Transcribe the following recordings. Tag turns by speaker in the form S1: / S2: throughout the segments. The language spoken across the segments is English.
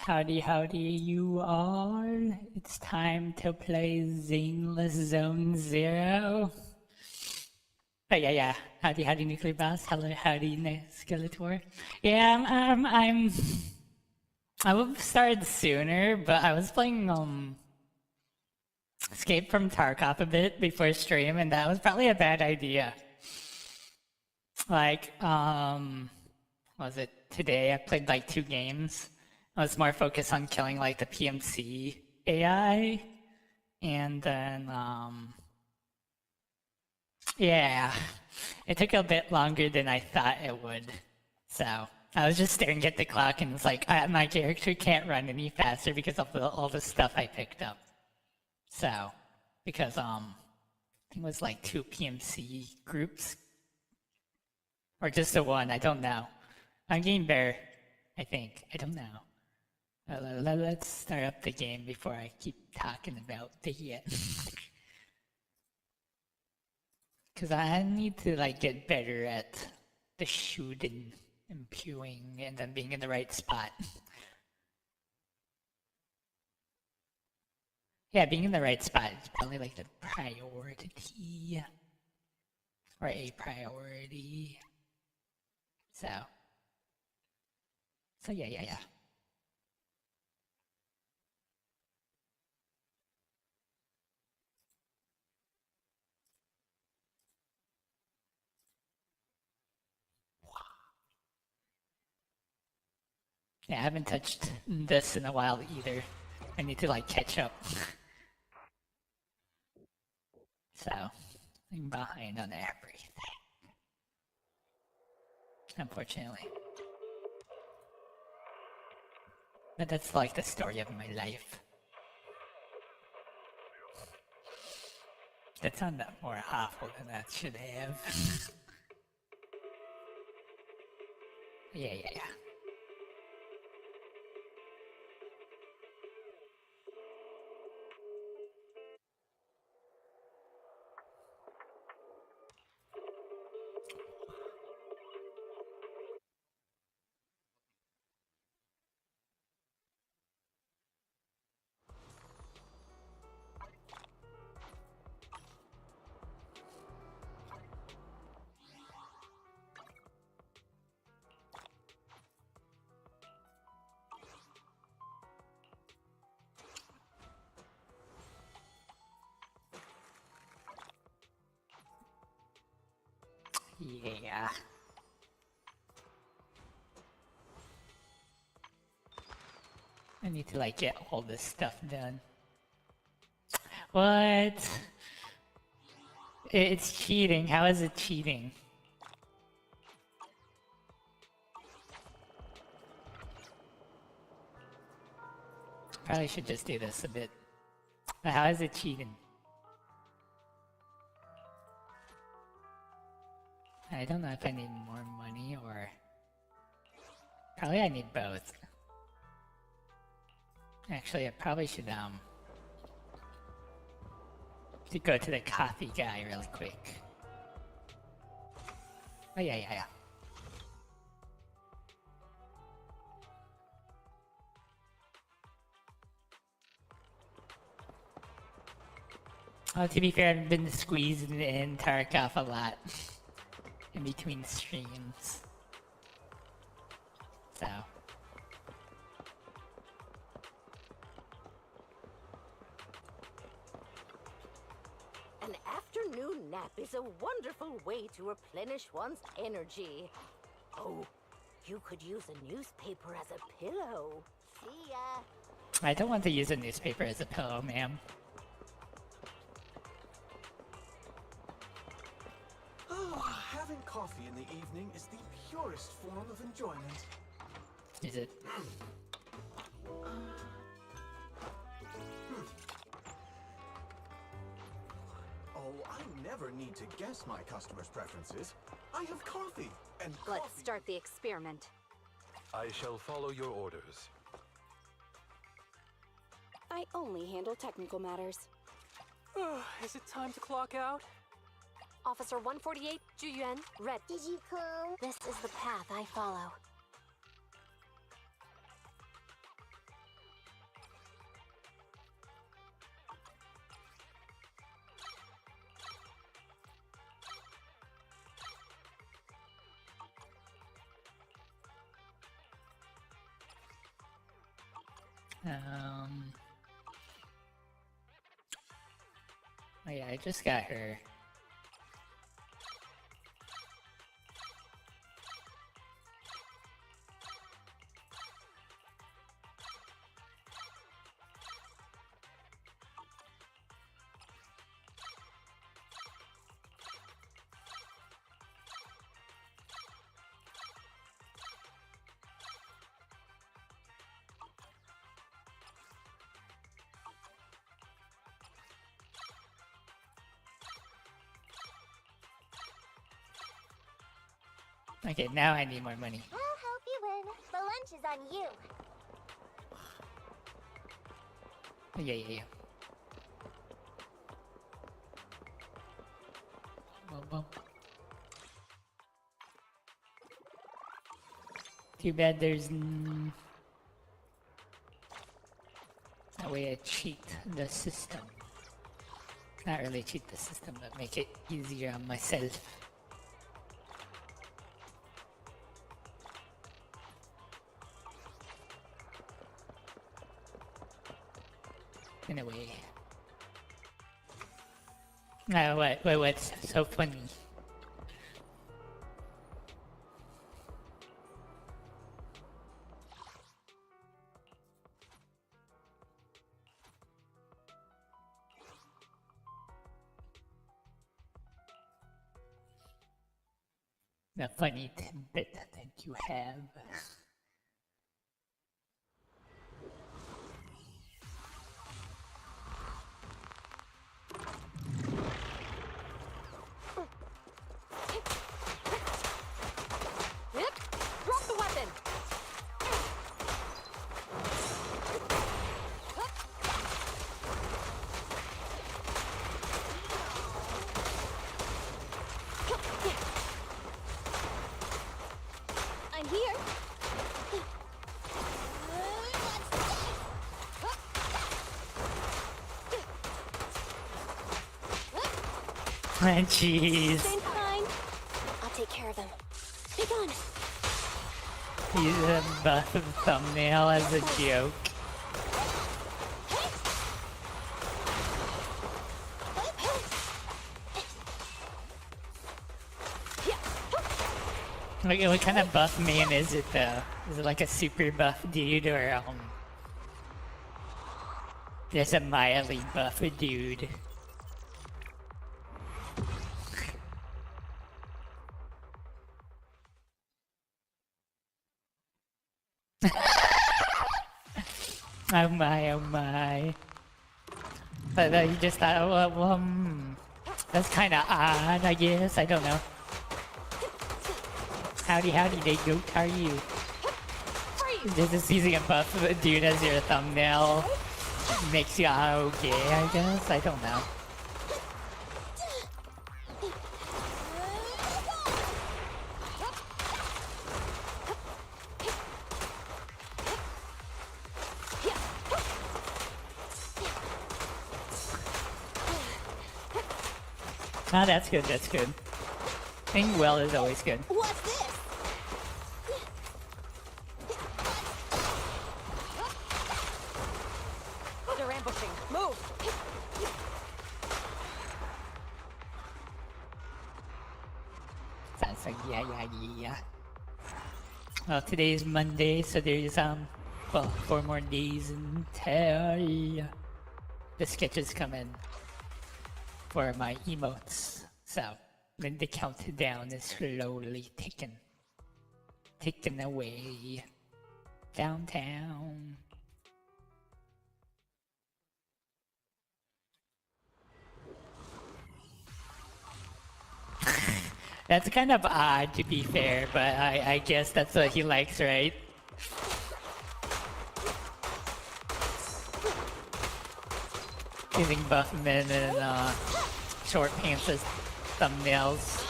S1: Howdy, howdy, you all. It's time to play Zenless Zone Zero. Oh, yeah. Howdy, howdy, Nuclear Boss. Hello, howdy, Skeletor. Yeah, I would have started sooner, but I was playing, Escape from Tarkov a bit before stream, and that was probably a bad idea. Like, was it today? I played like 2 games. I was more focused on killing like the PMC AI, and then yeah, it took a bit longer than I thought it would. So I was just staring at the clock, and it's like my character can't run any faster because of all the stuff I picked up. So because I think it was like 2 PMC groups, or just the one. I don't know. I'm getting better. I think. I don't know. Let's start up the game before I keep talking about the yet. Because I need to like get better at the shooting and pewing and then being in the right spot. Yeah, being in the right spot is probably like the priority. Or a priority. So yeah. Yeah, I haven't touched this in a while either. I need to like catch up. So, I'm behind on everything. Unfortunately. But that's like the story of my life. That sounded more awful than that should have. Yeah. Yeah. I need to like get all this stuff done. What? It's cheating. How is it cheating? Probably should just do this a bit. But how is it cheating? I don't know if I need more money or... Probably I need both. Actually, I probably should go to the coffee guy really quick. Oh yeah. Oh, to be fair, I've been squeezing in Tarkov a lot in between streams. So.
S2: An afternoon nap is a wonderful way to replenish one's energy. Oh, you could use a newspaper as a pillow. See ya.
S1: I don't want to use a newspaper as a pillow, ma'am.
S3: Having coffee in the evening is the purest form of enjoyment.
S1: Is it?
S3: Oh, I never need to guess my customers' preferences. I have coffee, and
S2: Let's start the experiment.
S4: I shall follow your orders.
S5: I only handle technical matters.
S6: Is it time to clock out?
S7: Officer 148, Juyuan, red.
S8: Did you come?
S7: This is the path I follow.
S1: Oh yeah, I just got her. Okay, now I need more money.
S8: I'll help you win. The lunch is on you.
S1: Yeah. Well. Too bad there's that way I cheat the system. Not really cheat the system, but make it easier on myself. In a way. What's so funny? The funny tidbit that you have.
S7: Drop the weapon!
S8: I'm here.
S1: Jeez.
S8: Same kind. I'll take care of them. Be gone.
S1: Use a buff thumbnail as a joke. What kind of buff man is it though? Is it like a super buff dude or just a mildly buff dude? Oh my. But you just thought, well, that's kind of odd, I guess. I don't know. Howdy, they goat, how are you? Just using a buff dude as your thumbnail makes you okay, I guess? I don't know. Ah, that's good, that's good. Playing well is always good.
S8: What's this?
S7: They're ambushing. Move!
S1: Sounds like yeah. Well, today is Monday, so there's 4 more days until the sketches come in for my emotes. So then the countdown is slowly ticking away downtown. That's kind of odd, to be fair, but I guess that's what he likes, right? Using buff men and short pants as thumbnails.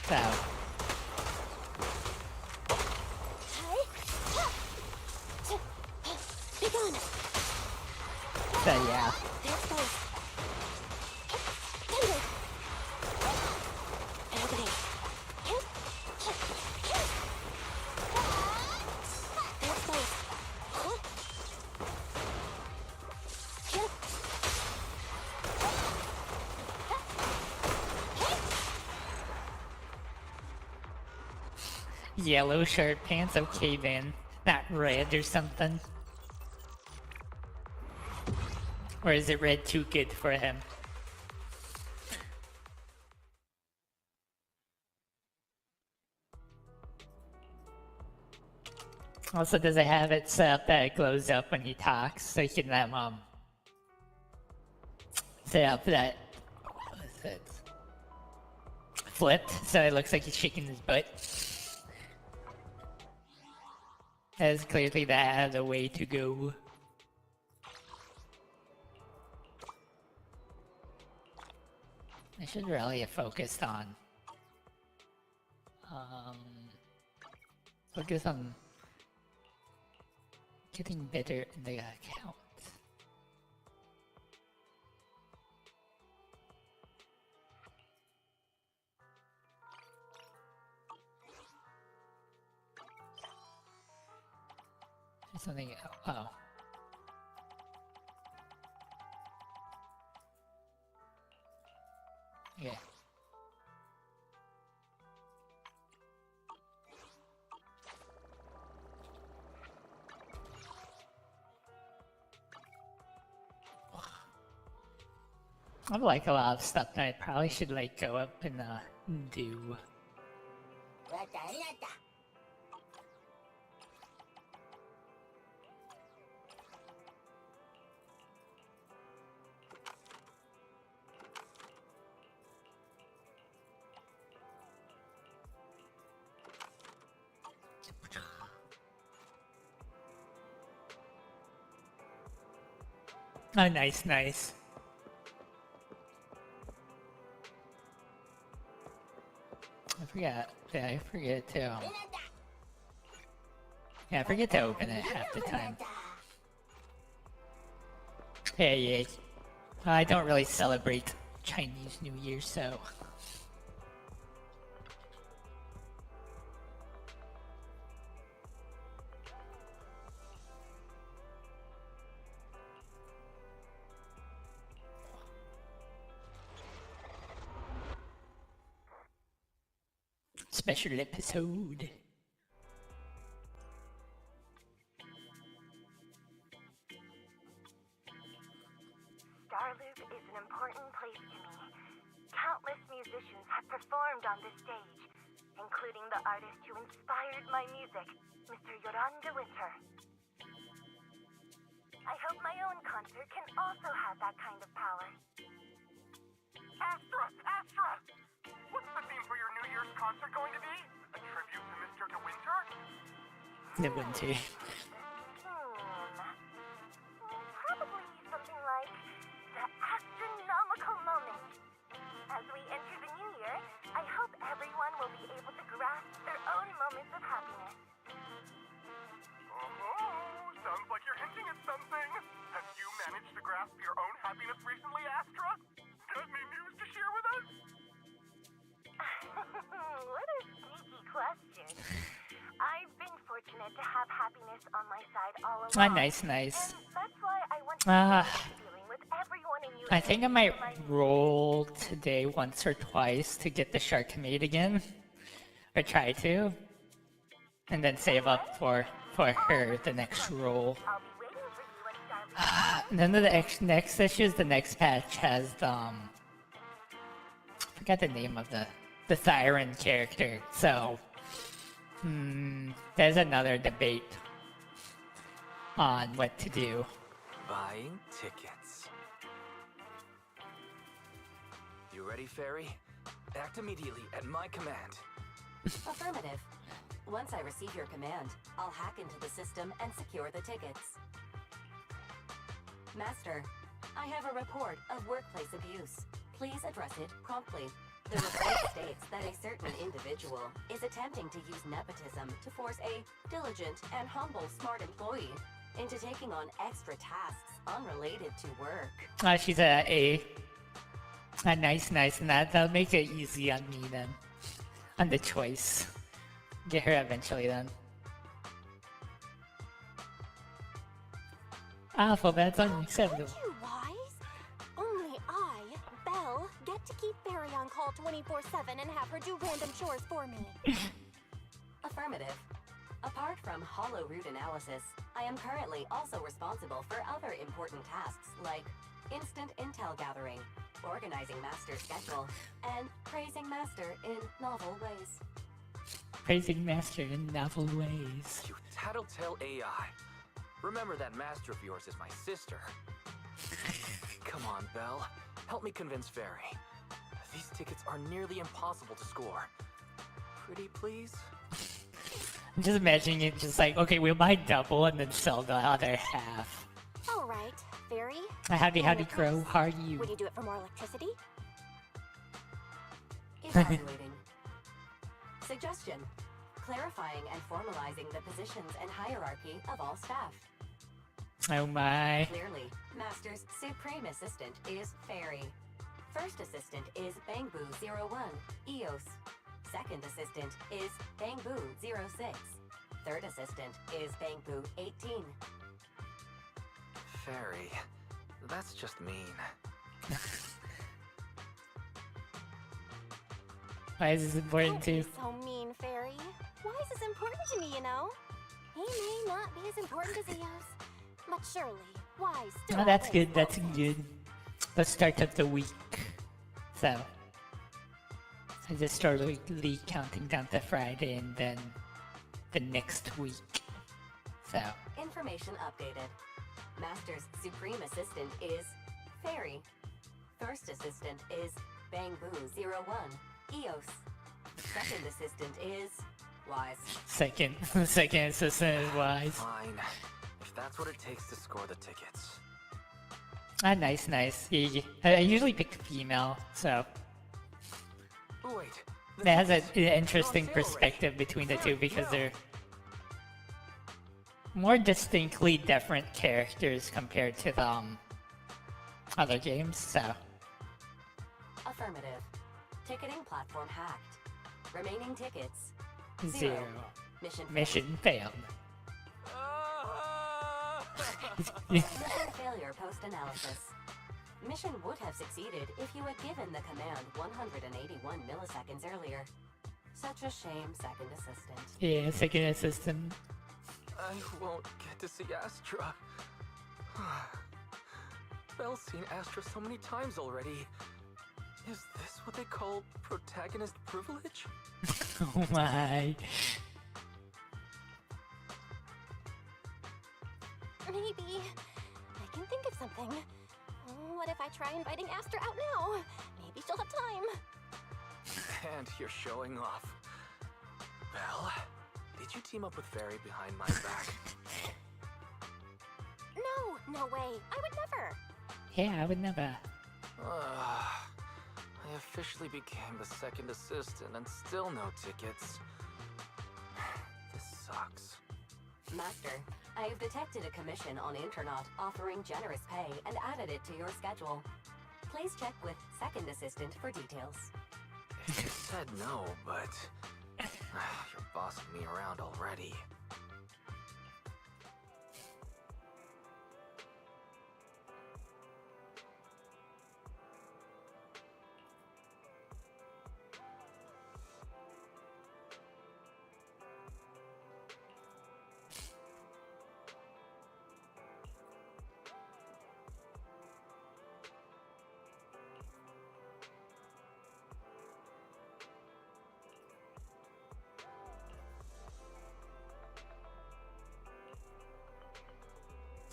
S1: So.
S8: Be gone.
S1: So yeah.
S8: There's both.
S1: Yellow shirt pants, okay then. Not red or something. Or is it red too good for him? Also, does it have it set up that it glows up when he talks? So you can set up that, what is it? Flipped, so it looks like he's shaking his butt. That is clearly the way to go. I should really have focused on getting better in the account. There's something. Oh. Yeah. I have like a lot of stuff that I probably should like go up and do. Oh, nice, nice. I forgot. Yeah, I forget too. Yeah, I forget to open it half the time. Hey, I don't really celebrate Chinese New Year, so... Special episode.
S2: Starloop is an important place to me. Countless musicians have performed on this stage, including the artist who inspired my music, Mr. Yoran de Winter. I hope my own concert can also have that kind of power.
S9: Astra! Astra! What's the theme for your New Year's concert going to be? A tribute to Mr. De Winter?
S1: De Winter.
S2: Probably something like the Astra-nomical moment. As we enter the new year, I hope everyone will be able to grasp their own moments of happiness.
S9: Oh, sounds like you're hinting at something. Have you managed to grasp your own happiness recently, Astra? Got any news to share with us?
S2: What a sneaky question. I've been fortunate to have happiness on my side all along.
S1: Ah, nice, nice.
S2: And that's why I want to be dealing with everyone in
S1: I think I might roll today once or twice to get the shark maid again. Or try to. And then save up for her the next roll.
S2: I'll be waiting for you at
S1: And then the next issue, the next patch has I forgot the name of the Thyron character, so there's another debate on what to do.
S10: Buying tickets. You ready, Fairy? Act immediately at my command.
S11: Affirmative. Once I receive your command, I'll hack into the system and secure the tickets. Master, I have a report of workplace abuse. Please address it promptly. The report states that a certain individual is attempting to use nepotism to force a diligent and humble smart employee into taking on extra tasks unrelated to work.
S1: She's a nice, and that'll make it easy on me then. On the choice. Get her eventually then. Awful, that's unacceptable.
S8: Aren't you wise? Only I, Belle, get to keep Barry on call 24/7 and have her do random chores for me.
S11: Affirmative. Apart from hollow root analysis, I am currently also responsible for other important tasks like instant intel gathering, organizing Master's schedule, and praising Master in novel ways.
S1: Praising Master in novel ways.
S10: You tattletale AI. Remember that Master of yours is my sister. Come on, Belle. Help me convince Fairy. These tickets are nearly impossible to score. Pretty please?
S1: I'm just imagining it just like, okay, we'll buy double and then sell the other half.
S8: All right, Fairy.
S1: Howdy,
S8: Name
S1: howdy,
S8: your
S1: Crow.
S8: price.
S1: How are you?
S8: Would you do it for more electricity?
S11: Evaluating. Suggestion. Clarifying and formalizing the positions and hierarchy of all staff.
S1: Oh my.
S11: Clearly, Master's Supreme Assistant is Fairy. First Assistant is Bangboo01, EOS. Second Assistant is Bangboo06. Third Assistant is Bangboo18.
S10: Fairy. That's just mean.
S1: Why is this important
S8: Don't be
S1: too?
S8: so mean, Fairy. Why is this important to me, you know? He may not be as important as Eos, but surely, why still...
S1: Oh, that's
S8: always
S1: good. That's good. Let's start up the week. So, I just started counting down to Friday and then the next week. So,
S11: Information updated. Master's Supreme Assistant is Fairy. First Assistant is Bangboo01, EOS. Second Assistant is Wise.
S1: second assistant is Wise.
S10: Fine. If that's what it takes to score the tickets.
S1: Ah, nice, nice. Yeah, I usually pick female, so
S10: Wait.
S1: it has an interesting perspective between the two because they're more distinctly different characters compared to the other games, so
S11: Affirmative. Ticketing platform hacked. Remaining tickets.
S1: 0.
S11: Mission
S1: Mission failed.
S11: Mission failure post-analysis. Mission would have succeeded if you had given the command 181 milliseconds earlier. Such a shame, Second Assistant.
S1: Yeah, second assistant.
S10: I won't get to see Astra. Belle's seen Astra so many times already. Is this what they call protagonist privilege?
S1: Oh my.
S8: Maybe. I can think of something. What if I try inviting Astra out now? Maybe she'll have time.
S10: And you're showing off. Belle, did you team up with Fairy behind my back?
S8: No way. I would never.
S1: Yeah, I would never.
S10: I officially became the second assistant and still no tickets. This sucks.
S11: Master, I have detected a commission on Internaut offering generous pay and added it to your schedule. Please check with Second Assistant for details.
S10: You said no, but you're bossing me around already.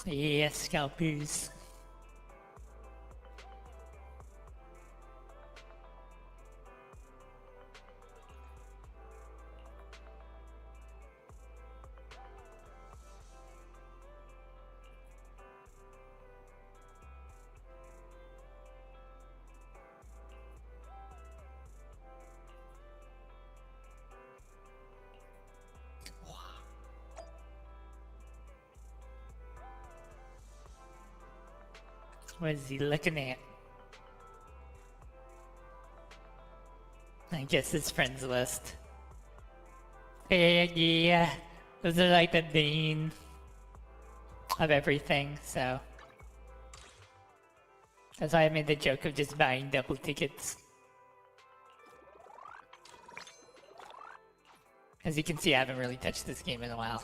S1: Yeah, scalpers. What is he looking at? I guess his friends list. Yeah, those are like the bane of everything, so that's why I made the joke of just buying double tickets. As you can see, I haven't really touched this game in a while.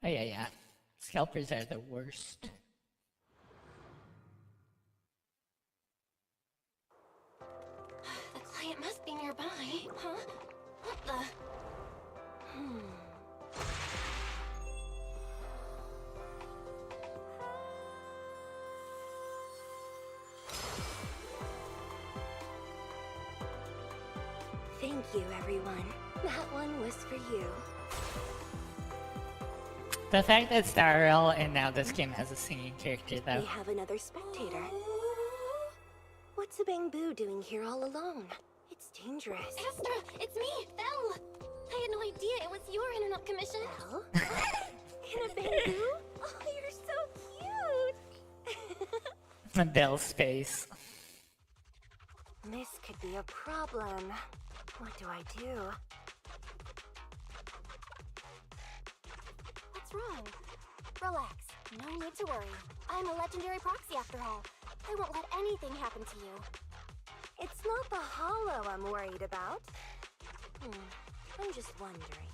S1: Oh yeah, yeah. Scalpers are the worst.
S8: The client must be nearby, huh? What the?
S2: Thank you, everyone. That one was for you.
S1: The fact that it's RL and now this game has a singing character, though.
S2: We have another spectator. What's a bamboo doing here all alone? It's dangerous.
S8: Astra, it's me, Belle. I had no idea it was your internet commission.
S2: Belle? In a bamboo? Oh, you're so cute.
S1: Bell's face.
S2: This could be a problem. What do I do?
S8: What's wrong? Relax. No need to worry. I'm a legendary proxy after all. I won't let anything happen to you.
S2: It's not the hollow I'm worried about. I'm just wondering.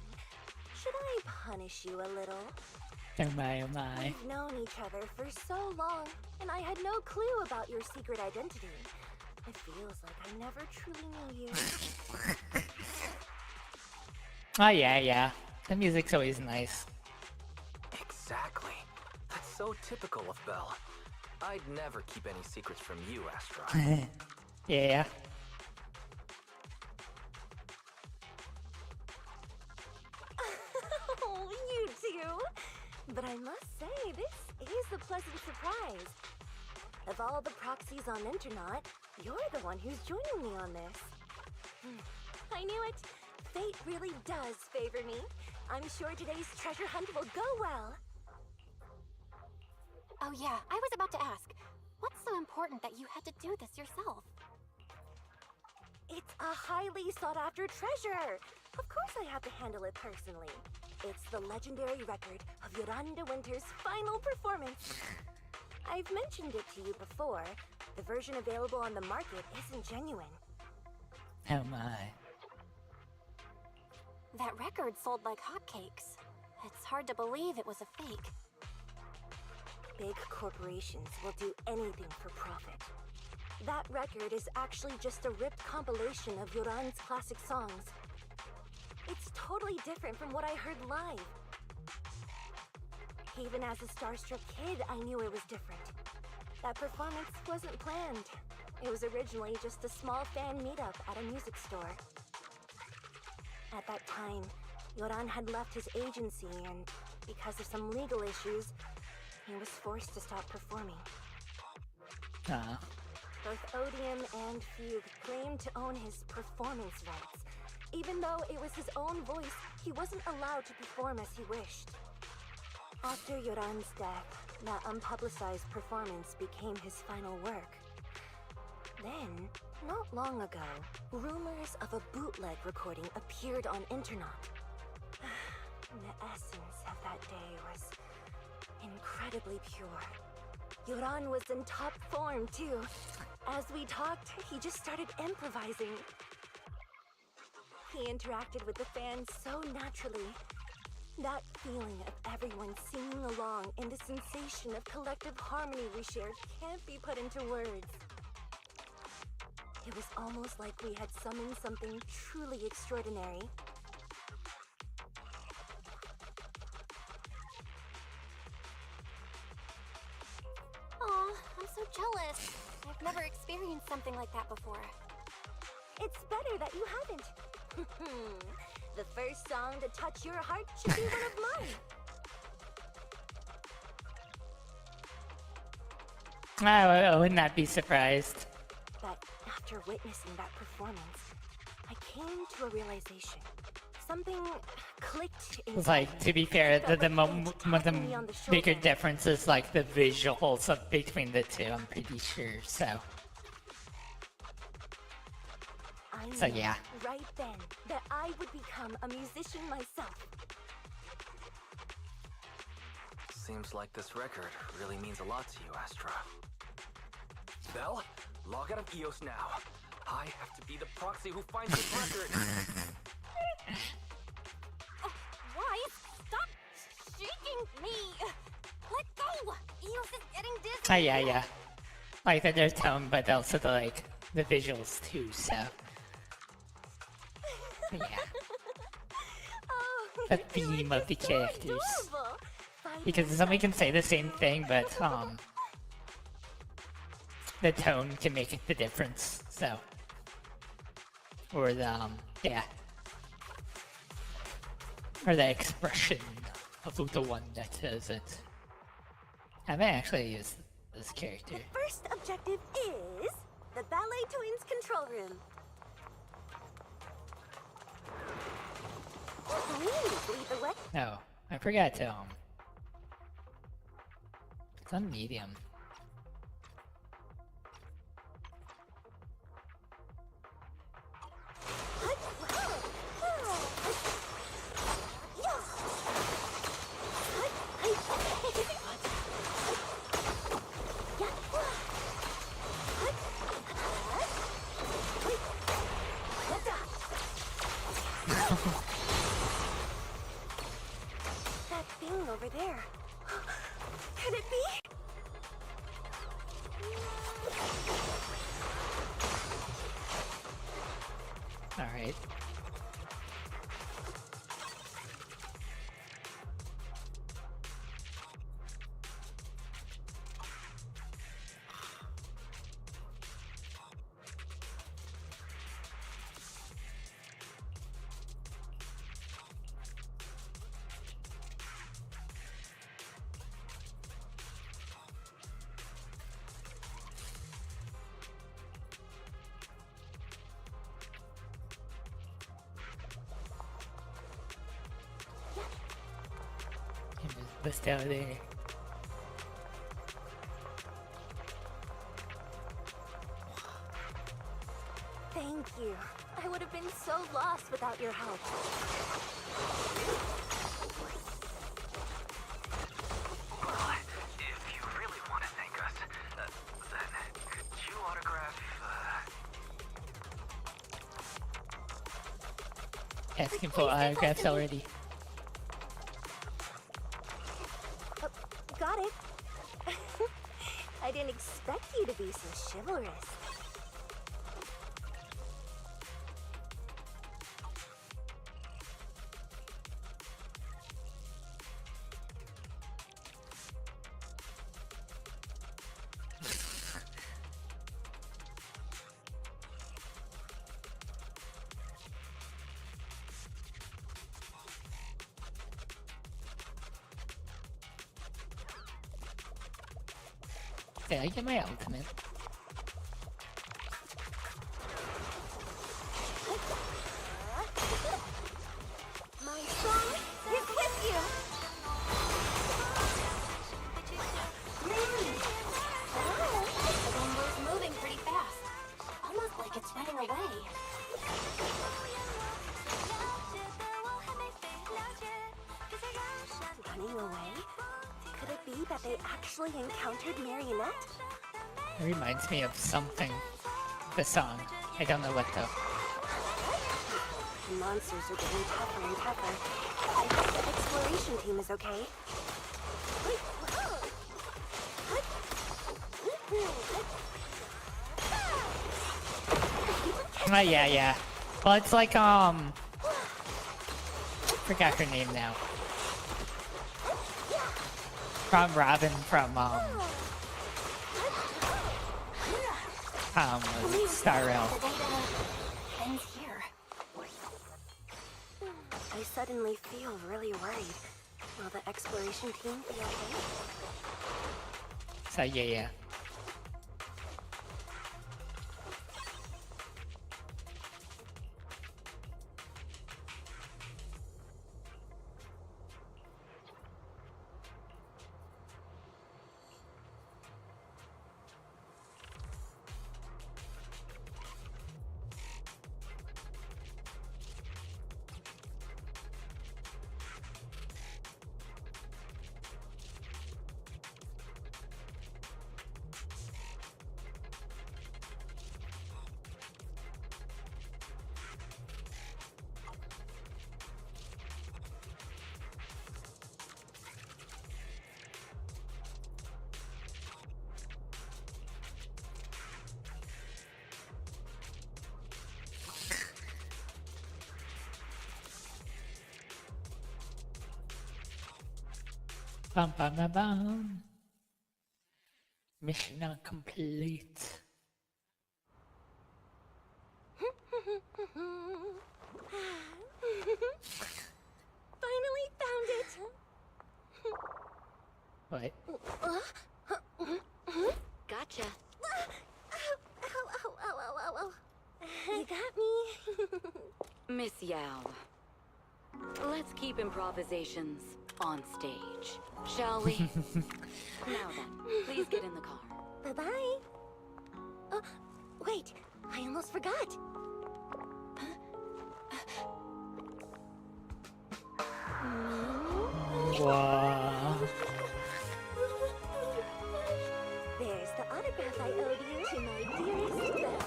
S2: Should I punish you a little?
S1: Oh my, oh my.
S2: We've known each other for so long, and I had no clue about your secret identity. It feels like I never truly knew you.
S1: Oh yeah, yeah. The music's always nice.
S10: Exactly. That's so typical of Belle. I'd never keep any secrets from you, Astra.
S1: Yeah.
S2: Oh, you too. But I must say, this is a pleasant surprise. Of all the proxies on Internet, you're the one who's joining me on this. I knew it. Fate really does favor me. I'm sure today's treasure hunt will go well.
S8: Oh yeah, I was about to ask. What's so important that you had to do this yourself?
S2: It's a highly sought-after treasure. Of course I have to handle it personally. It's the legendary record of Yolanda Winter's final performance. I've mentioned it to you before. The version available on the market isn't genuine.
S1: Oh my.
S8: That record sold like hotcakes. It's hard to believe it was a fake.
S2: Big corporations will do anything for profit. That record is actually just a ripped compilation of Yoran's classic songs. It's totally different from what I heard live. Even as a starstruck kid, I knew it was different. That performance wasn't planned. It was originally just a small fan meetup at a music store. At that time, Yoran had left his agency and, because of some legal issues, he was forced to stop performing. Both Odium and Fugue claimed to own his performance rights. Even though it was his own voice, he wasn't allowed to perform as he wished. After Yoran's death, that unpublicized performance became his final work. Then, not long ago, rumors of a bootleg recording appeared on internet. The essence of that day was incredibly pure. Yoran was in top form too. As we talked, he just started improvising. He interacted with the fans so naturally. That feeling of everyone singing along and the sensation of collective harmony we shared can't be put into words. It was almost like we had summoned something truly extraordinary.
S8: Aw, I'm so jealous. I've never experienced something like that before.
S2: It's better that you haven't. The first song to touch your heart should be one of mine.
S1: I would not be surprised.
S2: But after witnessing that performance, I came to a realization. Something clicked inside
S1: Like,
S2: me.
S1: to be fair,
S2: Felt
S1: the
S2: like fate tapping me on the
S1: bigger
S2: shoulder.
S1: difference is like the visuals of between the two, I'm pretty sure, so.
S2: I
S1: So,
S2: knew
S1: yeah.
S2: right then that I would become a musician myself.
S10: Seems like this record really means a lot to you, Astra. Belle, log out of EOS now. I have to be the proxy who finds this record.
S8: Why? Stop shaking me! Let go! Eos is getting dizzy!
S1: Oh yeah, yeah. Like their tone, but also the visuals too, so. Yeah.
S8: Oh,
S1: The theme of the characters.
S8: adorable.
S1: Because somebody can say the same thing, but the tone can make the difference, so. Or the, yeah. Or the expression of the one that does it. I may actually use this character.
S8: The first objective is the Ballet Twins control room. Please lead the way.
S1: No, I forgot to, it's on medium.
S8: That thing over there. Could it be?
S1: Alright. This down there.
S8: Thank you. I would have been so lost without your help.
S10: Well, if you really want to thank us, then could you autograph,
S1: Asking for autographs already.
S8: Got it. I didn't expect you to be so chivalrous.
S1: Did I get my ultimate?
S8: My song is with you.
S11: The rainbow's moving pretty fast. Almost like it's running away.
S8: Running away? Could it be that they actually encountered Marionette?
S1: It reminds me of something. The song. I don't know what though.
S8: The monsters are getting tougher and tougher. I hope the exploration team is okay.
S1: Oh yeah, yeah. Well, it's like forgot her name now. From Robin from Star Rail.
S11: Ends here.
S8: I suddenly feel really worried. Will the exploration team be okay?
S1: So yeah, yeah. Bum bum bum bum. Mission complete.
S8: Finally found it!
S1: What?
S11: Gotcha.
S8: Ow. You got me.
S11: Miss Yao. Let's keep improvisations on stage, shall we? Now then, please get in the car.
S8: Bye-bye. Wait, I almost forgot.
S1: Wow.
S8: There's the autograph I owed you to my dearest Belle.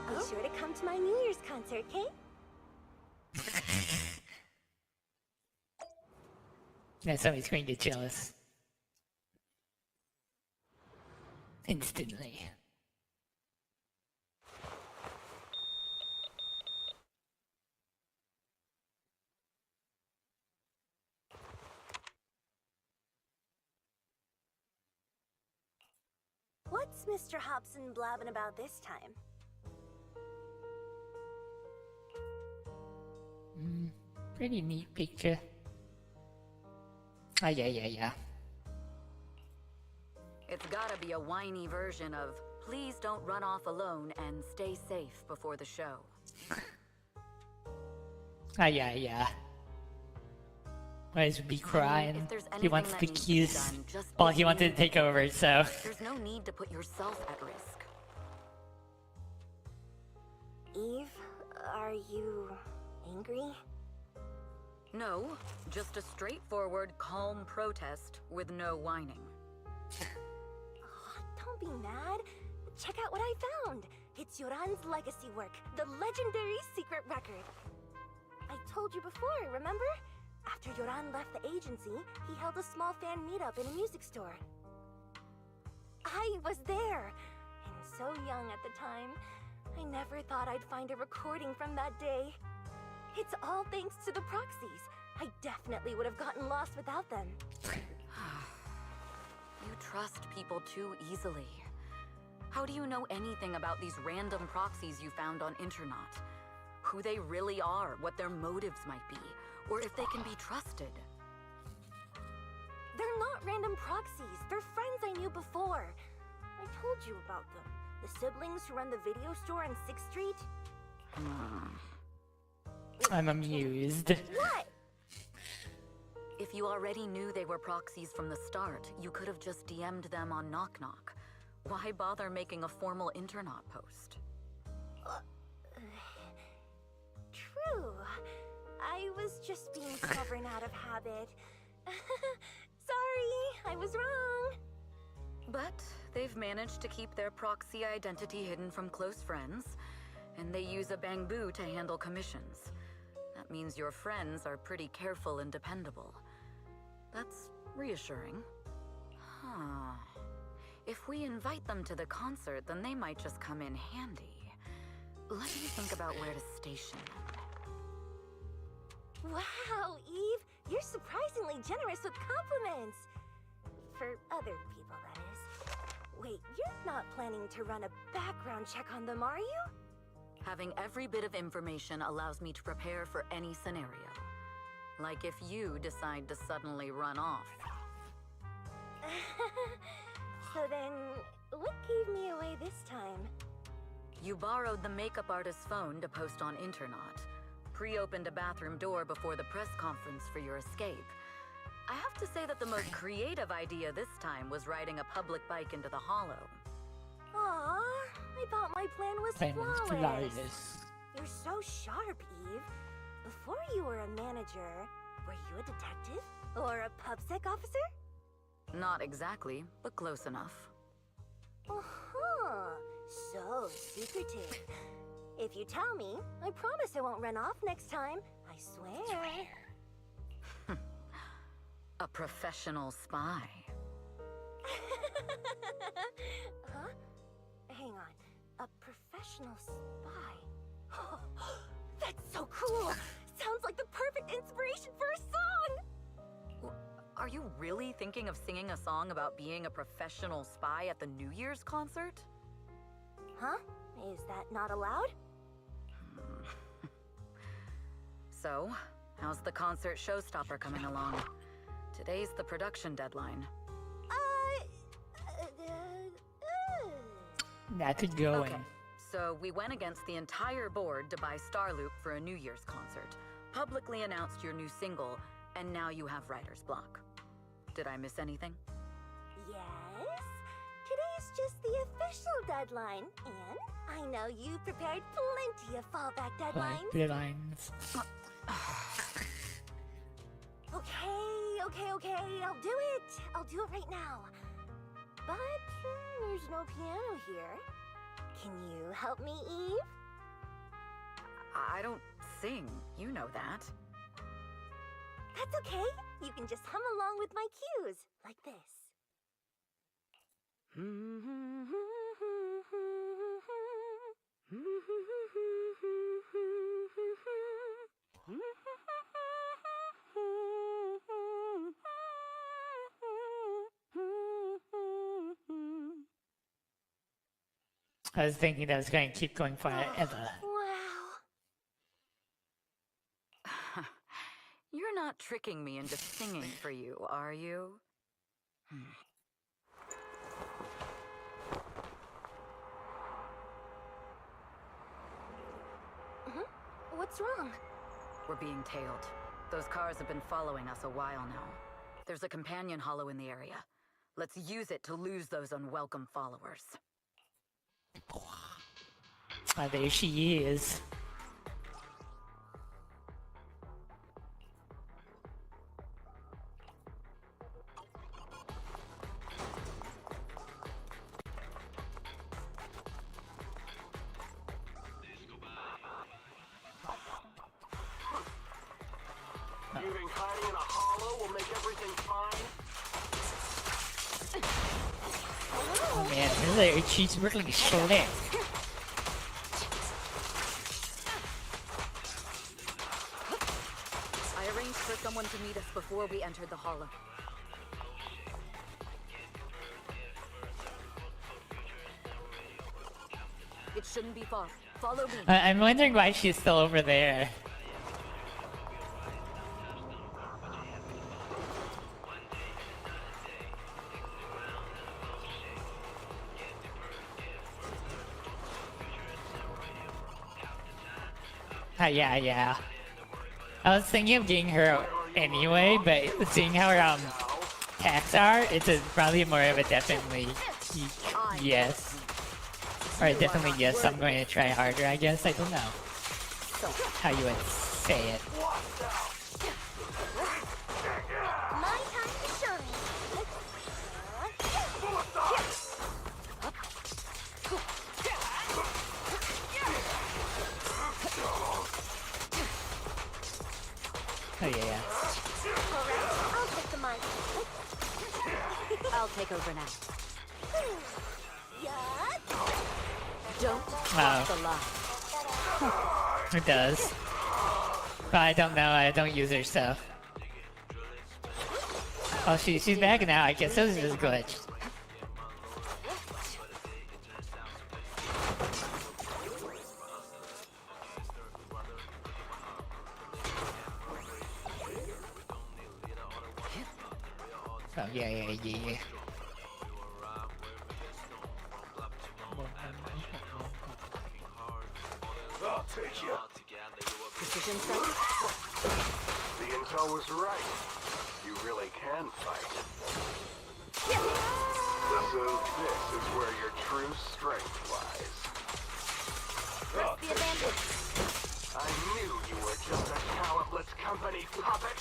S8: Be sure to come to my New Year's concert, okay?
S1: Now somebody's going to get jealous. Instantly.
S8: What's Mr. Hobson blabbing about this time?
S1: Pretty neat picture. Oh, yeah.
S11: It's gotta be a whiny version of please don't run off alone and stay safe before the show.
S1: Oh, yeah. Whereas be crying.
S11: If there's
S1: He wants
S11: anything
S1: the
S11: that needs to be
S1: keys.
S11: done, just
S1: Well,
S11: give
S1: he wanted
S11: me
S1: to take over, so.
S11: There's no need to put yourself at risk.
S8: Eve, are you angry?
S11: No, just a straightforward, calm protest with no whining.
S8: Oh, don't be mad. Check out what I found. It's Yoran's legacy work, the legendary secret record. I told you before, remember? After Yoran left the agency, he held a small fan meetup in a music store. I was there, and so young at the time. I never thought I'd find a recording from that day. It's all thanks to the proxies. I definitely would have gotten lost without them.
S11: You trust people too easily. How do you know anything about these random proxies you found on Internet? Who they really are, what their motives might be, or if they can be trusted?
S8: They're not random proxies. They're friends I knew before. I told you about them. The siblings who run the video store on 6th Street.
S1: I'm amused.
S8: What?
S11: If you already knew they were proxies from the start, you could have just DM'd them on Knock Knock. Why bother making a formal Internet post?
S8: True. I was just being stubborn out of habit. Sorry, I was wrong.
S11: But they've managed to keep their proxy identity hidden from close friends, and they use a bamboo to handle commissions. That means your friends are pretty careful and dependable. That's reassuring. Huh. If we invite them to the concert, then they might just come in handy. Let me think about where to station them.
S8: Wow, Eve, you're surprisingly generous with compliments. For other people, that is. Wait, you're not planning to run a background check on them, are you?
S11: Having every bit of information allows me to prepare for any scenario. Like if you decide to suddenly run off.
S8: So then, what gave me away this time?
S11: You borrowed the makeup artist's phone to post on Internet. Pre-opened a bathroom door before the press conference for your escape. I have to say that the most creative idea this time was riding a public bike into the hollow.
S8: Aw, I thought my plan was flawless. You're so sharp, Eve. Before you were a manager, were you a detective? Or a PubSec officer?
S11: Not exactly, but close enough.
S8: Uh-huh. So secretive. If you tell me, I promise I won't run off next time. I swear.
S11: A professional spy.
S8: Huh? Hang on. A professional spy. That's so cool! Sounds like the perfect inspiration for a song!
S12: really thinking of singing a song about being a professional spy at the New Year's concert?
S8: Huh? Is that not allowed?
S12: So, how's the concert showstopper coming along? Today's the production deadline.
S1: That's a good one.
S12: Okay, so we went against the entire board to buy Starloop for a New Year's concert, publicly announced your new single, and now you have writer's block. Did I miss anything?
S8: Yes. Today's just the official deadline, and I know you prepared plenty of fallback deadlines.
S1: Deadlines.
S8: Okay, I'll do it right now. But there's no piano here. Can you help me, Eve?
S12: I don't sing, you know that.
S8: That's okay. You can just hum along with my cues, like this.
S1: I was thinking that was going to keep going forever.
S8: Wow.
S12: You're not tricking me into singing for you, are you?
S8: What's wrong?
S12: We're being tailed. Those cars have been following us a while now. There's a companion hollow in the area. Let's use it to lose those unwelcome followers.
S1: Oh, there she is.
S9: You think hiding in a hollow will make everything fine?
S1: Oh man, she's really slick.
S12: I arranged for someone to meet us before we entered the hollow. It shouldn't be far. Follow me.
S1: I'm wondering why she's still over there. Yeah. I was thinking of getting her anyway, but seeing how her attacks are, it's probably more of a definitely yes. Or definitely yes, I'm going to try harder, I guess. I don't know how you would say it.
S8: My time to shine.
S1: Oh yeah.
S8: Alright, I'll take the mic.
S11: I'll take over now.
S8: Don't
S11: cross the line.
S1: It does. But I don't know, I don't use her stuff. Oh, she's back now, I guess this is glitched. Oh, yeah.
S9: I'll take you.
S11: Precision strike?
S9: The intel was right. You really can fight. So this is where your true strength lies.
S8: Press the advantage.
S9: I knew you were just a talentless company puppet.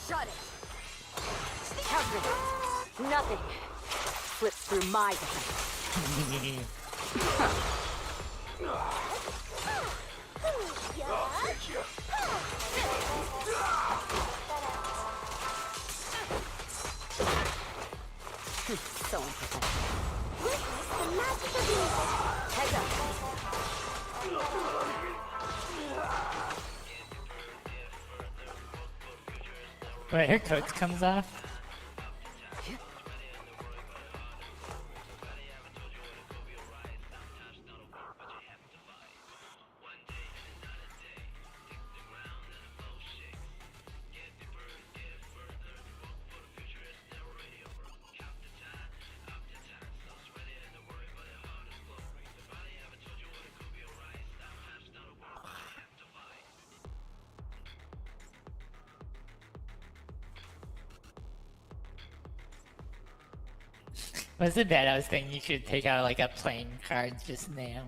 S11: Shut it! Counter. Nothing slips through my defense.
S9: I'll take you.
S11: So unprofessional.
S8: Witness the magic of music.
S11: Heads up.
S1: Wait, her coat comes off? Was it bad? I was thinking you should take out like a playing card just now.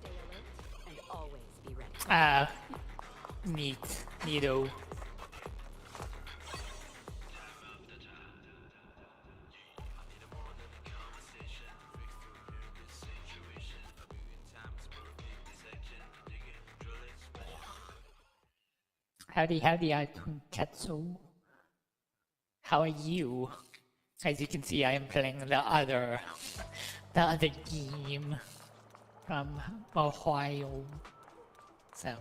S11: Stay alert and always be ready.
S1: Neat. Neato. Howdy, Tonkatsu. How are you? As you can see, I am playing the other game from Ohio. So,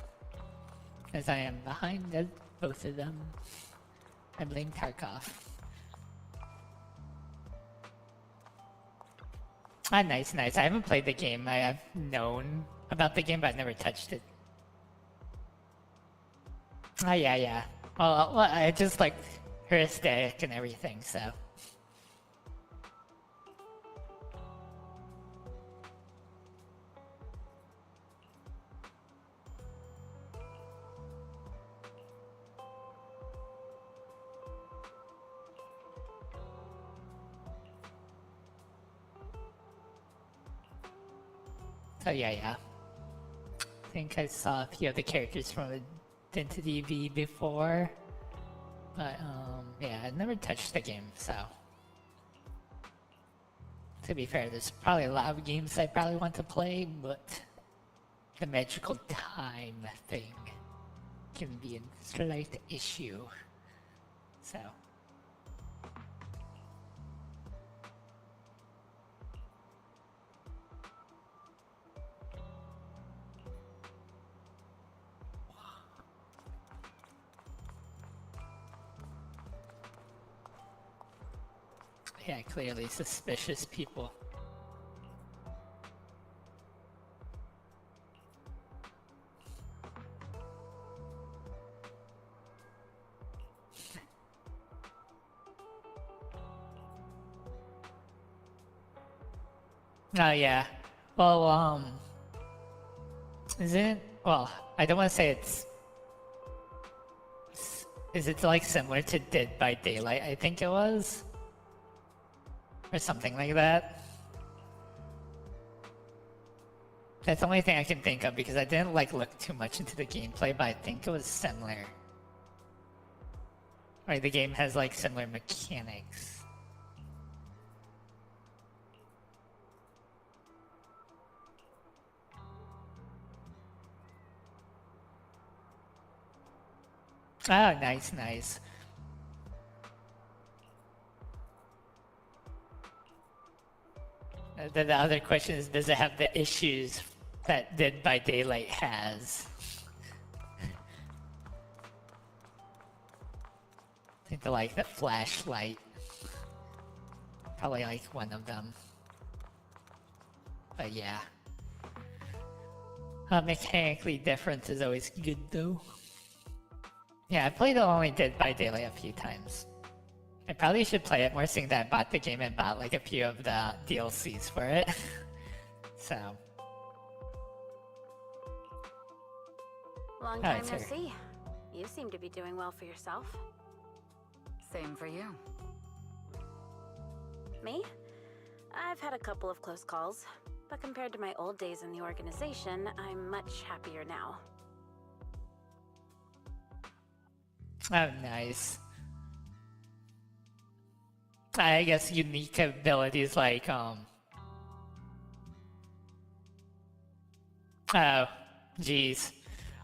S1: as I am behind both of them, I blame Tarkov. Ah, nice. I haven't played the game. I have known about the game, but I've never touched it. Oh, yeah. Well, I just like her aesthetic and everything, so. So yeah. I think I saw a few of the characters from Identity V before, but yeah, I never touched the game, so. To be fair, there's probably a lot of games I probably want to play, but the magical time thing can be a slight issue, so. Yeah, clearly suspicious people. Oh yeah. Well, isn't it? Well, I don't want to say it's. Is it like similar to Dead by Daylight? I think it was. Or something like that. That's the only thing I can think of because I didn't like look too much into the gameplay, but I think it was similar. Right, the game has like similar mechanics. Oh, nice. The other question is, does it have the issues that Dead by Daylight has? I think like the flashlight. Probably like one of them. But yeah. Mechanically different is always good though. Yeah, I played only Dead by Daylight a few times. I probably should play it more, seeing that I bought the game and bought like a few of the DLCs for it. So.
S5: Long time no see. You seem to be doing well for yourself.
S12: Same for you.
S5: Me? I've had a couple of close calls, but compared to my old days in the organization, I'm much happier now.
S1: Oh, nice. I guess unique abilities like, oh, geez.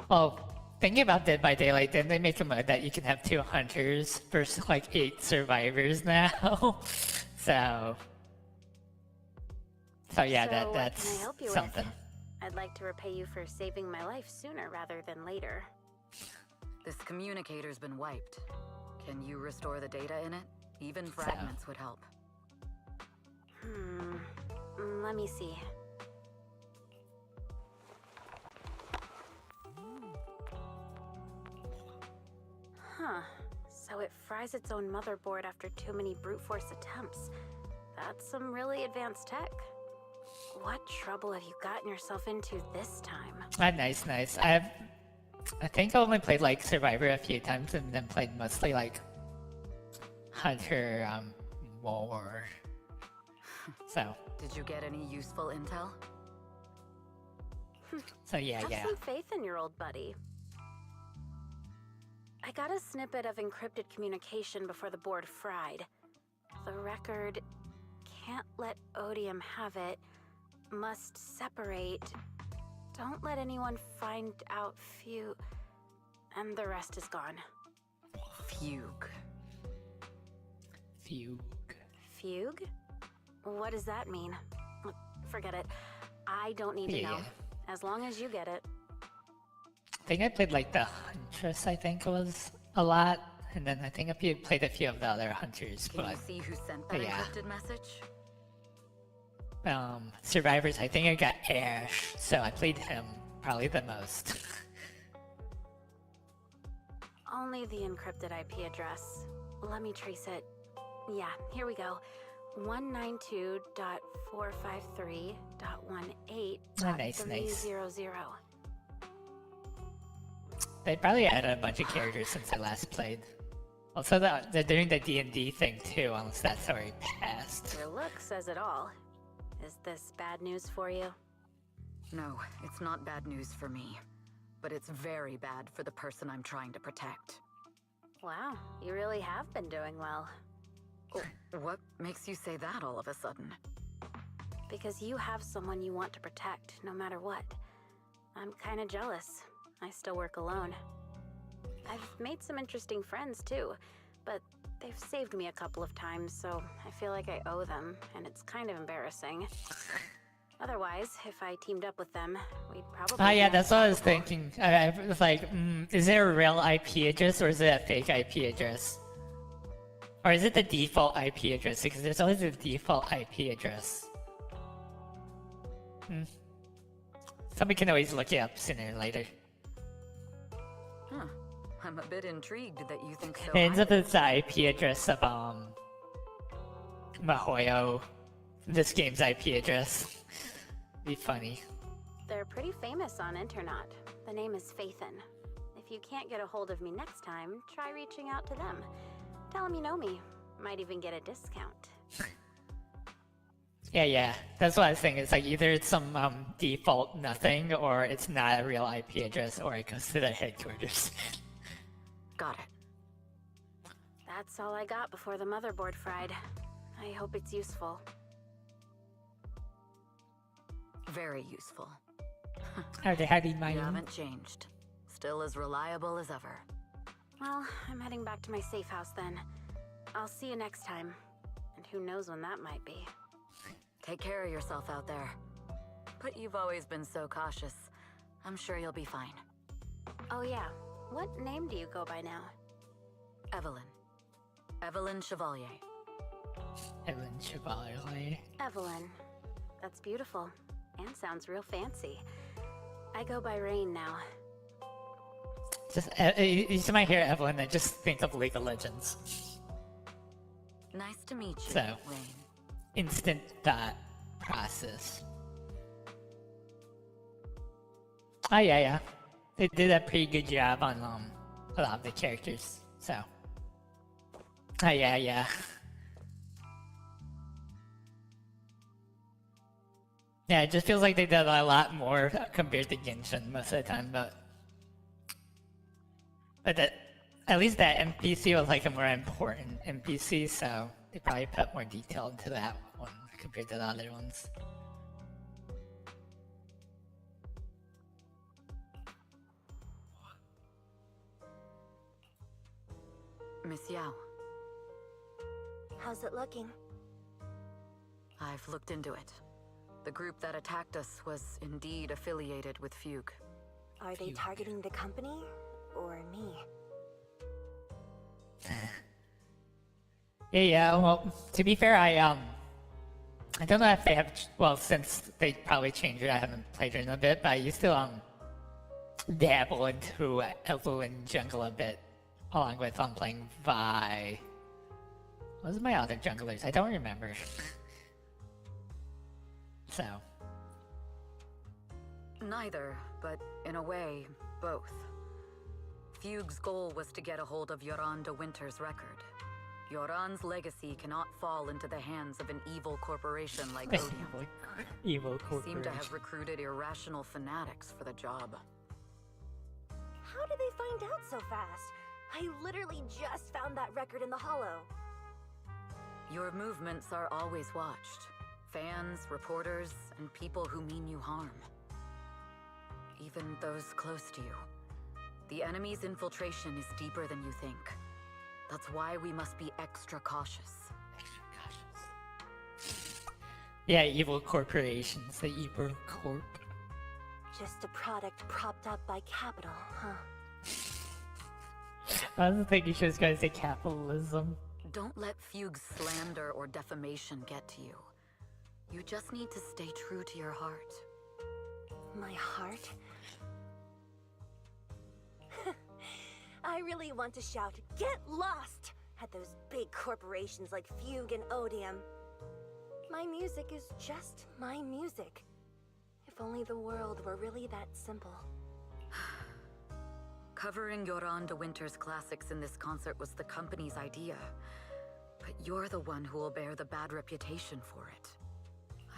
S1: Well, thinking about Dead by Daylight, then they make a mode that you can have 2 hunters versus like 8 survivors now. so yeah,
S5: So what can I
S1: that's
S5: help you with?
S1: something.
S5: I'd like to repay you for saving my life sooner rather than later.
S12: This communicator's been wiped. Can you restore the data in it? Even fragments would help.
S5: Let me see. Huh. So it fries its own motherboard after too many brute force attempts. That's some really advanced tech. What trouble have you gotten yourself into this time?
S1: Nice. I think I only played like Survivor a few times and then played mostly like Hunter, War. So.
S12: Did you get any useful intel?
S1: So yeah.
S5: Have some faith in your old buddy. I got a snippet of encrypted communication before the board fried. The record can't let Odium have it. Must separate. Don't let anyone find out and the rest is gone.
S12: Fugue.
S5: Fugue? What does that mean? Forget it. I don't need to know. As long as you get it.
S1: I think I played like the Huntress, I think it was a lot. And then I think I played a few of the other Hunters.
S12: Can you see who sent that encrypted message?
S1: Survivors, I think I got Ash, so I played him probably the most.
S5: Only the encrypted IP address. Let me trace it. Yeah, here we go. 192.453.18.300.
S1: They probably added a bunch of characters since I last played. Also, they're doing the D&D thing too, unless that's already passed.
S5: Your look says it all. Is this bad news for you?
S12: No, it's not bad news for me. But it's very bad for the person I'm trying to protect.
S5: Wow, you really have been doing well.
S12: Oh, what makes you say that all of a sudden?
S5: Because you have someone you want to protect, no matter what. I'm kinda jealous. I still work alone. I've made some interesting friends too, but they've saved me a couple of times, so I feel like I owe them, and it's kind of embarrassing. Otherwise, if I teamed up with them, we'd probably...
S1: Oh yeah, that's what I was thinking. I was like, is there a real IP address or is it a fake IP address? Or is it the default IP address? Because there's always a default IP address. Somebody can always look it up sooner or later.
S12: Huh. I'm a bit intrigued that you think so.
S1: It ends up as the IP address of, Mahoyo. This game's IP address. Be funny.
S5: They're pretty famous on Internet. The name is Faithin. If you can't get a hold of me next time, try reaching out to them. Tell them you know me. Might even get a discount.
S1: Yeah. That's what I was thinking. It's like either it's some default nothing, or it's not a real IP address, or it goes to the headquarters.
S12: Got it.
S5: That's all I got before the motherboard fried. I hope it's useful.
S12: Very useful.
S1: Howdy,
S12: You haven't changed. Still as reliable as ever.
S5: Well, I'm heading back to my safe house then. I'll see you next time. And who knows when that might be.
S12: Take care of yourself out there. But you've always been so cautious. I'm sure you'll be fine.
S5: Oh yeah, what name do you go by now?
S12: Evelyn. Evelyn Chevalier.
S1: Evelyn Chevalier.
S5: Evelyn. That's beautiful. And sounds real fancy. I go by Rain now.
S1: Just, you might hear Evelyn and just think of League of Legends.
S12: Nice to meet you,
S1: So,
S12: Rain.
S1: instant thought process. Oh yeah. They did a pretty good job on a lot of the characters. So. Oh yeah. Yeah, it just feels like they did a lot more compared to Genshin most of the time, but at least that NPC was like a more important NPC, so they probably put more detail into that one compared to the other ones.
S12: Miss Yao.
S8: How's it looking?
S12: I've looked into it. The group that attacked us was indeed affiliated with Fugue.
S8: Are they targeting the company or me?
S1: Yeah, well, to be fair, I don't know if they have, well, since they probably changed it, I haven't played it in a bit, but I used to, dabble into Elfu and Jungle a bit, along with, playing Vi. What was my other junglers? I don't remember. So.
S12: Neither, but in a way, both. Fugue's goal was to get a hold of Yoran de Winter's record. Yoran's legacy cannot fall into the hands of an evil corporation like Odium.
S1: Evil corporation.
S12: Seem to have recruited irrational fanatics for the job.
S8: How did they find out so fast? I literally just found that record in the hollow.
S12: Your movements are always watched. Fans, reporters, and people who mean you harm. Even those close to you. The enemy's infiltration is deeper than you think. That's why we must be extra cautious.
S1: Extra cautious. Yeah, evil corporations, the evil corp.
S8: Just a product propped up by capital, huh?
S1: I was thinking she was going to say capitalism.
S12: Don't let Fugue's slander or defamation get to you. You just need to stay true to your heart.
S8: My heart? I really want to shout, "Get lost!" at those big corporations like Fugue and Odium. My music is just my music. If only the world were really that simple.
S12: Covering Yoran de Winter's classics in this concert was the company's idea. But you're the one who will bear the bad reputation for it.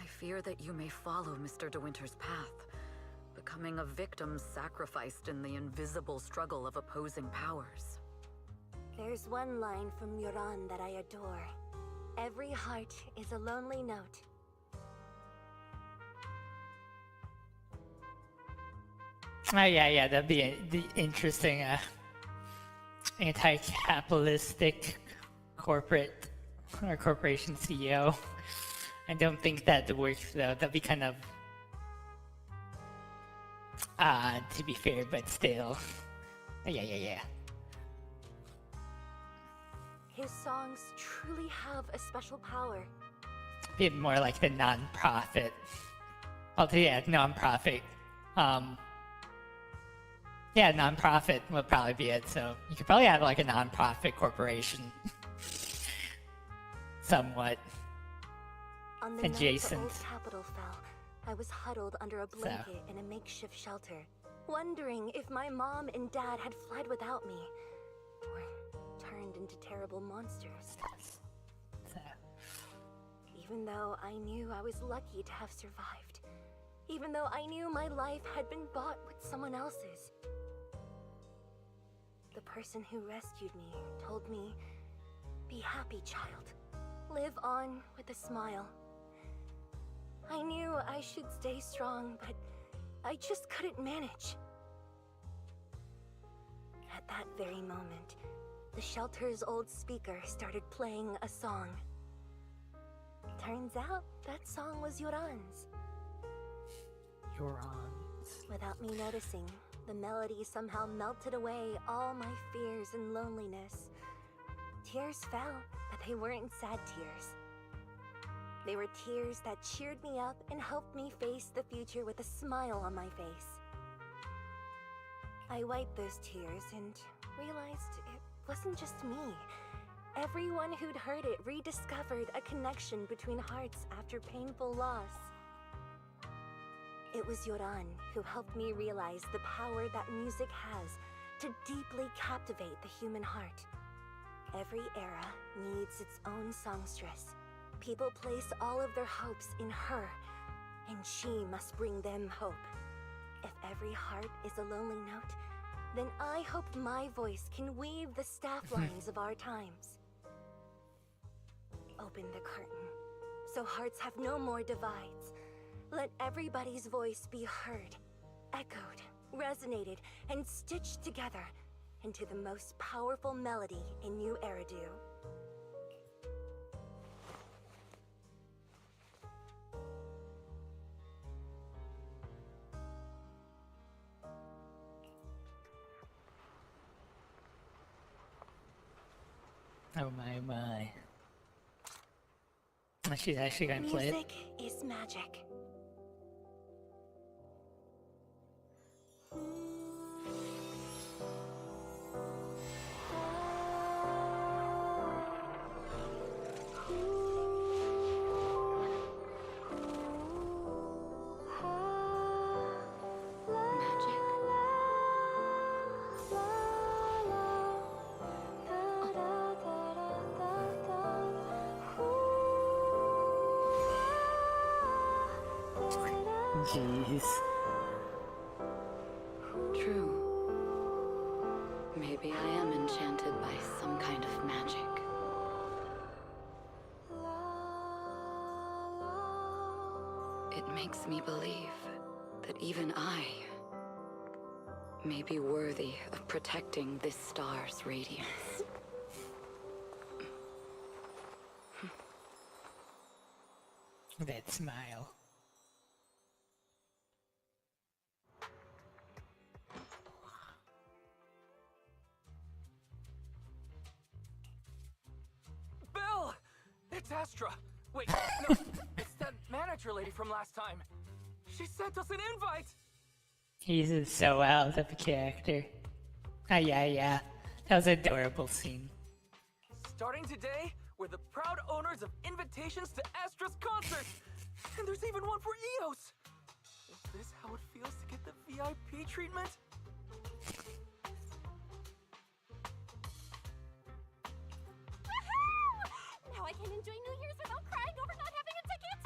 S12: I fear that you may follow Mr. de Winter's path, becoming a victim sacrificed in the invisible struggle of opposing powers.
S8: There's one line from Yoran that I adore. Every heart is a lonely note.
S1: Oh yeah, that'd be the interesting anti-capitalistic corporate or corporation CEO. I don't think that'd work though. That'd be kind of to be fair, but still. Yeah.
S8: His songs truly have a special power.
S1: Be more like the non-profit. Well, yeah, non-profit. Yeah, non-profit would probably be it. So you could probably have like a non-profit corporation, somewhat
S8: On the
S1: adjacent.
S8: night the old capital fell, I was huddled under a blanket in a makeshift shelter, wondering if my mom and dad had fled without me, or turned into terrible monsters. Even though I knew I was lucky to have survived, even though I knew my life had been bought with someone else's. The person who rescued me told me, "Be happy, child. Live on with a smile." I knew I should stay strong, but I just couldn't manage. At that very moment, the shelter's old speaker started playing a song. Turns out that song was Yoran's. Without me noticing, the melody somehow melted away all my fears and loneliness. Tears fell, but they weren't sad tears. They were tears that cheered me up and helped me face the future with a smile on my face. I wiped those tears and realized it wasn't just me. Everyone who'd heard it rediscovered a connection between hearts after painful loss. It was Yoran who helped me realize the power that music has to deeply captivate the human heart. Every era needs its own songstress. People place all of their hopes in her, and she must bring them hope. If every heart is a lonely note, then I hope my voice can weave the staff lines of our times. Open the curtain, so hearts have no more divides. Let everybody's voice be heard, echoed, resonated, and stitched together into the most powerful melody in New Eridu.
S1: Oh my. She's actually gonna play it.
S8: Music is magic.
S1: Jeez.
S12: True. Maybe I am enchanted by some kind of magic. It makes me believe that even I may be worthy of protecting this star's radiance.
S1: That smile.
S10: Belle! It's Astra! Wait, no, it's that manager lady from last time. She sent us an invite!
S1: He's so out of character. Ah, yeah. That was an adorable scene.
S10: Starting today, we're the proud owners of invitations to Astra's concert! And there's even one for EOS! Is this how it feels to get the VIP treatment?
S8: Now I can enjoy New Year's without crying over not having a ticket!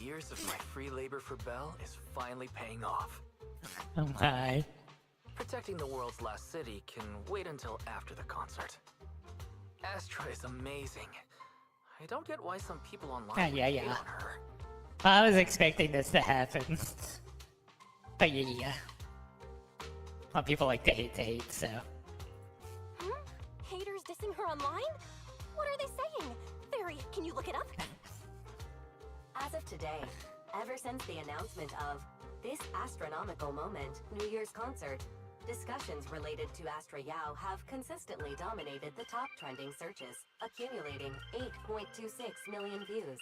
S10: Years of my free labor for Belle is finally paying off.
S1: Oh my.
S10: Protecting the world's last city can wait until after the concert. Astra is amazing. I don't get why some people online
S1: Ah, yeah.
S10: hate on her.
S1: I was expecting this to happen. But yeah. Well, people like to hate, so.
S8: Haters dissing her online? What are they saying? Fairy, can you look it up?
S11: As of today, ever since the announcement of this Astra-nomical moment New Year's concert, discussions related to Astra Yao have consistently dominated the top trending searches, accumulating 8.26 million views.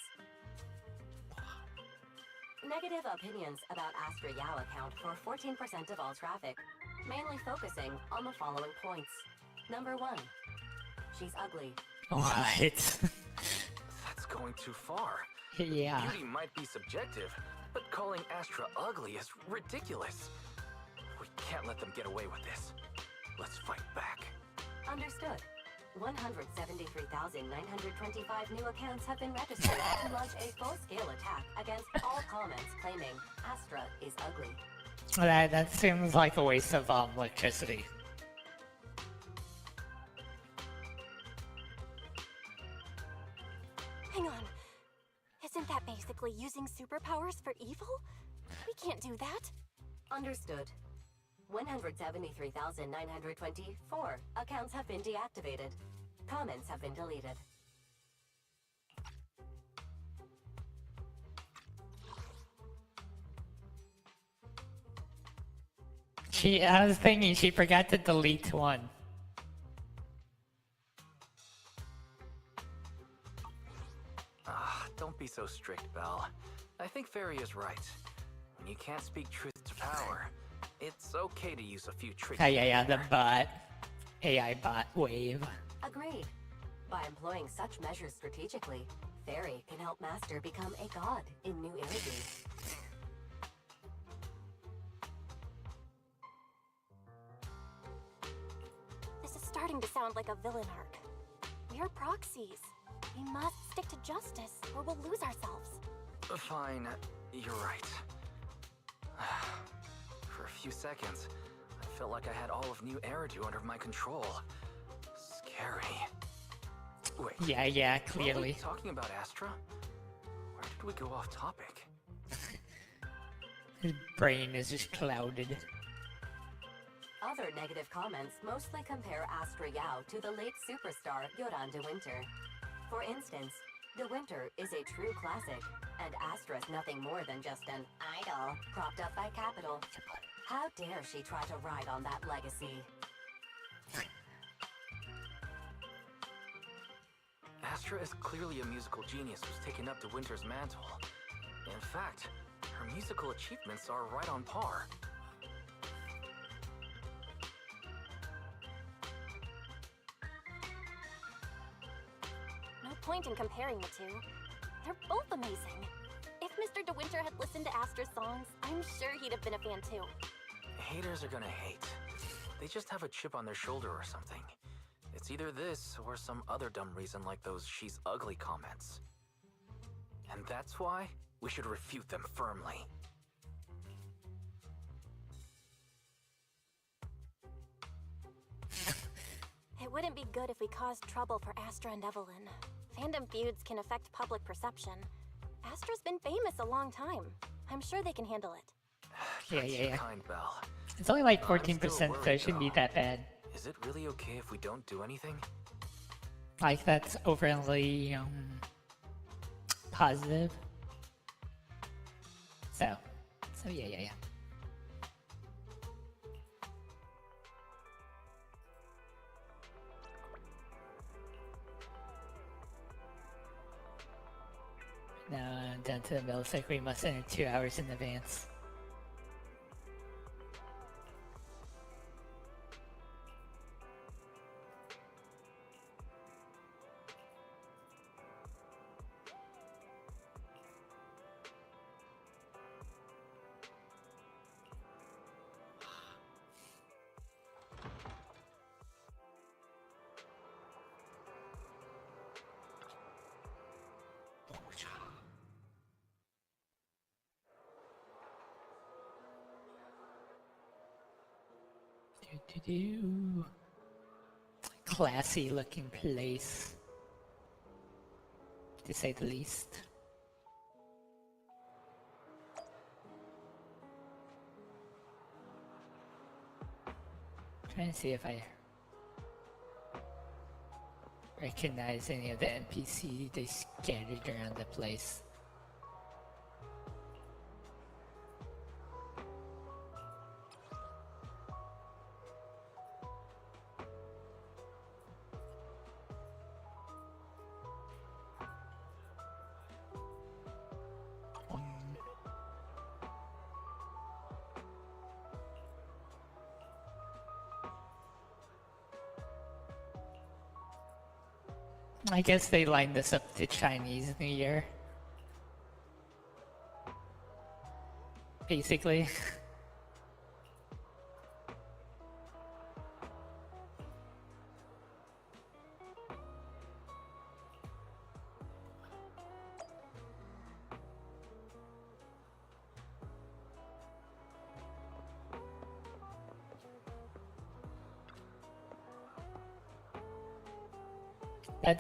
S11: Negative opinions about Astra Yao account for 14% of all traffic, mainly focusing on the following points. Number 1, she's ugly.
S1: What?
S10: That's going too far.
S1: Yeah.
S10: Beauty might be subjective, but calling Astra ugly is ridiculous. We can't let them get away with this. Let's fight back.
S11: Understood. 173,925 new accounts have been registered to launch a full-scale attack against all comments claiming Astra is ugly.
S1: That seems like a waste of electricity.
S8: Hang on. Isn't that basically using superpowers for evil? We can't do that.
S11: Understood. 173,924 accounts have been deactivated. Comments have been deleted.
S1: I was thinking she forgot to delete one.
S10: Don't be so strict, Belle. I think Fairy is right. When you can't speak truth to power, it's okay to use a few tricks.
S1: Yeah, the bot. AI bot wave.
S11: Agreed. By employing such measures strategically, Fairy can help Master become a god in New Eridu.
S8: This is starting to sound like a villain arc. We're proxies. We must stick to justice, or we'll lose ourselves.
S10: Fine, you're right. For a few seconds, I felt like I had all of New Eridu under my control. Scary. Wait.
S1: Yeah, clearly.
S10: Were we talking about Astra? Where did we go off topic?
S1: His brain is just clouded.
S11: Of Other negative comments mostly compare Astra Yao to the late superstar Yoran de Winter. For instance, de Winter is a true classic, and Astra's nothing more than just an idol propped up by capital. How dare she try to ride on that legacy?
S10: Astra is clearly a musical genius who's taken up de Winter's mantle. In fact, her musical achievements are right on par.
S8: No point in comparing the two. They're both amazing. If Mr. De Winter had listened to Astra's songs, I'm sure he'd have been a fan too.
S10: Haters are gonna hate. They just have a chip on their shoulder or something. It's either this or some other dumb reason like those "she's ugly" comments. And that's why we should refute them firmly.
S8: It wouldn't be good if we caused trouble for Astra and Evelyn. Fandom feuds can affect public perception. Astra's been famous a long time. I'm sure they can handle it.
S1: Yeah.
S10: Kind, Belle.
S1: It's only like 14%, so it shouldn't be that bad.
S10: Is it really okay if we don't do anything?
S1: Like, that's overly, positive. So yeah. Now, down to the millisecond, we must enter 2 hours in advance. Classy looking place, to say the least. Trying to see if I recognize any of the NPC they scattered around the place. I guess they lined this up to Chinese New Year. Basically.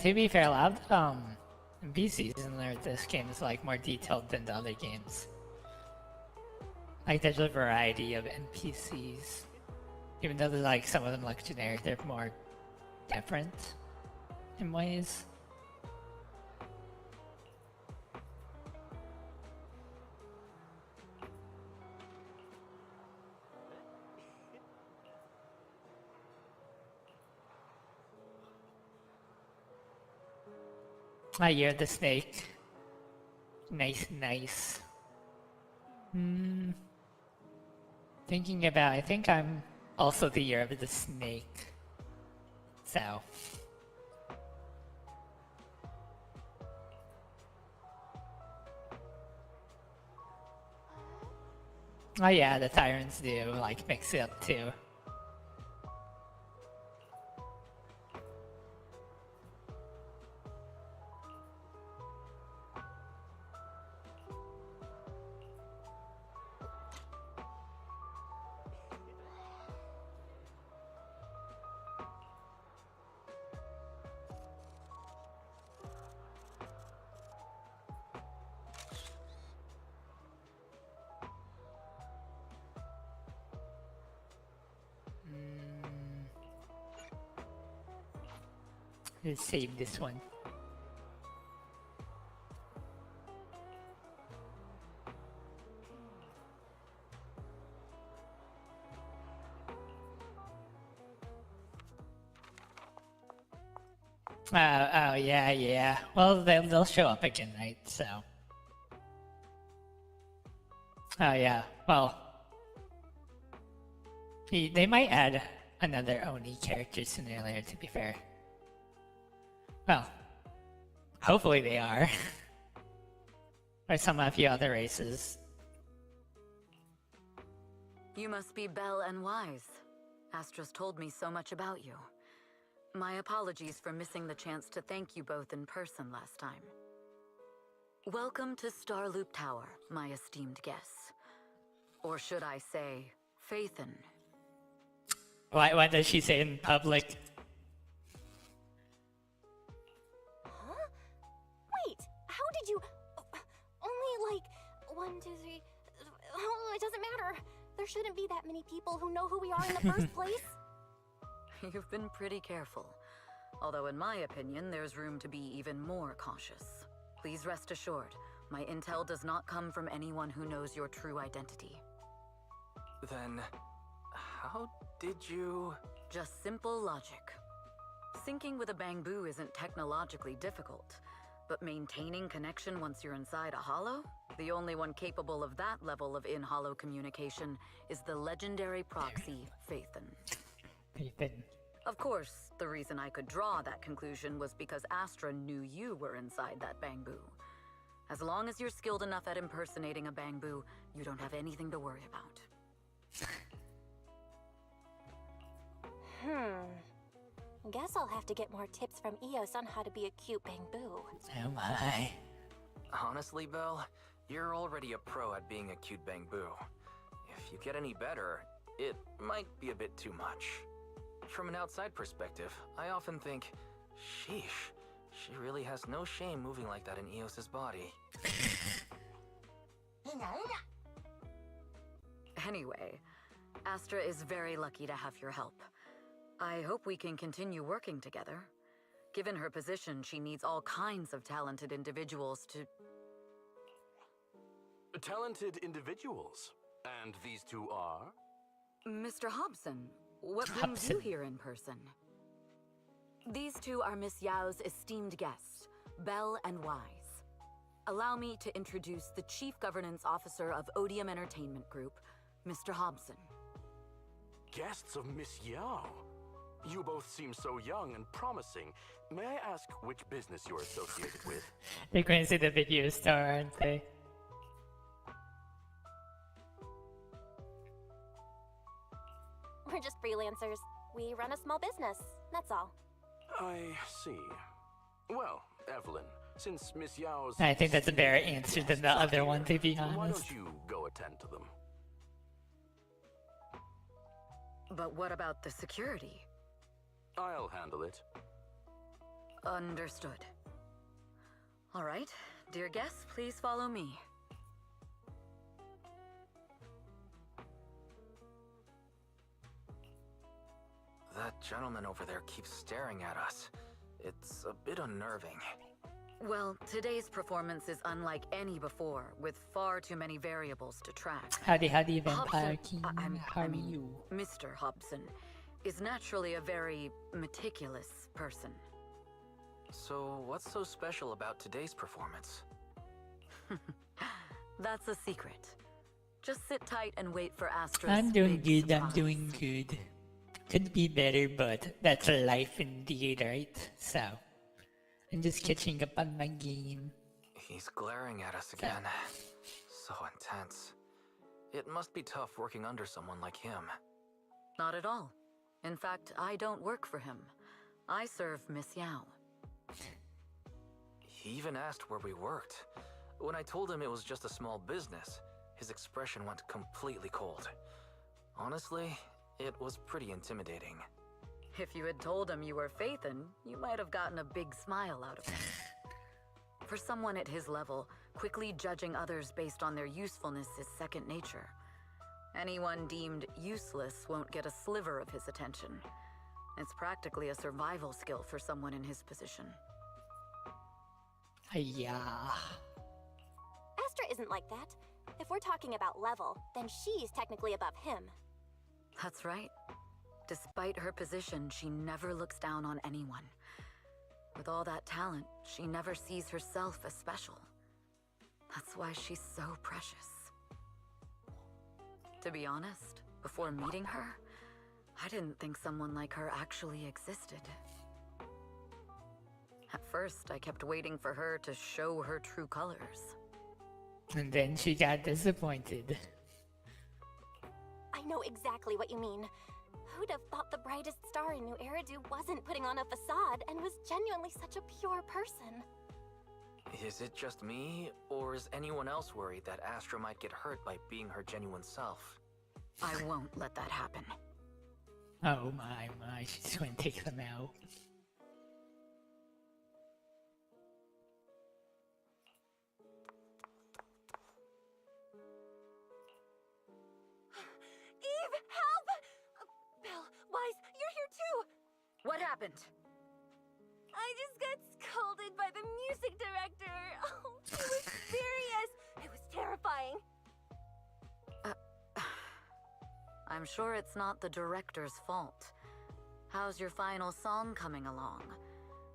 S1: To be fair, a lot of NPCs in this game is like more detailed than the other games. Like there's a variety of NPCs. Even though like some of them look generic, they're more different in ways. Ah, you're the snake. Nice. Thinking about, I think I'm also the year of the snake. So. Oh yeah, the tyrants do, like, mix it up too. Let's save this one. Oh, yeah. Well, they'll show up again, right? So. Oh, yeah. Well. They might add another Oni character sooner or later, to be fair. Well. Hopefully they are. Or some of the other races.
S12: You must be Belle and Wise. Astra's told me so much about you. My apologies for missing the chance to thank you both in person last time. Welcome to Starloop Tower, my esteemed guests. Or should I say, Faithin.
S1: Why does she say in public?
S8: Huh? Wait, how did you... Only like 1, 2, 3... Oh, it doesn't matter. There shouldn't be that many people who know who we are in the first place.
S12: You've been pretty careful. Although in my opinion, there's room to be even more cautious. Please rest assured, my intel does not come from anyone who knows your true identity.
S10: Then, how did you...
S12: Just simple logic. Syncing with a bamboo isn't technologically difficult, but maintaining connection once you're inside a hollow? The only one capable of that level of in-hollow communication is the legendary proxy, Faithin.
S1: Faithin.
S12: Of course, the reason I could draw that conclusion was because Astra knew you were inside that bamboo. As long as you're skilled enough at impersonating a bamboo, you don't have anything to worry about.
S8: Guess I'll have to get more tips from Eos on how to be a cute bamboo.
S1: Oh my.
S10: Honestly, Belle, you're already a pro at being a cute bamboo. If you get any better, it might be a bit too much. From an outside perspective, I often think, sheesh, she really has no shame moving like that in Eos's body.
S12: Anyway, Astra is very lucky to have your help. I hope we can continue working together. Given her position, she needs all kinds of talented individuals to...
S13: Talented individuals? And these two are?
S12: Mr. Hobson, what brings you here in person? These two are Miss Yao's esteemed guests, Belle and Wise. Allow me to introduce the Chief Governance Officer of Odium Entertainment Group, Mr. Hobson.
S13: Guests of Miss Yao? You both seem so young and promising. May I ask which business you're associated with?
S1: They're going to see the video star, aren't they?
S8: We're just freelancers. We run a small business, that's all.
S13: I see. Well, Evelyn, since Miss Yao's...
S1: I think that's a better answer than the other one, to be honest.
S13: Why don't you go attend to them?
S12: But what about the security?
S13: I'll handle it.
S12: Understood. All right, dear guests, please follow me.
S10: That gentleman over there keeps staring at us. It's a bit unnerving.
S12: Well, today's performance is unlike any before, with far too many variables to track.
S1: Howdy, Vampire King. How are you?
S12: Mr. Hobson is naturally a very meticulous person.
S10: So, what's so special about today's performance?
S12: That's a secret. Just sit tight and wait for Astra's
S1: I'm doing
S12: big
S1: good, I'm
S12: surprise.
S1: doing good. Could be better, but that's life indeed, right? So, I'm just catching up on my game.
S10: He's glaring at us again. So intense. It must be tough working under someone like him.
S12: Not at all. In fact, I don't work for him. I serve Miss Yao.
S10: He even asked where we worked. When I told him it was just a small business, his expression went completely cold. Honestly, it was pretty intimidating.
S12: If you had told him you were Faithin, you might have gotten a big smile out of him. For someone at his level, quickly judging others based on their usefulness is second nature. Anyone deemed useless won't get a sliver of his attention. It's practically a survival skill for someone in his position.
S1: Yeah.
S8: Astra isn't like that. If we're talking about level, then she's technically above him.
S12: That's right. Despite her position, she never looks down on anyone. With all that talent, she never sees herself as special. That's why she's so precious. To be honest, before meeting her, I didn't think someone like her actually existed. At first, I kept waiting for her to show her true colors.
S1: And then she got disappointed.
S8: I know exactly what you mean. Who'd have thought the brightest star in New Eridu wasn't putting on a facade and was genuinely such a pure person?
S10: Is it just me, or is anyone else worried that Astra might get hurt by being her genuine self?
S12: I won't let that happen.
S1: Oh my, she's going to take them out.
S8: Eve, help! Bill, Wise, you're here too!
S12: What happened?
S8: I just got scolded by the music director. Oh, he was furious. It was terrifying.
S12: I'm sure it's not the director's fault. How's your final song coming along?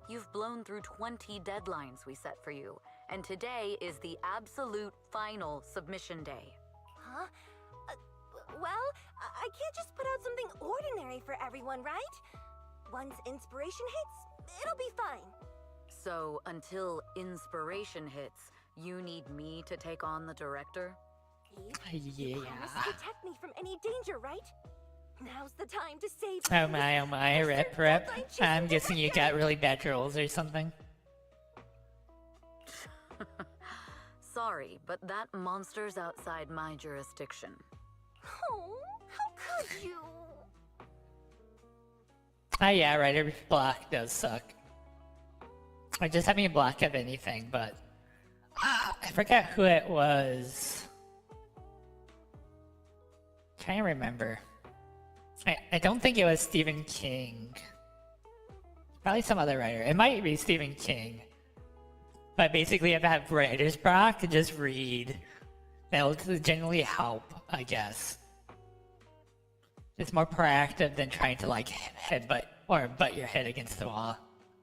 S12: You've blown through 20 deadlines we set for you, and today is the absolute final submission day.
S8: Huh? Well, I can't just put out something ordinary for everyone, right? Once inspiration hits, it'll be fine.
S12: So, until inspiration hits, you need me to take on the director?
S8: Eve, you promised to protect me from any danger, right? Now's the time to save
S1: Oh my, rep. I'm guessing you got really bad trolls or something.
S12: Sorry, but that monster's outside my jurisdiction.
S8: Oh, how could you?
S1: Ah, yeah, writer block does suck. I just having a block of anything, but I forgot who it was. Trying to remember. I don't think it was Stephen King. Probably some other writer. It might be Stephen King. But basically, if I have writer's block, just read. That'll generally help, I guess. It's more proactive than trying to like headbutt or butt your head against the wall.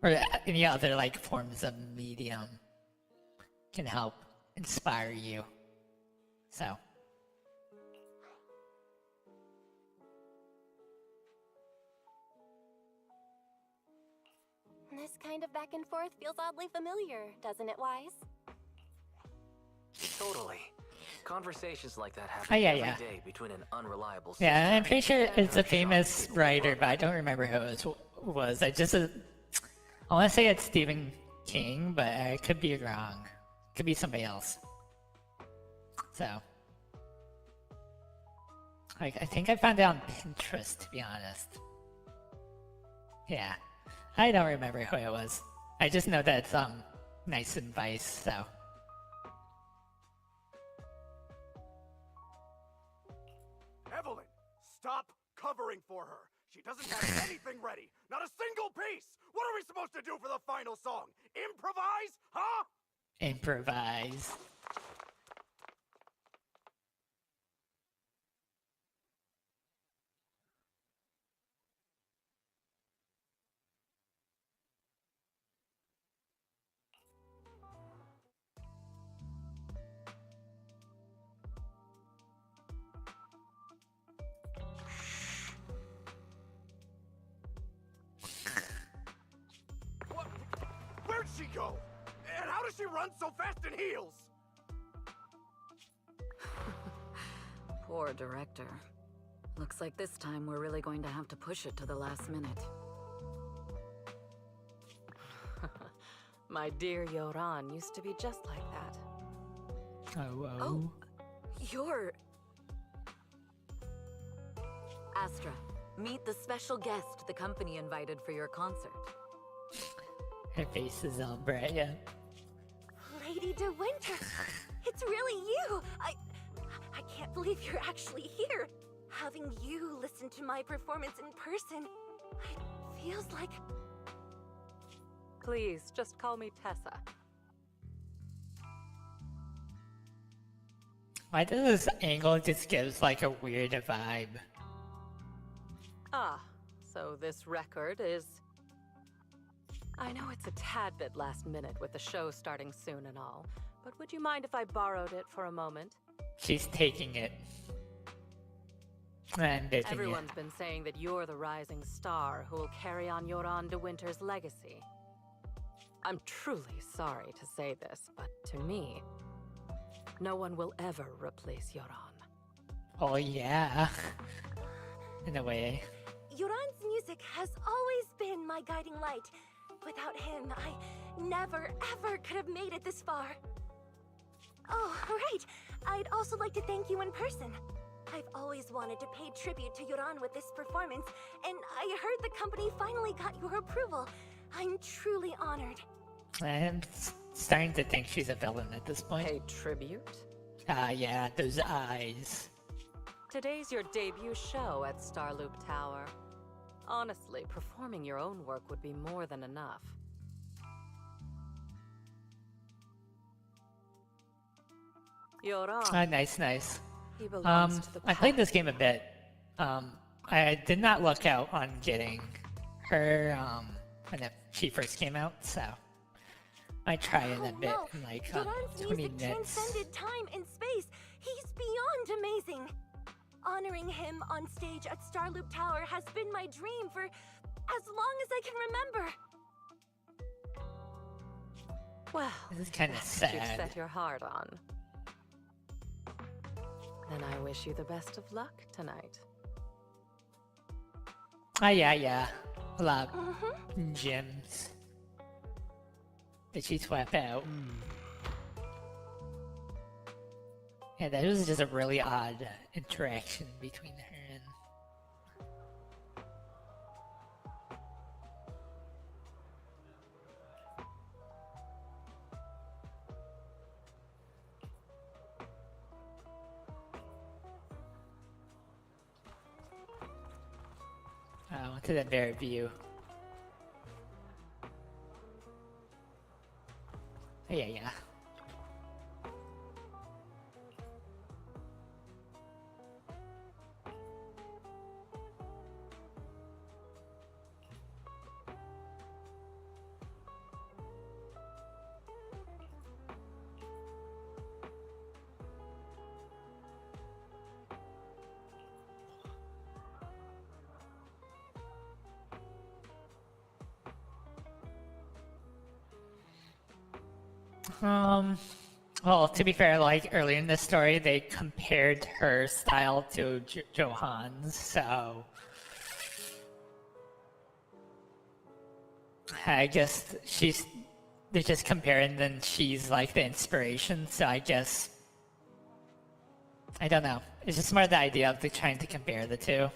S1: Or any other like forms of medium can help inspire you. So.
S8: This kind of back and forth feels oddly familiar, doesn't it, Wise?
S10: Totally. Conversations like that happen
S1: Oh, yeah,
S10: every
S1: yeah.
S10: day between an unreliable
S1: Yeah, I'm pretty sure it's a
S10: and
S1: famous writer, but I don't remember who it was. I want to say it's Stephen King, but I could be wrong. Could be somebody else. So. I think I found it on Pinterest, to be honest. Yeah. I don't remember who it was. I just know that it's nice advice, so.
S3: Evelyn, stop covering for her. She doesn't have anything ready. Not a single piece. What are we supposed to do for the final song? Improvise? Huh?
S1: Improvise.
S3: Where'd she go? And how does she run so fast in heels?
S12: Poor director. Looks like this time we're really going to have to push it to the last minute.
S7: My dear Yoran used to be just like that.
S12: Oh, you're... Astra, meet the special guest the company invited for your concert.
S1: Her face is all bright, yeah.
S8: Lady De Winter, it's really you. I can't believe you're actually here. Having you listen to my performance in person, I feels like...
S7: Please, just call me Tessa.
S1: Why does this angle just gives like a weird vibe?
S7: Ah, so this record is... I know it's a tad bit last minute with the show starting soon and all, but would you mind if I borrowed it for a moment?
S1: She's taking it. And bitching
S7: Everyone's been saying that you're the rising star who will carry on Yoran de Winter's legacy. I'm truly sorry to say this, but to me, no one will ever replace Yoran.
S1: Oh yeah. In a way.
S8: Yoran's music has always been my guiding light. Without him, I never, ever could have made it this far. Oh, right. I'd also like to thank you in person. I've always wanted to pay tribute to Yoran with this performance, and I heard the company finally got your approval. I'm truly honored.
S1: I'm starting to think she's a villain at this point.
S7: Pay tribute?
S1: Yeah, those eyes.
S7: Today's your debut show at Starloop Tower. Honestly, performing your own work would be more than enough. Yoran.
S1: Nice.
S7: He belongs to the
S1: I played this game a bit. I did not look out on getting her when she first came out, so I try it a bit in like
S8: Yoran's
S1: 20
S8: music
S1: minutes.
S8: transcended time and space. He's beyond amazing. Honoring him on stage at Starloop Tower has been my dream for as long as I can remember.
S7: Well,
S1: This is kind of
S7: that's what you've
S1: sad.
S7: set your heart on. Then I wish you the best of luck tonight.
S1: Yeah. A lot of gems that she swept out. Yeah, that was just a really odd interaction between her and... I went to the bear view. Yeah. Well, to be fair, like earlier in the story, they compared her style to Johan's, so I guess they're just comparing, then she's like the inspiration, so I guess, I don't know. It's just more the idea of trying to compare the two.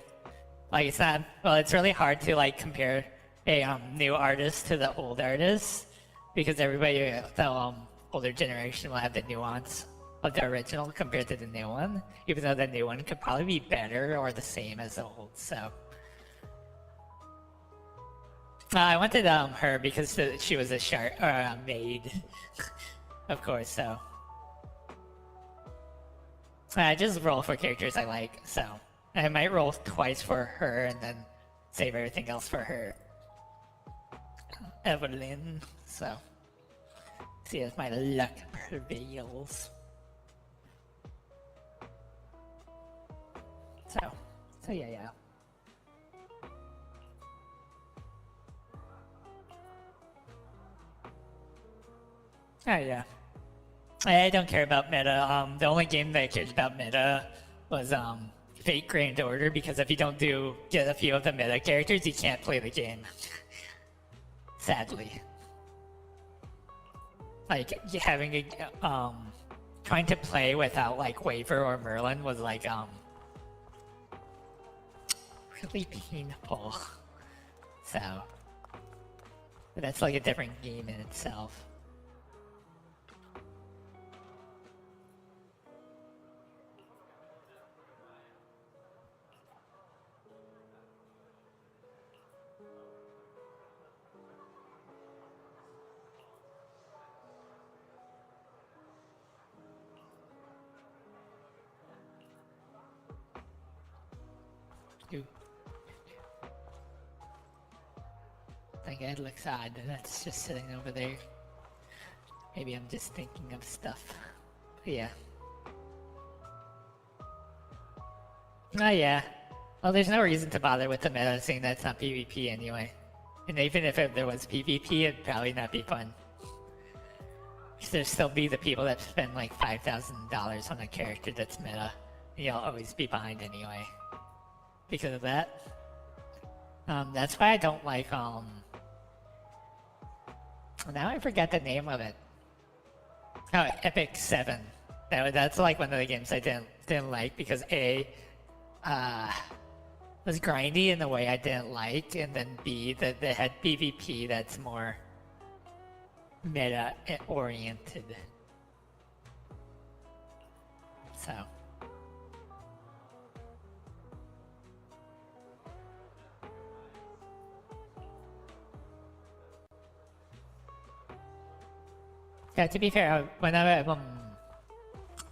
S1: Like it's really hard to like compare a new artist to the old artist, because everybody, the older generation will have the nuance of the original compared to the new one, even though the new one could probably be better or the same as the old, so. I wanted her because she was a maid, of course, so. I just roll for characters I like, so. I might roll twice for her and then save everything else for her. Evelyn, so. See if my luck prevails. So yeah. Oh yeah. I don't care about meta. The only game that I cared about meta was Fate Grand Order, because if you don't get a few of the meta characters, you can't play the game. Sadly. Like having a trying to play without like Waver or Merlin was like really painful. So but that's like a different game in itself. That guy looks odd, and that's just sitting over there. Maybe I'm just thinking of stuff. But yeah. Oh yeah. Well, there's no reason to bother with the meta, seeing that's not PvP anyway. And even if there was PvP, it'd probably not be fun. There'll still be the people that spend like $5,000 on a character that's meta. You'll always be behind anyway. Because of that. That's why I don't like, now I forgot the name of it. Oh, Epic 7. That's like one of the games I didn't like because A, was grindy in the way I didn't like, and then B, that they had PvP that's more meta oriented. So. Yeah, to be fair, when I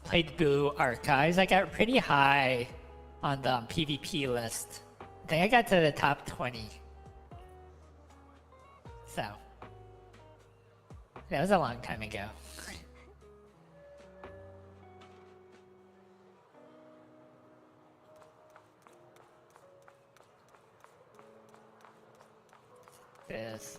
S1: played Boo Archives, I got pretty high on the PvP list. I think I got to the top 20. So. That was a long time ago. This.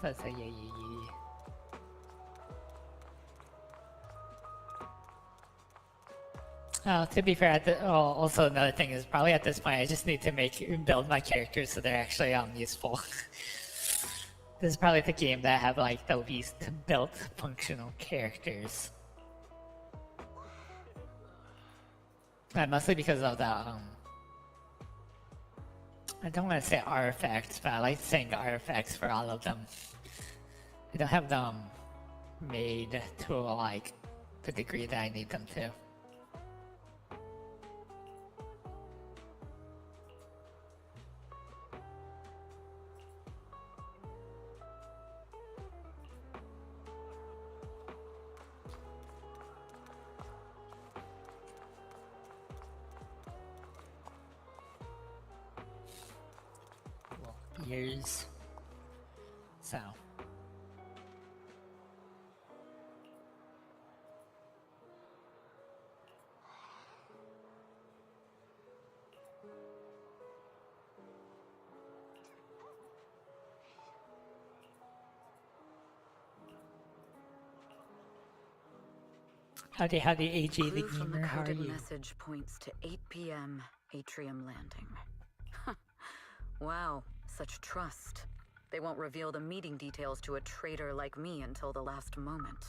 S1: So yeah. Oh, to be fair, also another thing is probably at this point I just need to build my characters so they're actually useful. This is probably the game that I have like the least built functional characters. Mostly because of the I don't want to say artifacts, but I like saying artifacts for all of them. I don't have them made to like the degree that I need them to. Years. So. Howdy, AJ the Gamer, how are you?
S12: Message points to 8 p.m. Atrium Landing. Wow, such trust. They won't reveal the meeting details to a traitor like me until the last moment.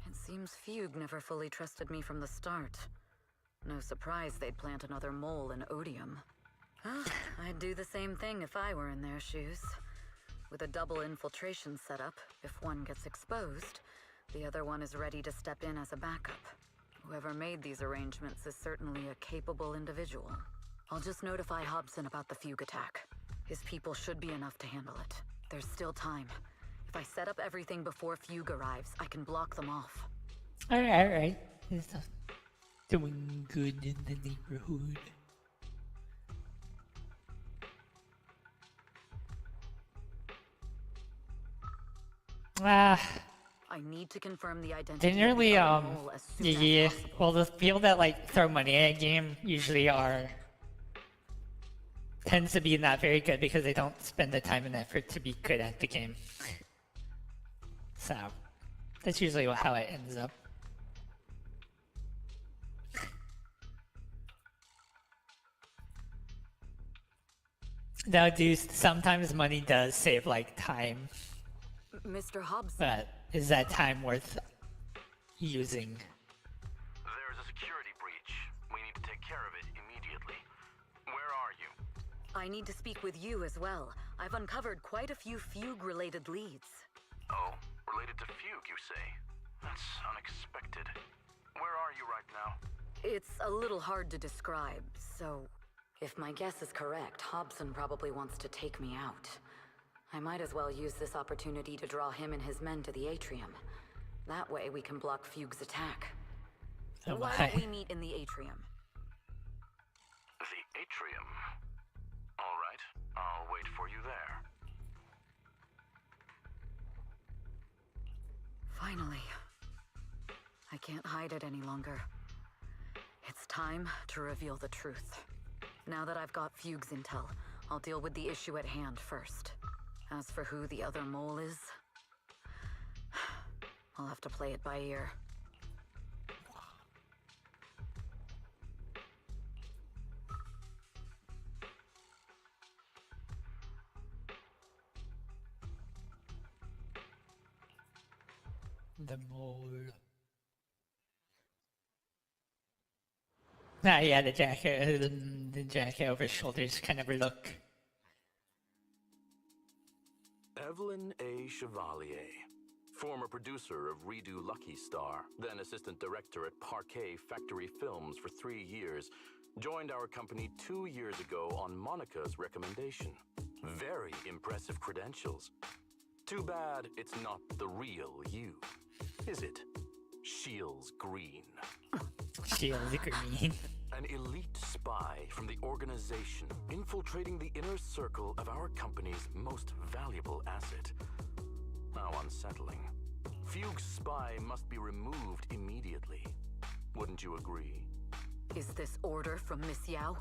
S12: It seems Fugue never fully trusted me from the start. No surprise they'd plant another mole in Odium. I'd do the same thing if I were in their shoes. With a double infiltration setup, if one gets exposed, the other one is ready to step in as a backup. Whoever made these arrangements is certainly a capable individual. I'll just notify Hobson about the Fugue attack. His people should be enough to handle it. There's still time. If I set up everything before Fugue arrives, I can block them off.
S1: Alright. It's doing good in the neighborhood.
S12: I need to confirm the identity.
S1: Generally, yeah. Well, the people that like throw money at a game usually tends to be not very good because they don't spend the time and effort to be good at the game. So, that's usually how it ends up. Now, sometimes money does save like time.
S12: Mr. Hobson.
S1: But is that time worth using?
S13: There's a security breach. We need to take care of it immediately. Where are you?
S12: I need to speak with you as well. I've uncovered quite a few Fugue-related leads.
S13: Oh, related to Fugue, you say? That's unexpected. Where are you right now?
S12: It's a little hard to describe, so... If my guess is correct, Hobson probably wants to take me out. I might as well use this opportunity to draw him and his men to the atrium. That way we can block Fugue's attack.
S1: Oh,
S12: Why
S1: my.
S12: don't we meet in the atrium?
S13: The atrium. All right, I'll wait for you there.
S12: Finally. I can't hide it any longer. It's time to reveal the truth. Now that I've got Fugue's intel, I'll deal with the issue at hand first. As for who the other mole is, I'll have to play it by ear.
S1: The mole. Ah, yeah, the jacket over his shoulders kind of look.
S13: Evelyn A. Chevalier, former producer of Redo Lucky Star, then assistant director at Parquet Factory Films for 3 years, joined our company 2 years ago on Monica's recommendation. Very impressive credentials. Too bad it's not the real you, is it? Shields Green.
S1: Shields Green.
S13: An elite spy from the organization, infiltrating the inner circle of our company's most valuable asset. How unsettling. Fugue's spy must be removed immediately. Wouldn't you agree?
S12: Is this order from Miss Yao?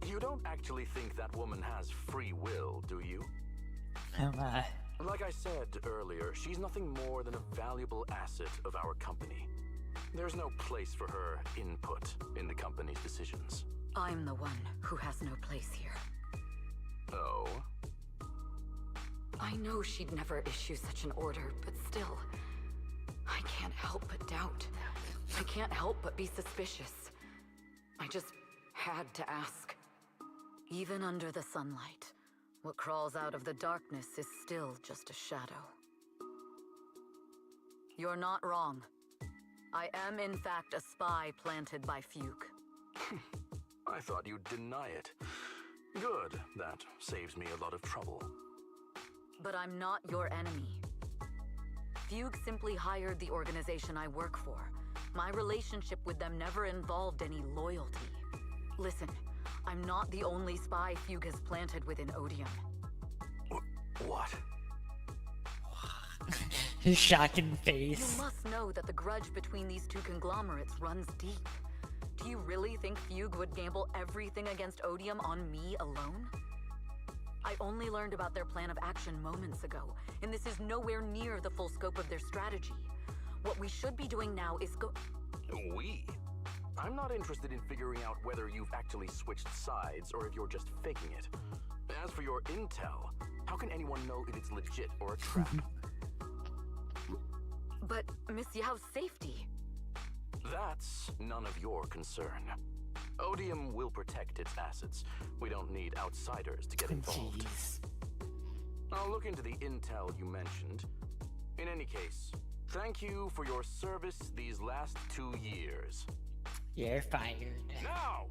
S13: You don't actually think that woman has free will, do you?
S1: Oh my.
S13: Like I said earlier, she's nothing more than a valuable asset of our company. There's no place for her input in the company's decisions.
S12: I'm the one who has no place here.
S13: Oh?
S12: I know she'd never issue such an order, but still, I can't help but doubt. I can't help but be suspicious. I just had to ask. Even under the sunlight, what crawls out of the darkness is still just a shadow. You're not wrong. I am, in fact, a spy planted by Fugue.
S13: I thought you'd deny it. Good. That saves me a lot of trouble.
S12: But I'm not your enemy. Fugue simply hired the organization I work for. My relationship with them never involved any loyalty. Listen, I'm not the only spy Fugue has planted within Odium.
S13: What?
S1: His shocking face.
S12: You must know that the grudge between these two conglomerates runs deep. Do you really think Fugue would gamble everything against Odium on me alone? I only learned about their plan of action moments ago, and this is nowhere near the full scope of their strategy. What we should be doing now is
S13: We? I'm not interested in figuring out whether you've actually switched sides or if you're just faking it. As for your intel, how can anyone know if it's legit or a trap?
S12: But Miss Yao's safety...
S13: That's none of your concern. Odium will protect its assets. We don't need outsiders to get involved.
S1: Jeez.
S13: I'll look into the intel you mentioned. In any case, thank you for your service these last 2 years.
S1: You're fired.
S13: Now!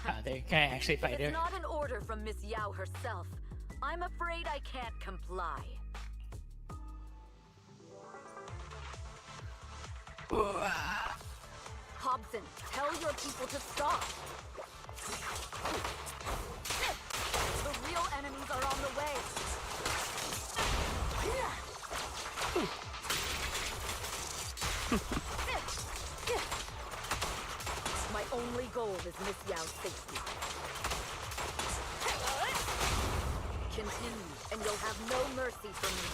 S1: Oh, they're gonna actually
S12: If
S1: fight her.
S12: it's not an order from Miss Yao herself, I'm afraid I can't comply. Hobson, tell your people to stop. The real enemies are on the way. My only goal is Miss Yao's safety. Continue, and you'll have no mercy from me.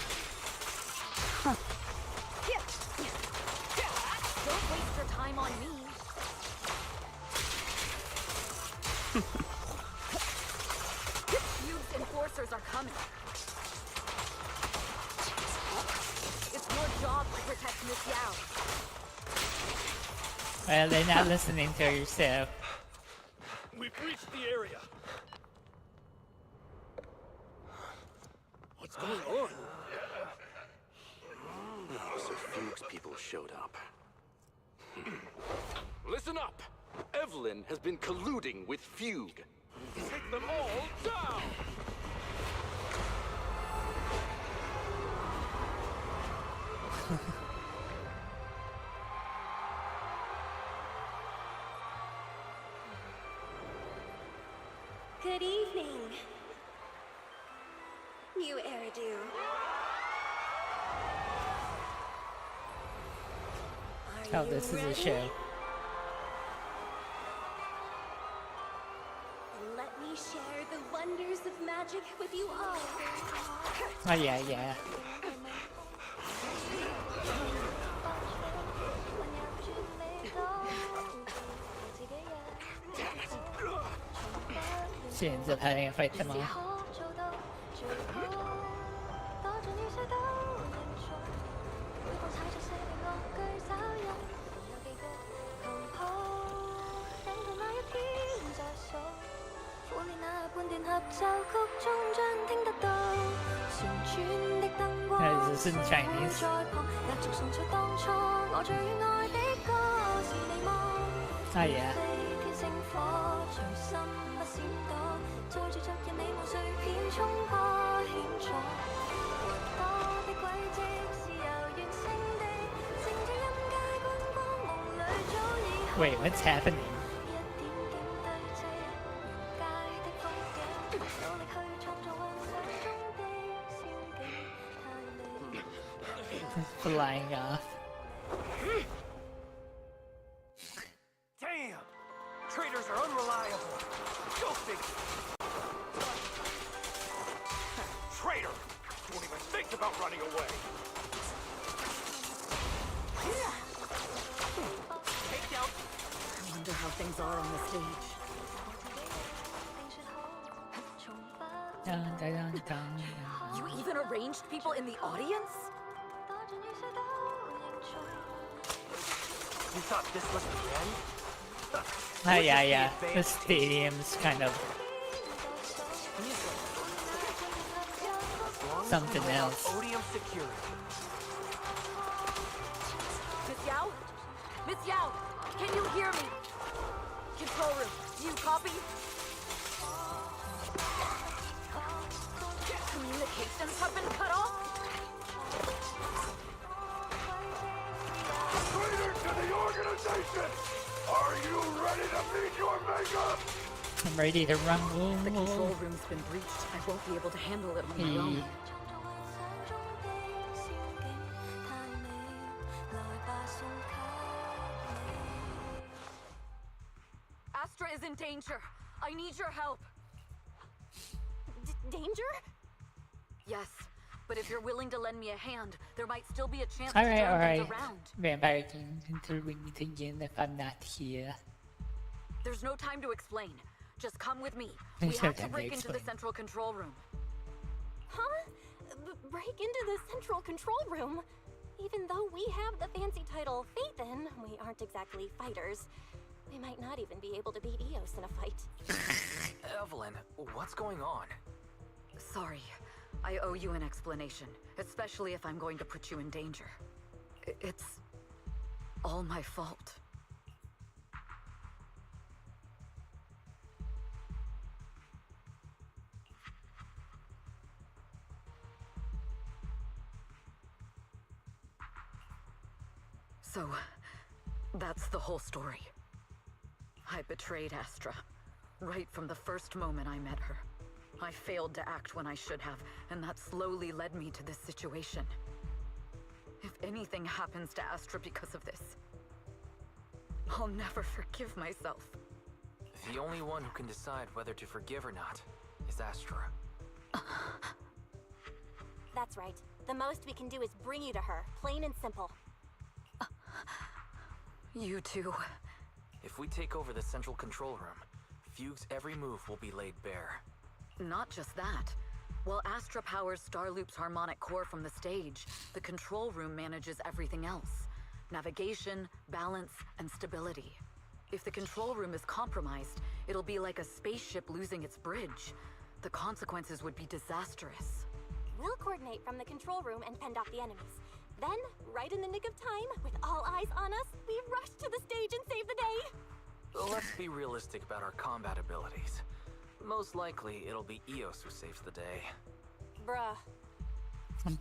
S12: Don't waste your time on me. Fugue's enforcers are coming.
S8: job to protect Miss Yao.
S1: Well, they're not listening to her, so...
S14: We've reached the area.
S3: What's going on? Officer Fuchs people showed up.
S13: Listen up! Evelyn has been colluding with Fugue.
S14: Take them all down!
S8: Good evening. New Eridu.
S1: Oh, this is a show.
S8: Let me share the wonders of magic with you all.
S1: Oh, yeah, yeah. She ends up having to fight them all. This is in Chinese. Oh yeah. Wait, what's happening? Flying off.
S14: Damn! Traitors are unreliable. Go figure. Traitor! Don't even think about running away.
S12: Take down. I wonder how things are on the stage.
S1: Dun, dun, dun, dun.
S12: You even arranged people in the audience?
S14: You thought this was the end?
S1: Oh yeah, yeah. The stadium's kind of something else.
S10: Odium security.
S8: Miss Yao? Miss Yao, can you hear me? Control room, do you copy? Communications have been cut off?
S3: Traitor to the organization! Are you ready to meet your maker?
S1: I'm ready to rumble.
S12: The control room's been breached. I won't be able to handle it on my own.
S8: Astra is in danger. I need your help. Danger?
S12: Yes, but if you're willing to lend me a hand, there might still be a chance to
S1: Alright,
S12: turn
S1: alright.
S12: things around.
S1: Vampire King intervene again if I'm not here.
S12: There's no time to explain. Just come with me.
S1: There's
S12: We
S1: no
S12: have to
S1: time to
S12: break into the
S1: explain.
S12: central control room.
S8: Huh? Break into the central control room? Even though we have the fancy title Phaethon, we aren't exactly fighters. We might not even be able to beat Eos in a fight.
S10: Evelyn, what's going on?
S12: Sorry. I owe you an explanation, especially if I'm going to put you in danger. It's all my fault. So, that's the whole story. I betrayed Astra, right from the first moment I met her. I failed to act when I should have, and that slowly led me to this situation. If anything happens to Astra because of this, I'll never forgive myself.
S10: The only one who can decide whether to forgive or not is Astra.
S8: That's right. The most we can do is bring you to her, plain and simple.
S12: You too.
S10: If we take over the central control room, Fugue's every move will be laid bare.
S12: Not just that. While Astra powers Starloop's harmonic core from the stage, the control room manages everything else. Navigation, balance, and stability. If the control room is compromised, it'll be like a spaceship losing its bridge. The consequences would be disastrous.
S8: We'll coordinate from the control room and fend off the enemies. Then, right in the nick of time, with all eyes on us, we rush to the stage and save the day!
S10: Let's be realistic about our combat abilities. Most likely, it'll be Eos who saves the day.
S8: Bruh.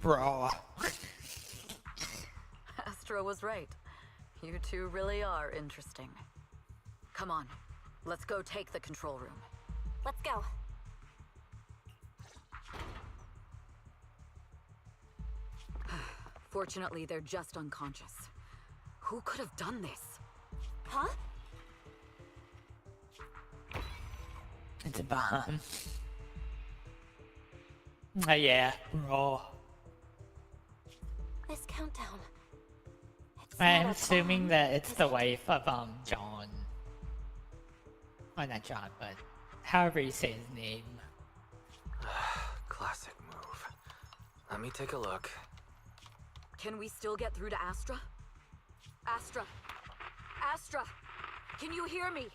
S1: Bro.
S12: Astra was right. You two really are interesting. Come on, let's go take the control room.
S8: Let's go.
S12: Fortunately, they're just unconscious. Who could have done this?
S8: Huh?
S1: It's a bomb. Oh yeah, bro.
S8: This countdown.
S1: I'm assuming that it's the wife of John. Well, not John, but however you say his name.
S10: Classic move. Let me take a look.
S12: Can we still get through to Astra? Astra! Astra! Can you hear me?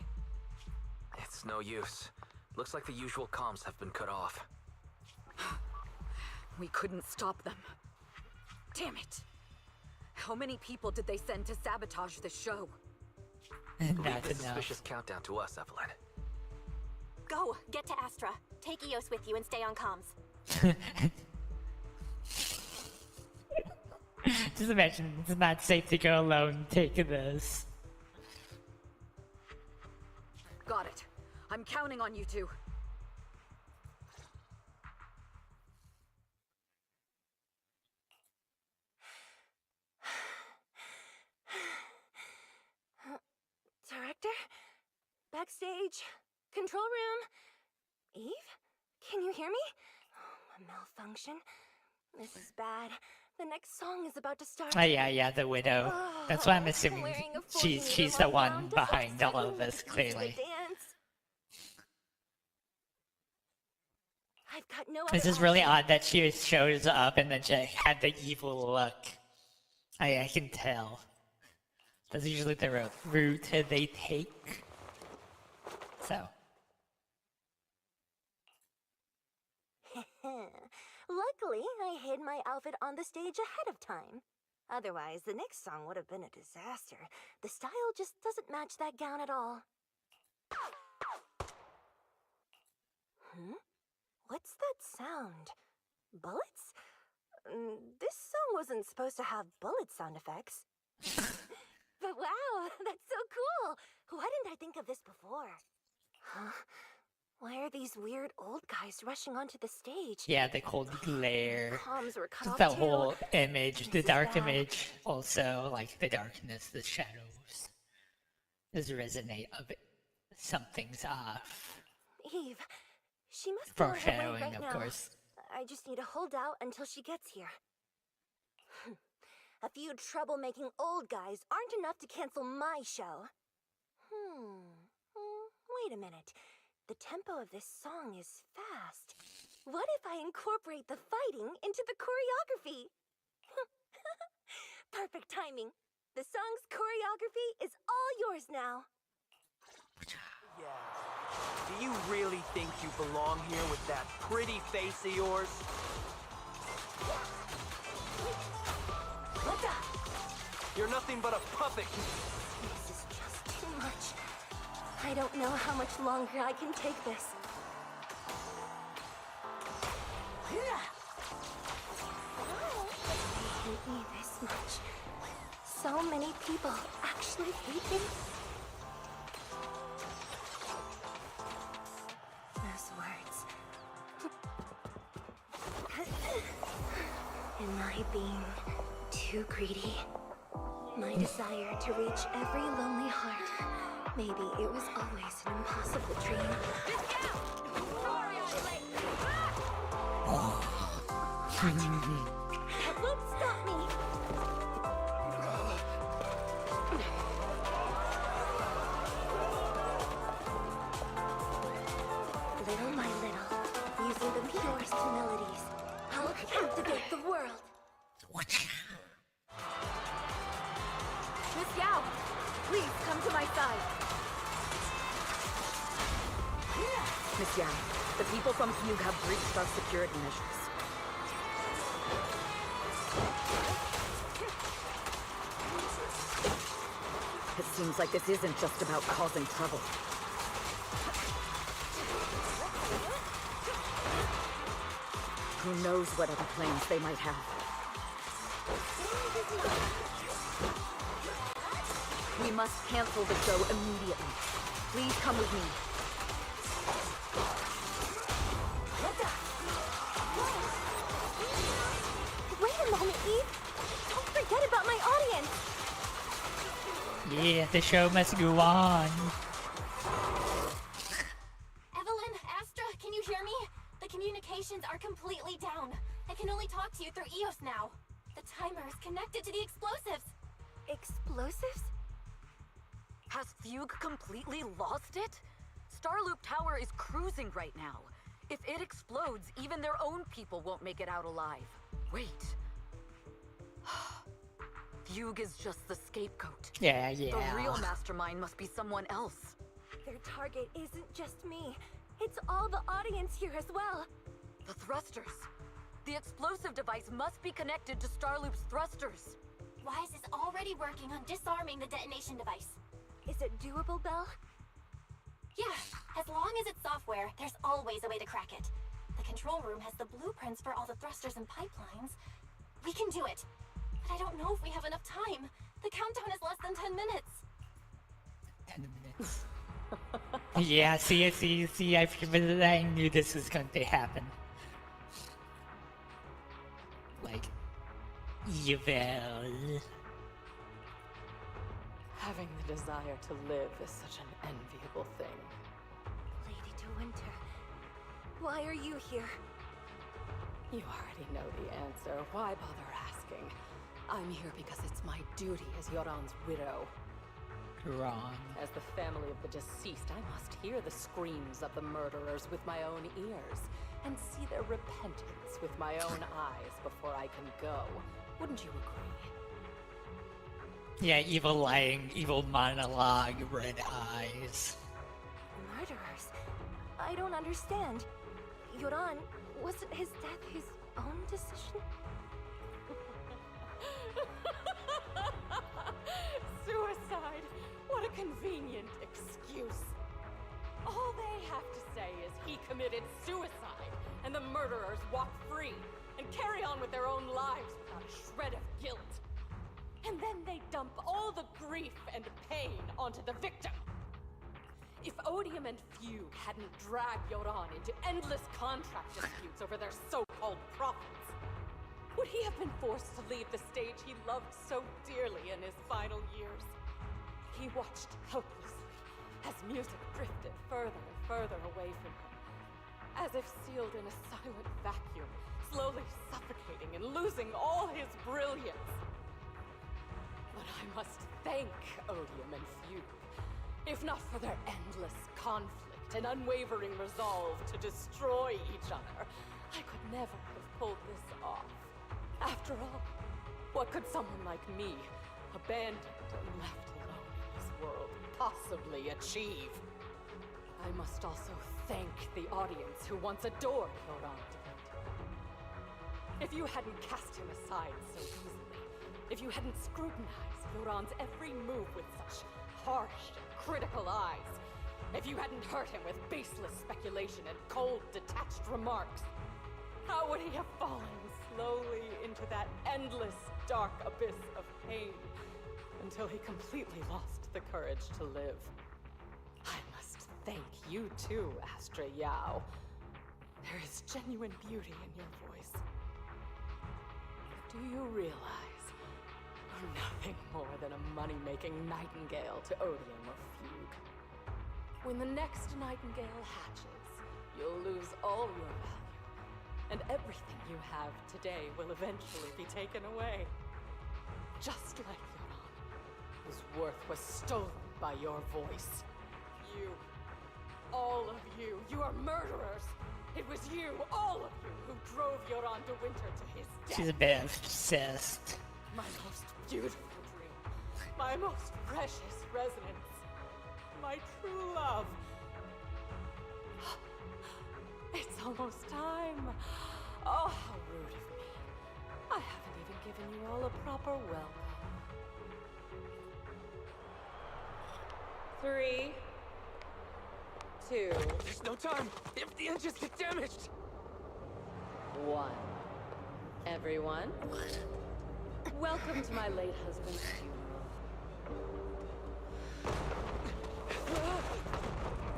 S10: It's no use. Looks like the usual comms have been cut off.
S12: We couldn't stop them. Damn it! How many people did they send to sabotage the show?
S10: Leave the suspicious countdown to us, Evelyn.
S8: Go! Get to Astra. Take Eos with you and stay on comms.
S1: Just imagine, it's not safe to go alone. Take this.
S12: Got it. I'm counting on you two.
S8: Director? Backstage? Control room? Eve? Can you hear me? Oh, a malfunction. This is bad. The next song is about to start.
S1: Oh yeah, the widow. That's why I'm assuming she's the one behind all of this, clearly.
S8: I've got no
S1: This is really odd that she shows up and then she had the evil look. I can tell. That's usually the route they take. So.
S8: Luckily, I hid my outfit on the stage ahead of time. Otherwise, the next song would have been a disaster. The style just doesn't match that gown at all. What's that sound? Bullets? This song wasn't supposed to have bullet sound effects. But wow, that's so cool! Why didn't I think of this before? Huh? Why are these weird old guys rushing onto the stage?
S1: Yeah, the cold glare.
S8: Comms were cut off
S1: The
S8: too.
S1: whole image, the
S8: This is
S1: dark
S8: bad.
S1: image, also, like the darkness, the shadows. Does resonate of it. Something's off.
S8: Eve, she must be on her way
S1: Foreshadowing,
S8: right
S1: of
S8: now.
S1: course.
S8: I just need to hold out until she gets here. A few troublemaking old guys aren't enough to cancel my show. Wait a minute. The tempo of this song is fast. What if I incorporate the fighting into the choreography? Perfect timing. The song's choreography is all yours now.
S6: Yeah. Do you really think you belong here with that pretty face of yours?
S8: What's up?
S6: You're nothing but a puppet.
S8: This is just too much. I don't know how much longer I can take this. They hate me this much. So many people actually hate me. Those words. Am I being too greedy? My desire to reach every lonely heart. Maybe it was always an impossible dream. That won't stop me! Little by little, using the purest melody,
S12: Yao! Please, come to my side! Miss Yao, the people from Fugue have breached our security measures. It seems like this isn't just about causing trouble. Who knows what other plans they might have. We must cancel the show immediately. Please come with me.
S8: Wait a moment, Eve. Don't forget about my audience.
S1: Yeah, the show must go on.
S15: Evelyn, Astra, can you hear me? The communications are completely down. I can only talk to you through EOS now. The timer is connected to the explosives.
S8: Explosives?
S12: Has Fugue completely lost it? Starloop Tower is cruising right now. If it explodes, even their own people won't make it out alive. Wait. Fugue is just the scapegoat.
S1: Yeah.
S12: The real mastermind must be someone else.
S8: Their target isn't just me. It's all the audience here as well.
S12: The thrusters. The explosive device must be connected to Starloop's thrusters.
S15: Wise is already working on disarming the detonation device.
S8: Is it doable, Belle?
S15: Yeah, as long as it's software, there's always a way to crack it. The control room has the blueprints for all the thrusters and pipelines. We can do it. But I don't know if we have enough time. The countdown is less than 10 minutes.
S1: 10 minutes. Yeah, see, I knew this was going to happen. Like, evil.
S7: Having the desire to live is such an enviable thing.
S8: Lady De Winter, why are you here?
S7: You already know the answer. Why bother asking? I'm here because it's my duty as Yoran's widow.
S1: Wrong.
S7: As the family of the deceased, I must hear the screams of the murderers with my own ears, and see their repentance with my own eyes before I can go. Wouldn't you agree?
S1: Yeah, evil lying, evil monologue, red eyes.
S8: Murderers? I don't understand. Yoran, wasn't his death his own decision?
S7: Suicide! What a convenient excuse. All they have to say is he committed suicide, and the murderers walk free and carry on with their own lives without a shred of guilt. And then they dump all the grief and pain onto the victim. If Odium and Fugue hadn't dragged Yoran into endless contract disputes over their so-called profits, would he have been forced to leave the stage he loved so dearly in his final years? He watched helplessly as music drifted further and further away from him, as if sealed in a silent vacuum, slowly suffocating and losing all his brilliance. But I must thank Odium and Fugue, if not for their endless conflict and unwavering resolve to destroy each other, I could never have pulled this off. After all, what could someone like me, abandoned and left alone in this world, possibly achieve? I must also thank the audience who once adored Yoran De Winter. If you hadn't cast him aside so easily, if you hadn't scrutinized Yoran's every move with such harsh and critical eyes, if you hadn't hurt him with baseless speculation and cold, detached remarks, how would he have fallen slowly into that endless, dark abyss of pain until he completely lost the courage to live? I must thank you too, Astra Yao. There is genuine beauty in your voice. But do you realize you're nothing more than a money-making nightingale to Odium or Fugue? When the next nightingale hatches, you'll lose all your value, and everything you have today will eventually be taken away. Just like Yoran, whose worth was stolen by your voice. You, all of you, you are murderers! It was you, all of you, who drove Yoran De Winter to his death.
S1: She's a bit obsessed.
S7: My most beautiful dream, My most precious residence. My true love. It's almost time. Oh, how rude of me. I haven't even given you all a proper welcome. 3, 2.
S6: There's no time. If the engines get damaged.
S7: 1. Everyone. Welcome to my late husband's funeral.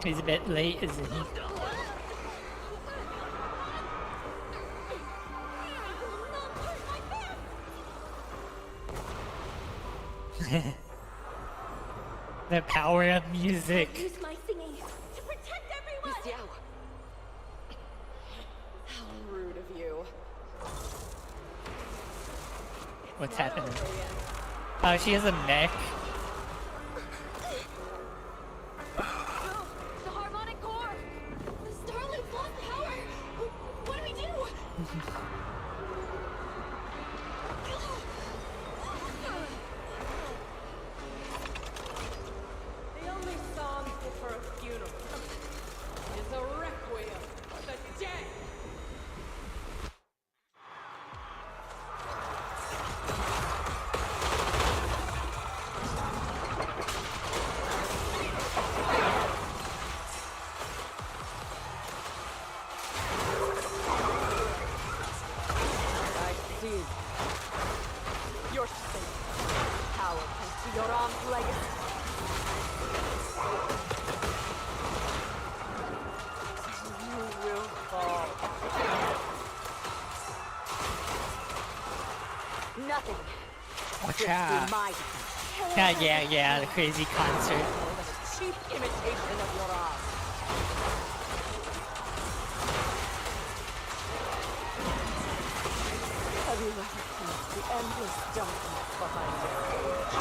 S1: He's a bit late, isn't he? The power of music.
S8: Use my singing to protect everyone!
S7: Miss Yao. How rude of you.
S1: What's happening? Oh, she has a mech.
S15: The harmonic core! The Starloop lost power! What do we do?
S7: The only song fit for a funeral is a requiem for the dead. I see. Your spirit, power to your arm's legacy. You will fall.
S8: Nothing.
S1: Watch out. Yeah, the crazy concert.
S7: Cheap imitation of your art. Have you ever felt the endless darkness behind the stage?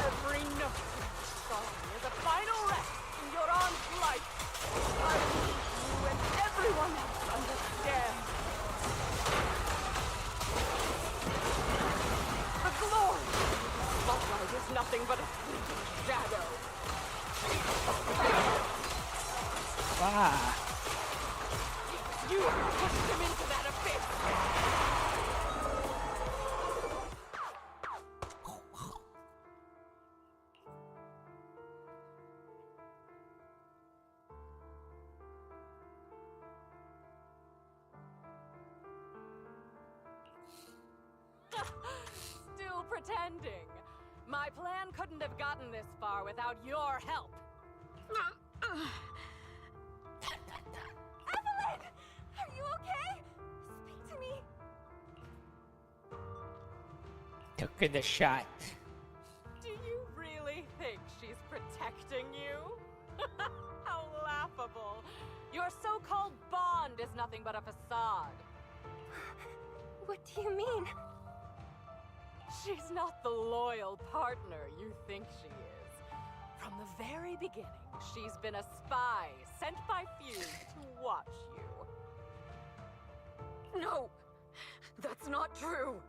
S7: Every note in this song is a final rest in your arm's life. I need you and everyone else understand. The glory of the spotlight is nothing but a fleeting shadow.
S1: Wow.
S7: You pushed him into that abyss. Still pretending. My plan couldn't have gotten this far without your help.
S8: Evelyn! Are you okay? Speak to me.
S1: Took her the shot.
S7: Do you really think she's protecting you? How laughable. Your so-called bond is nothing but a facade.
S8: What do you mean?
S7: She's not the loyal partner you think she is. From the very beginning, she's been a spy sent by few to watch you.
S12: No! That's not true!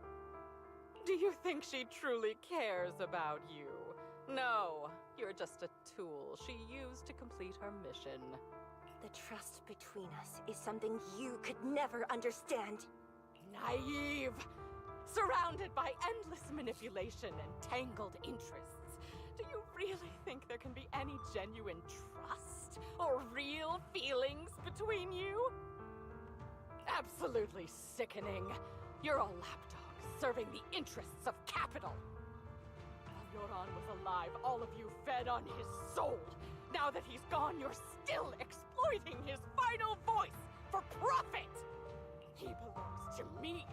S7: Do you think she truly cares about you? No, you're just a tool she used to complete her mission.
S8: The trust between us is something you could never understand.
S7: Naive! Surrounded by endless manipulation and tangled interests. Do you really think there can be any genuine trust or real feelings between you? Absolutely sickening. You're a lapdog serving the interests of capital. While Yoran was alive, all of you fed on his soul. Now that he's gone, you're still exploiting his final voice for profit. He belongs to me.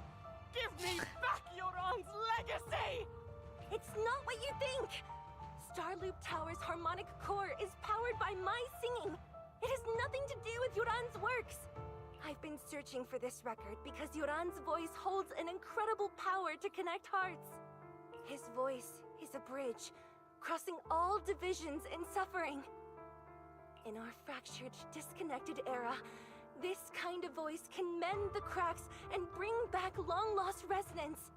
S7: Give me back Yoran's legacy!
S8: It's not what you think! Starloop Tower's harmonic core is powered by my singing. It has nothing to do with Yoran's works. I've been searching for this record because Yoran's voice holds an incredible power to connect hearts. His voice is a bridge, crossing all divisions and suffering. In our fractured, disconnected era, This kind of voice can mend the cracks and bring back long-lost resonance.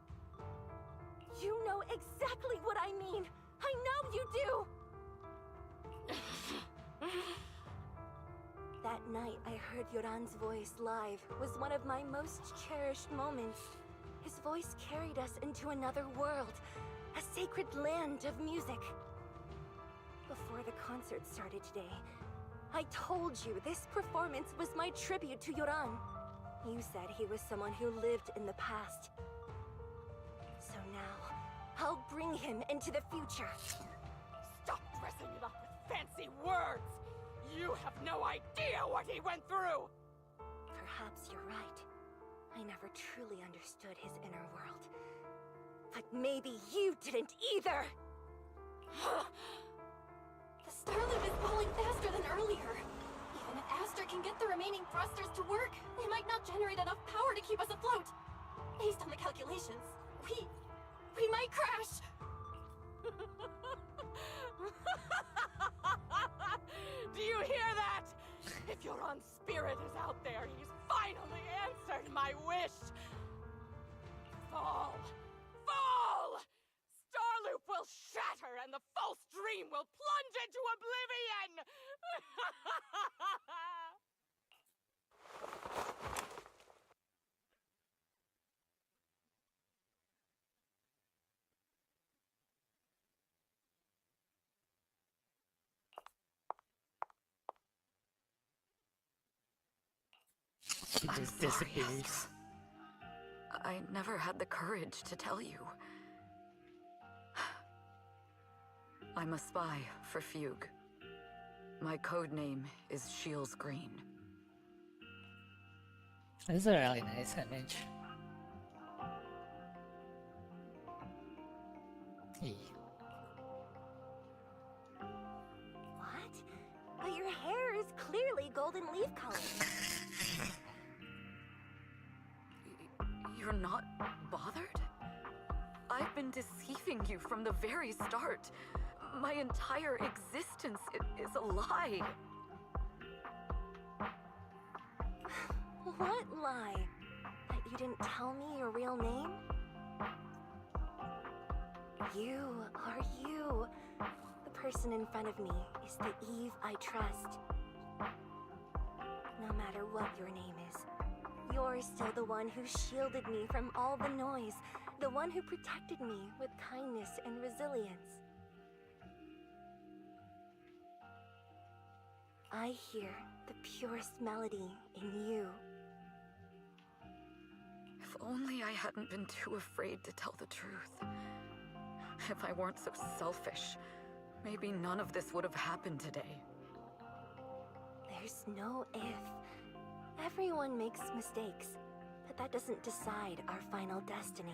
S8: You know exactly what I mean. I know you do! That night I heard Yoran's voice live was one of my most cherished moments. His voice carried us into another world, a sacred land of music. Before the concert started today, I told you this performance was my tribute to Yoran. You said he was someone who lived in the past. So now, I'll bring him into the future.
S6: Stop dressing it up with fancy words! You have no idea what he went through!
S8: Perhaps you're right. I never truly understood his inner world. But maybe you didn't either!
S15: The Starloop is falling faster than earlier. Even if Astra can get the remaining thrusters to work, they might not generate enough power to keep us afloat. Based on the calculations, we might crash!
S6: Do you hear that? If Yoran's spirit is out there, he's finally answered my wish! Fall! Fall! Starloop will shatter and the false dream will plunge into oblivion!
S1: She just disappears.
S12: I never had the courage to tell you. I'm a spy for Fugue. My code name is Shields Green.
S1: This is a really nice image.
S8: What? But your hair is clearly golden leaf color.
S12: You're not bothered? I've been deceiving you from the very start. My entire existence is a lie.
S8: What lie? That you didn't tell me your real name? You are you. The person in front of me is the Eve I trust. No matter what your name is, you're still the one who shielded me from all the noise, the one who protected me with kindness and resilience. I hear the purest melody in you.
S12: If only I hadn't been too afraid to tell the truth. If I weren't so selfish, maybe none of this would have happened today.
S8: There's no if. Everyone makes mistakes, but that doesn't decide our final destiny.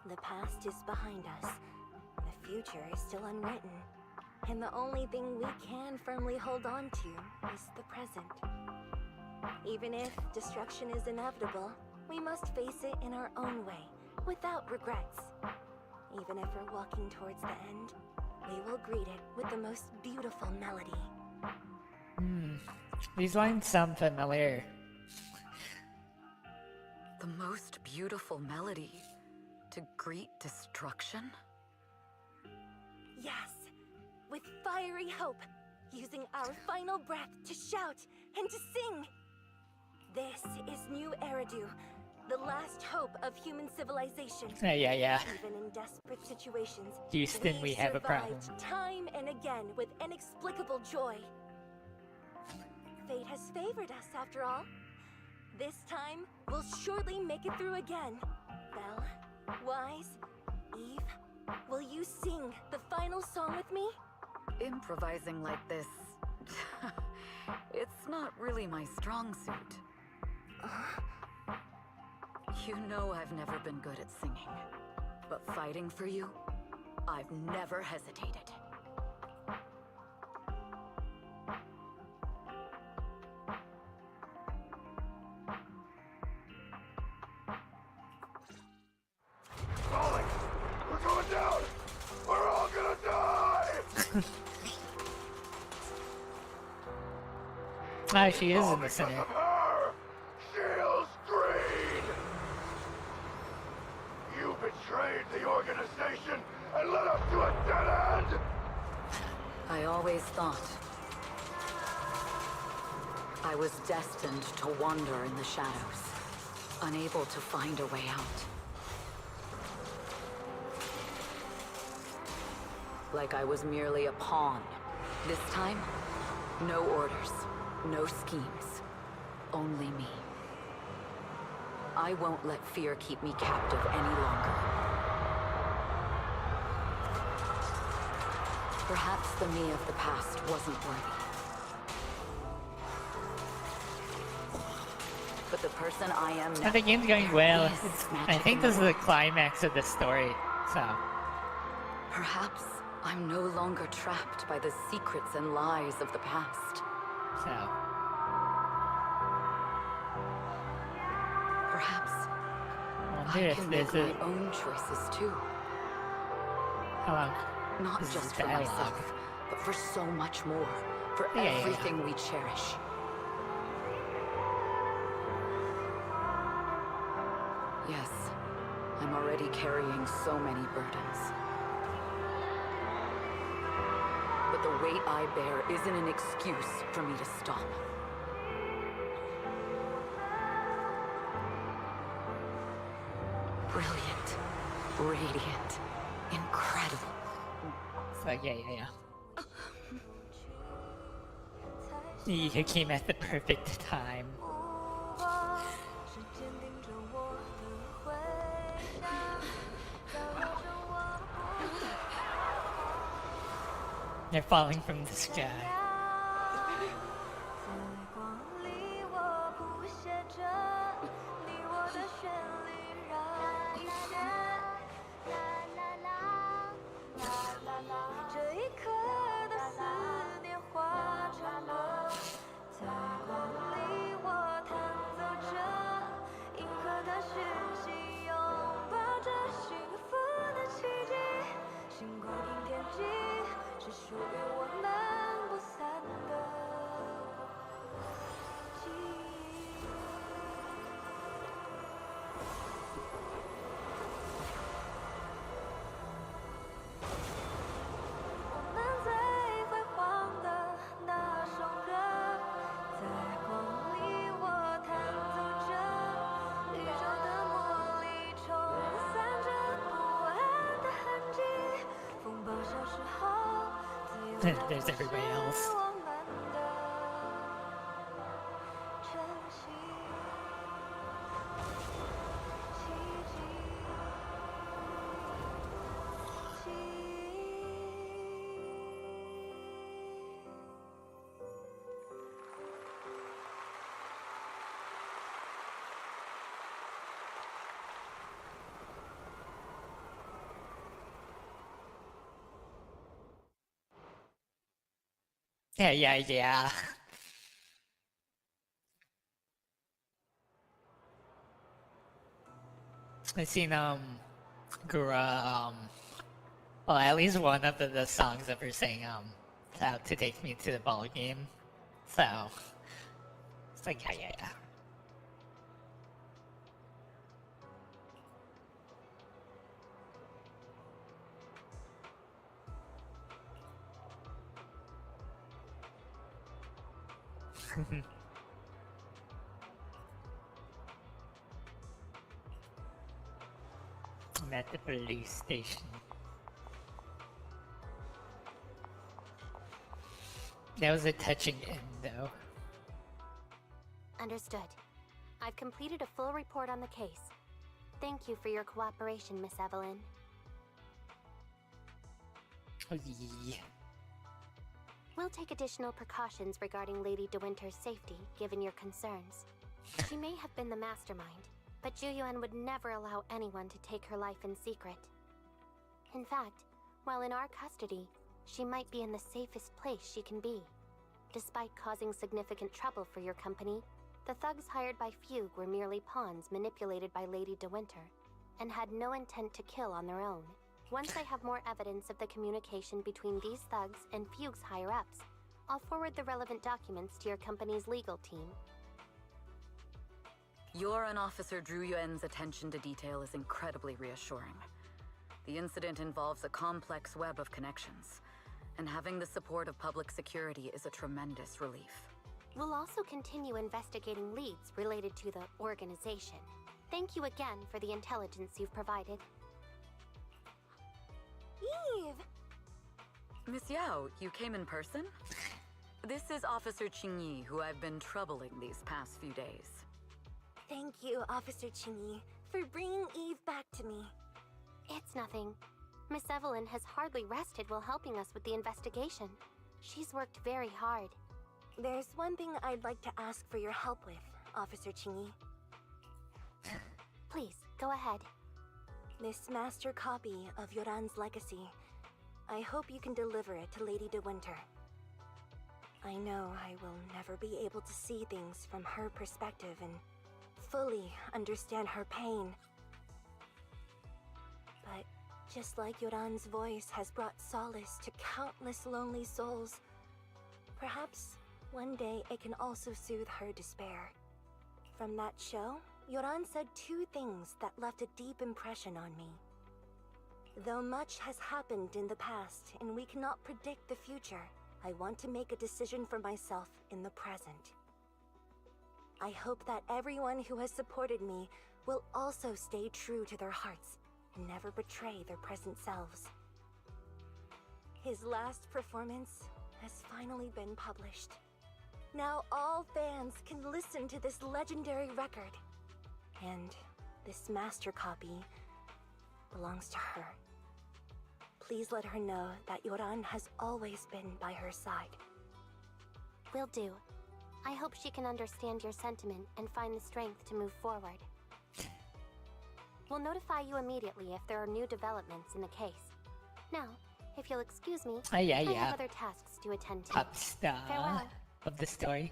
S8: The past is behind us. The future is still unwritten. And the only thing we can firmly hold on to is the present. Even if destruction is inevitable, we must face it in our own way, without regrets. Even if we're walking towards the end, we will greet it with the most beautiful melody.
S1: These lines sound familiar.
S12: The most beautiful melody to greet destruction?
S8: Yes, with fiery hope, using our final breath to shout and to sing. This is New Eridu, the last hope of human civilization.
S1: Yeah.
S8: Even in desperate situations,
S1: Houston, we have a problem.
S8: survived time and again with inexplicable joy. Fate has favored us after all. This time, we'll surely make it through again. Belle, Wise, Eve, will you sing the final song with me?
S12: Improvising like this... it's not really my strong suit. You know I've never been good at singing. But fighting for you, I've never hesitated.
S3: Falling
S1: Oh, she is
S3: All
S1: in the
S3: because
S1: center.
S3: of her! Shield's greed! You betrayed the organization and led us to a dead end!
S12: I always thought I was destined to wander in the shadows, unable to find a way out. Like I was merely a pawn. This time, no orders, no schemes, only me. I won't let fear keep me captive any longer. Perhaps the me of the past wasn't worthy. But the person I am now...
S1: The game's going well. I think this is the climax of the story, so...
S12: Perhaps I'm no longer trapped by the secrets and lies of the past.
S1: So...
S12: Perhaps
S1: I
S12: I can make my own choices too.
S1: How long?
S12: Not
S1: This is
S12: just for
S1: dialogue.
S12: myself, but for so much more. For everything we cherish. Yes, I'm already carrying so many burdens. But the weight I bear isn't an excuse for me to stop. Brilliant, radiant, incredible.
S1: So yeah. You came at the perfect time. They're falling from the sky. There's everybody else. Yeah. I've seen, well, at least one of the songs of her saying, out to take me to the ball game. So, it's like, yeah. I'm at the police station. That was a touching end, though.
S15: Understood. I've completed a full report on the case. Thank you for your cooperation, Miss Evelyn.
S1: Oh, yeah.
S15: We'll take additional precautions regarding Lady De Winter's safety, given your concerns. She may have been the mastermind, but Juyuan would never allow anyone to take her life in secret. In fact, while in our custody, she might be in the safest place she can be. Despite causing significant trouble for your company, the thugs hired by Fugue were merely pawns manipulated by Lady De Winter, and had no intent to kill on their own. Once I have more evidence of the communication between these thugs and Fugue's higher-ups, I'll forward the relevant documents to your company's legal team.
S12: Your and Officer Zhu Yuan's attention to detail is incredibly reassuring. The incident involves a complex web of connections, and having the support of public security is a tremendous relief.
S15: We'll also continue investigating leads related to the organization. Thank you again for the intelligence you've provided.
S8: Eve!
S12: Miss Yao, you came in person? This is Officer Qingyi, who I've been troubling these past few days.
S8: Thank you, Officer Qingyi, for bringing Eve back to me.
S15: It's nothing. Miss Evelyn has hardly rested while helping us with the investigation. She's worked very hard.
S8: There's one thing I'd like to ask for your help with, Officer Qingyi.
S15: Please, go ahead.
S8: This master copy of Yoran's legacy. I hope you can deliver it to Lady De Winter. I know I will never be able to see things from her perspective and fully understand her pain. But just like Yoran's voice has brought solace to countless lonely souls, perhaps one day it can also soothe her despair. From that show, Yoran said two things that left a deep impression on me. Though much has happened in the past and we cannot predict the future, I want to make a decision for myself in the present. I hope that everyone who has supported me will also stay true to their hearts and never betray their present selves. His last performance has finally been published. Now all fans can listen to this legendary record. And this master copy belongs to her. Please let her know that Yoran has always been by her side.
S15: Will do. I hope she can understand your sentiment and find the strength to move forward. We'll notify you immediately if there are new developments in the case. Now, if you'll excuse me, I have other tasks to attend to.
S1: Top star
S15: Farewell.
S1: of the story.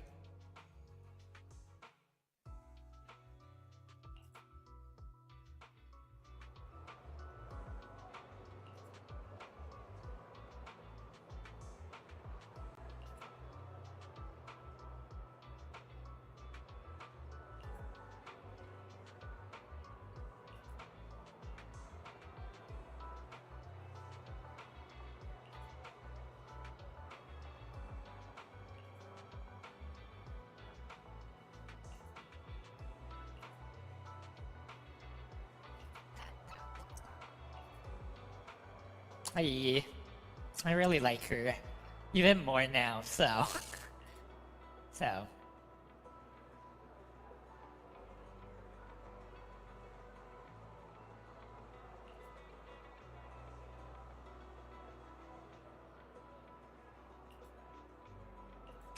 S1: I really like her, even more now, so.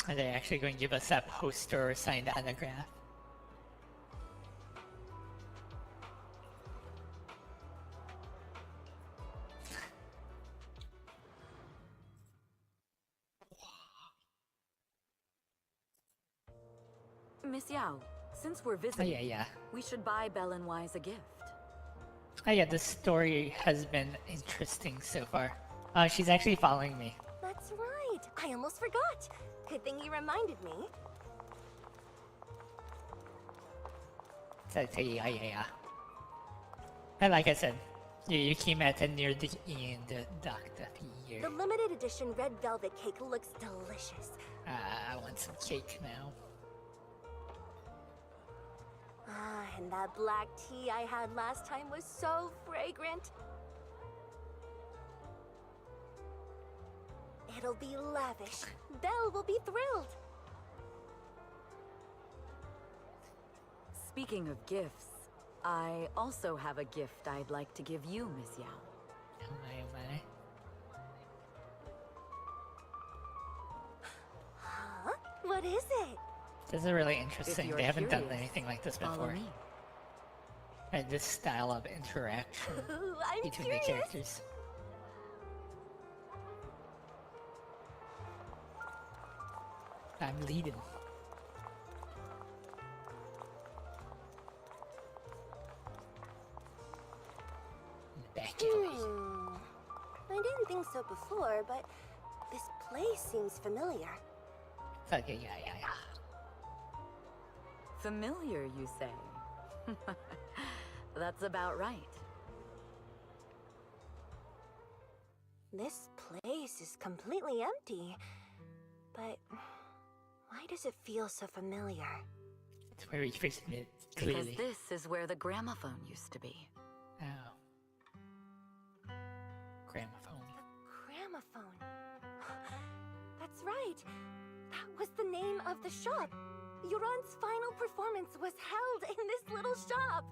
S1: Are they actually going to give us that poster or signed autograph?
S12: Miss Yao, since we're visiting, we should buy Belle and Wise a gift.
S1: Oh yeah, the story has been interesting so far. She's actually following me.
S8: That's right. I almost forgot. Good thing you reminded me.
S1: So, yeah. And like I said, you came at it near the end of the year.
S8: The limited edition red velvet cake looks delicious.
S1: I want some cake now.
S8: And that black tea I had last time was so fragrant. It'll be lavish. Belle will be thrilled.
S12: Speaking of gifts, I also have a gift I'd like to give you, Miss Yao.
S1: Oh my.
S8: Huh? What is it?
S1: This is really interesting. They haven't done
S12: curious,
S1: anything like this
S12: follow
S1: before.
S12: me.
S1: And this style of interaction
S8: I'm
S1: between
S8: curious.
S1: the characters. I'm leading.
S8: I didn't think so before, but this place seems familiar.
S1: Okay, yeah.
S12: Familiar, you say? That's about right.
S8: This place is completely empty. But why does it feel so familiar?
S1: It's where we first met,
S12: Because
S1: clearly.
S12: this is where the gramophone used to be.
S1: Oh. Gramophone.
S8: Gramophone. That's right. That was the name of the shop. Yoran's final performance was held in this little shop.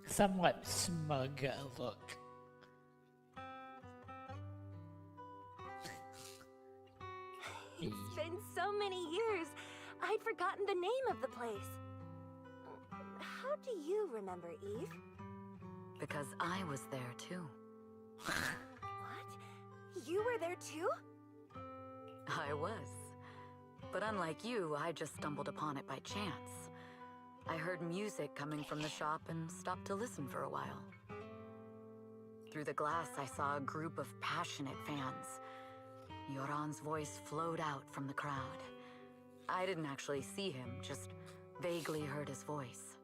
S1: Somewhat smug look.
S8: It's been so many years, I'd forgotten the name of the place. How do you remember, Eve?
S12: Because I was there too.
S8: What? You were there too?
S12: I was. But unlike you, I just stumbled upon it by chance. I heard music coming from the shop and stopped to listen for a while. Through the glass, I saw a group of passionate fans. Yoran's voice flowed out from the crowd. I didn't actually see him, just vaguely heard his voice.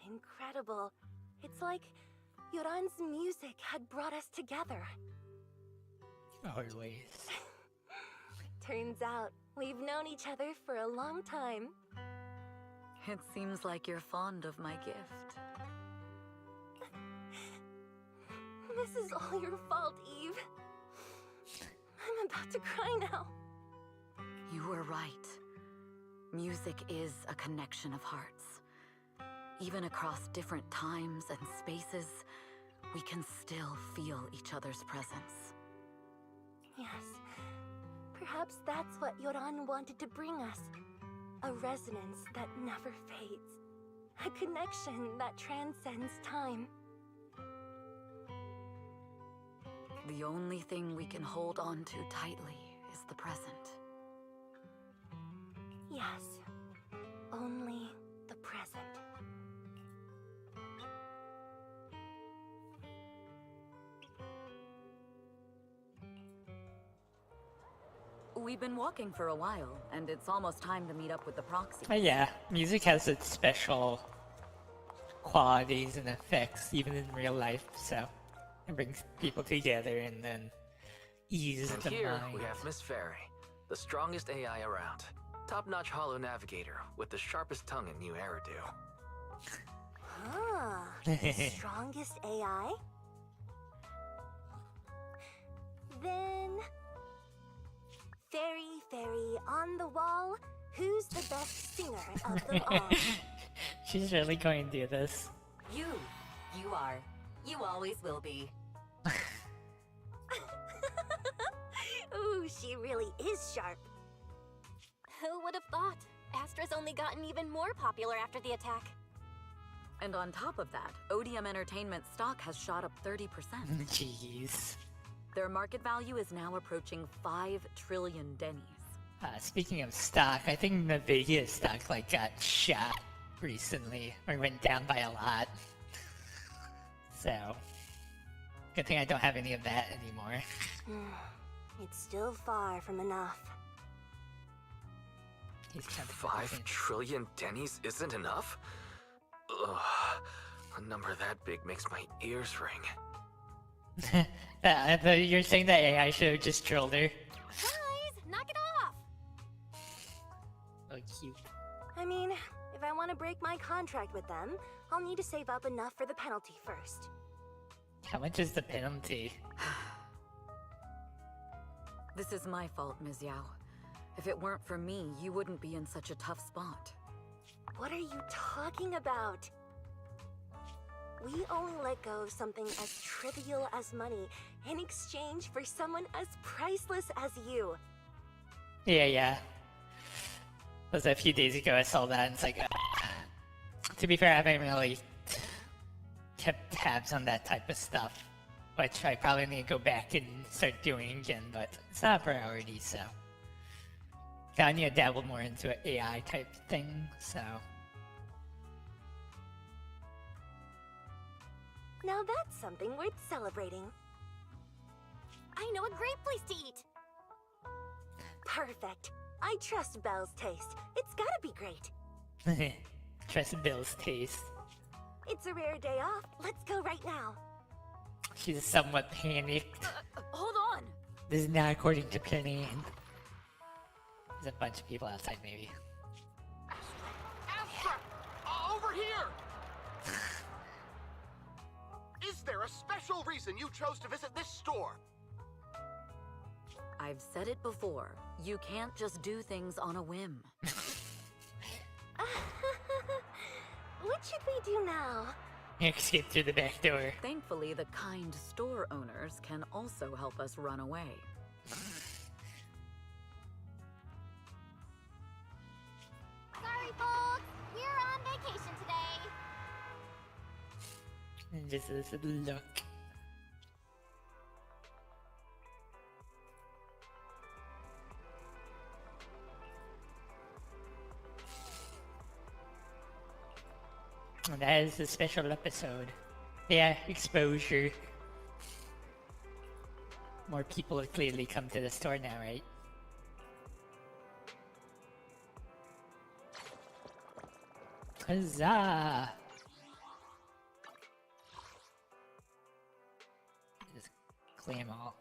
S8: Incredible. It's like Yoran's music had brought us together.
S1: Always.
S8: Turns out, we've known each other for a long time.
S12: It seems like you're fond of my gift.
S8: This is all your fault, Eve. I'm about to cry now.
S12: You were right. Music is a connection of hearts. Even across different times and spaces, we can still feel each other's presence.
S8: Yes. Perhaps that's what Yoran wanted to bring us. A resonance that never fades. A connection that transcends time.
S12: The only thing we can hold on to tightly is the present.
S8: Yes. Only the present.
S12: We've been walking for a while, and it's almost time to meet up with the proxy.
S1: Oh yeah, music has its special qualities and effects, even in real life, so it brings people together and then ease
S10: And
S1: the
S10: here
S1: mind.
S10: we have Miss Fairy, the strongest AI around. Top-notch holo navigator with the sharpest tongue in new Eridu.
S8: Ah, the strongest AI? Then... Fairy, on the wall, who's the best singer of them all?
S1: She's really going to do this.
S11: You are. You always will be.
S8: Ooh, she really is sharp.
S15: Who would have thought? Astra's only gotten even more popular after the attack.
S12: And on top of that, ODM Entertainment stock has shot up 30%.
S1: Jeez.
S12: Their market value is now approaching 5 trillion dennies.
S1: Speaking of stock, I think Nvidia stock got shot recently, or went down by a lot. So, good thing I don't have any of that anymore.
S8: It's still far from enough.
S10: 5 trillion dennies isn't enough? Ugh, a number that big makes my ears ring.
S1: You're saying that AI should have just trolled her?
S15: Guys, knock it off!
S1: Oh, cute.
S8: I mean, if I want to break my contract with them, I'll need to save up enough for the penalty first.
S1: How much is the penalty?
S12: This is my fault, Ms. Yao. If it weren't for me, you wouldn't be in such a tough spot.
S8: What are you talking about? We only let go of something as trivial as money in exchange for someone as priceless as you.
S1: Yeah. It was a few days ago I saw that and it's like... To be fair, I haven't really kept tabs on that type of stuff. Which I probably need to go back and start doing again, but it's not a priority, so... I need to dabble more into an AI type thing, so...
S8: Now that's something worth celebrating.
S15: I know a great place to eat.
S8: Perfect. I trust Belle's taste. It's gotta be great.
S1: Trust Bill's taste.
S8: It's a rare day off. Let's go right now.
S1: She's somewhat panicked.
S8: Hold on.
S1: This is not according to plan. There's a bunch of people outside, maybe.
S14: Astra! Over here! Is there a special reason you chose to visit this store?
S12: I've said it before. You can't just do things on a whim.
S8: What should we do now?
S1: Escape through the back door.
S12: Thankfully, the kind store owners can also help us run away.
S15: Sorry, folks. We're on vacation today.
S1: And just this look. And that is a special episode. Yeah, exposure. More people have clearly come to the store now, right? Huzzah! Just claim all.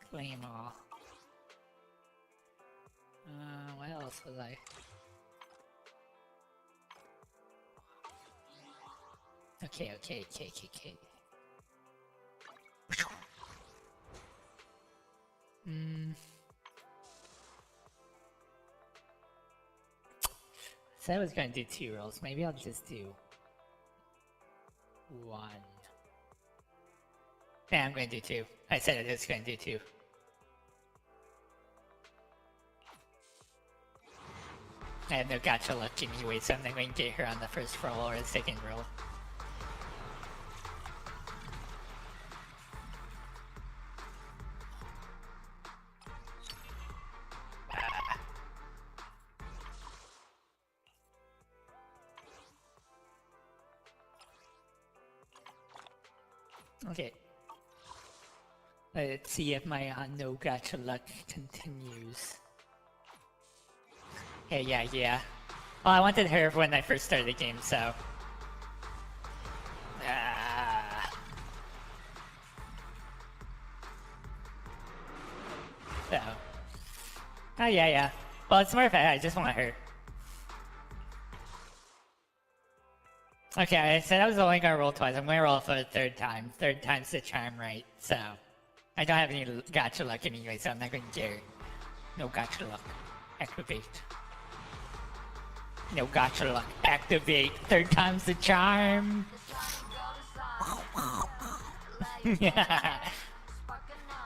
S1: Claim all. What else was I? Okay. So I was going to do 2 rolls. Maybe I'll just do 1. Yeah, I'm going to do 2. I said I was going to do 2. I have no gacha luck anyway, so I'm not going to get her on the first roll or the second roll. Okay. Let's see if my no gacha luck continues. Hey, yeah. Well, I wanted her when I first started the game, so... So... Oh, yeah. Well, it's more of I just want her. Okay, I said I was only gonna roll twice. I'm gonna roll for the 3rd time. 3rd time's the charm, right? So... I don't have any gacha luck anyway, so I'm not gonna care. No gacha luck. Activate. No gacha luck. Activate. 3rd time's the charm. Yeah.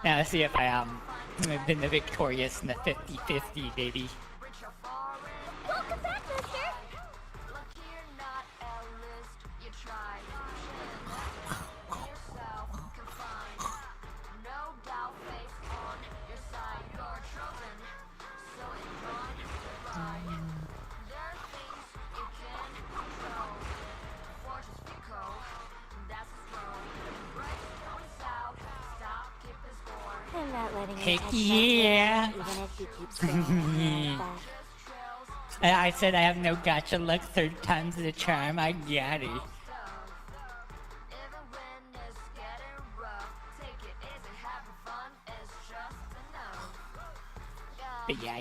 S1: Now let's see if I've been the victorious in the 50-50, baby.
S15: Welcome back, mister.
S8: I'm not letting you
S1: Heck
S8: touch
S1: yeah!
S8: that, even if you keep saying that.
S1: I said I have no gacha luck. 3rd time's the charm. I got it. But yeah.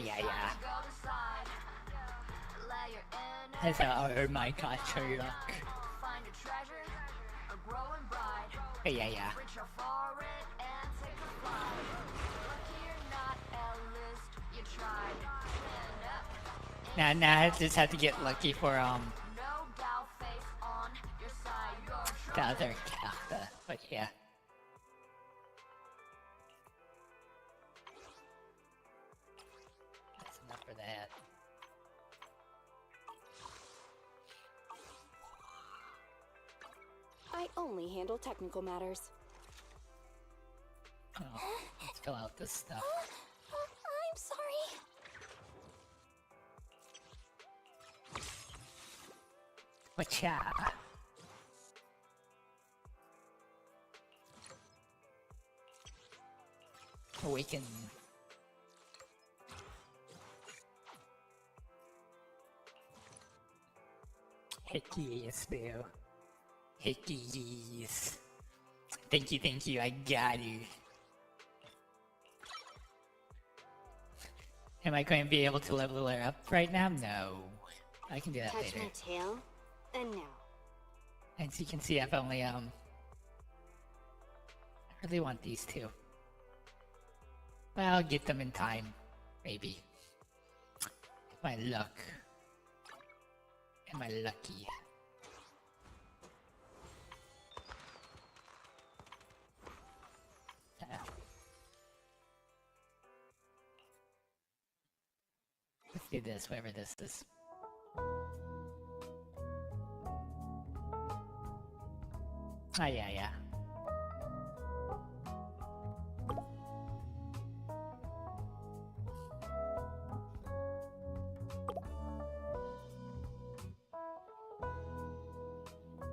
S1: That's how I earn my gacha luck. But yeah. Now I just have to get lucky for the other character, but yeah. That's enough for that.
S16: I only handle technical matters.
S1: Oh, let's fill out this stuff.
S15: I'm sorry.
S1: Whatcha? Awaken. Heck yes, bro. Heck yes. Thank you, I got you. Am I going to be able to level her up right now? No. I can do that
S8: Touch
S1: later.
S8: my tail, and no.
S1: As you can see, I've only, I really want these two. But I'll get them in time. Maybe. My luck. Am I lucky? Let's do this, whatever this is. Ah, yeah.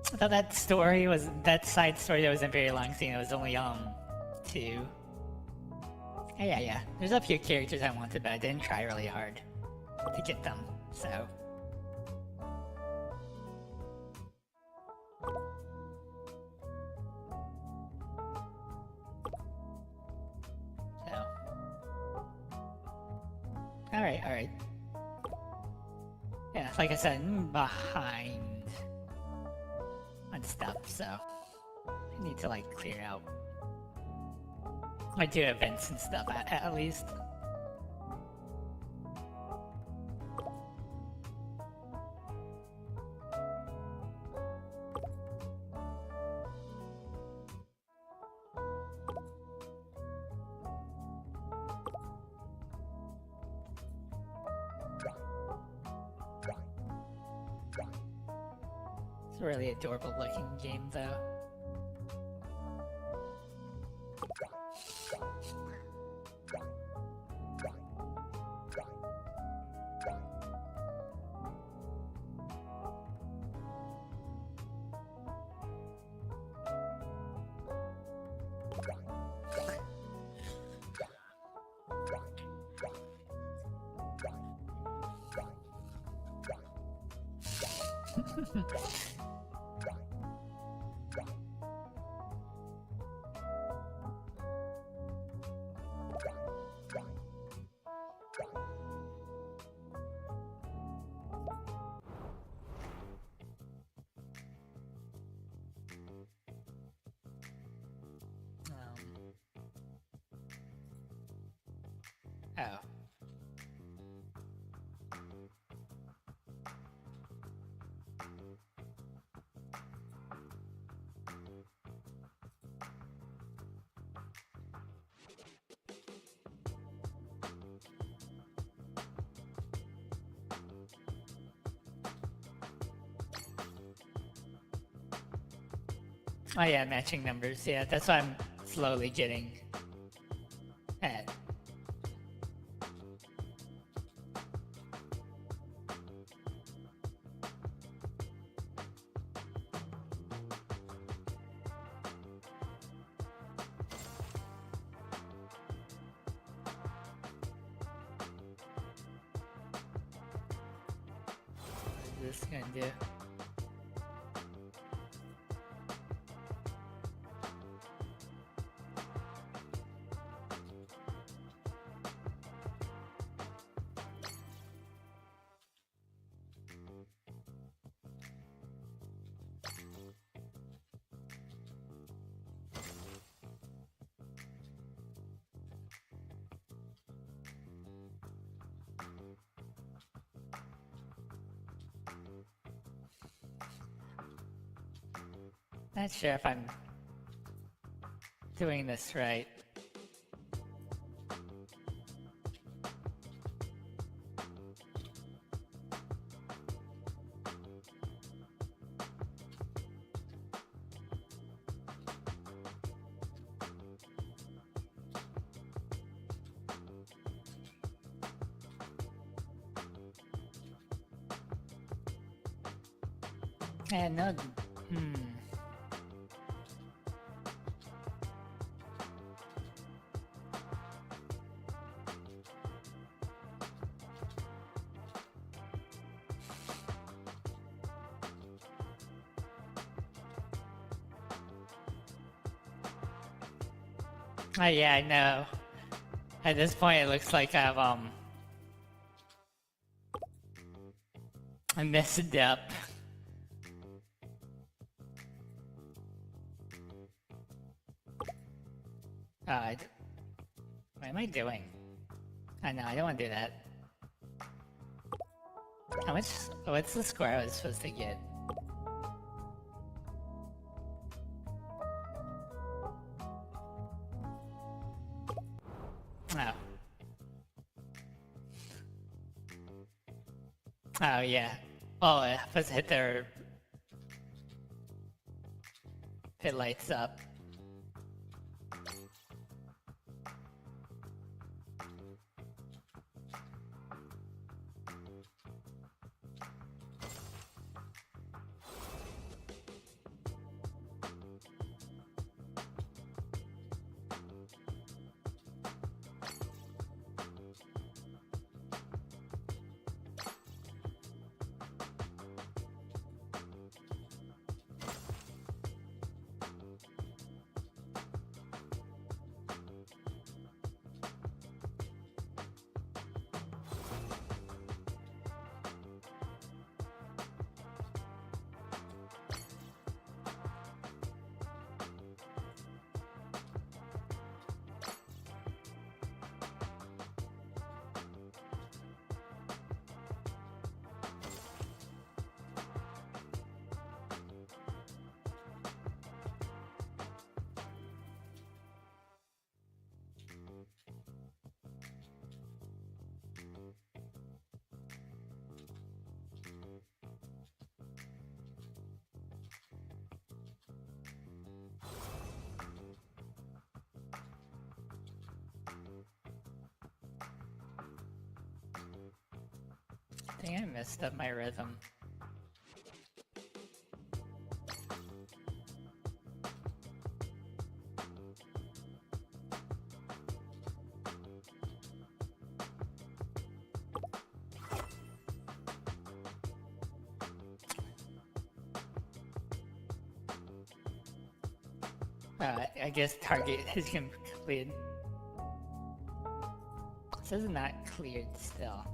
S1: I thought that story was, that side story that wasn't very long scene, it was only, 2. Oh, yeah. There's a few characters I wanted, but I didn't try really hard to get them, so. Alright. Yeah, like I said, I'm behind on stuff, so I need to like clear out. I do events and stuff at least. It's a really adorable looking game though. Oh. Oh yeah, matching numbers. Yeah, that's what I'm slowly getting at. What is this gonna do? Not sure if I'm doing this right. And no, Oh yeah, I know. At this point, it looks like I messed up. What am I doing? I know, I don't want to do that. How much? What's the score I was supposed to get? Oh. Oh, yeah. Oh, I supposed to hit their... It lights up. I think I messed up my rhythm. I guess target is completed. It says not cleared still.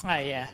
S1: Oh yeah.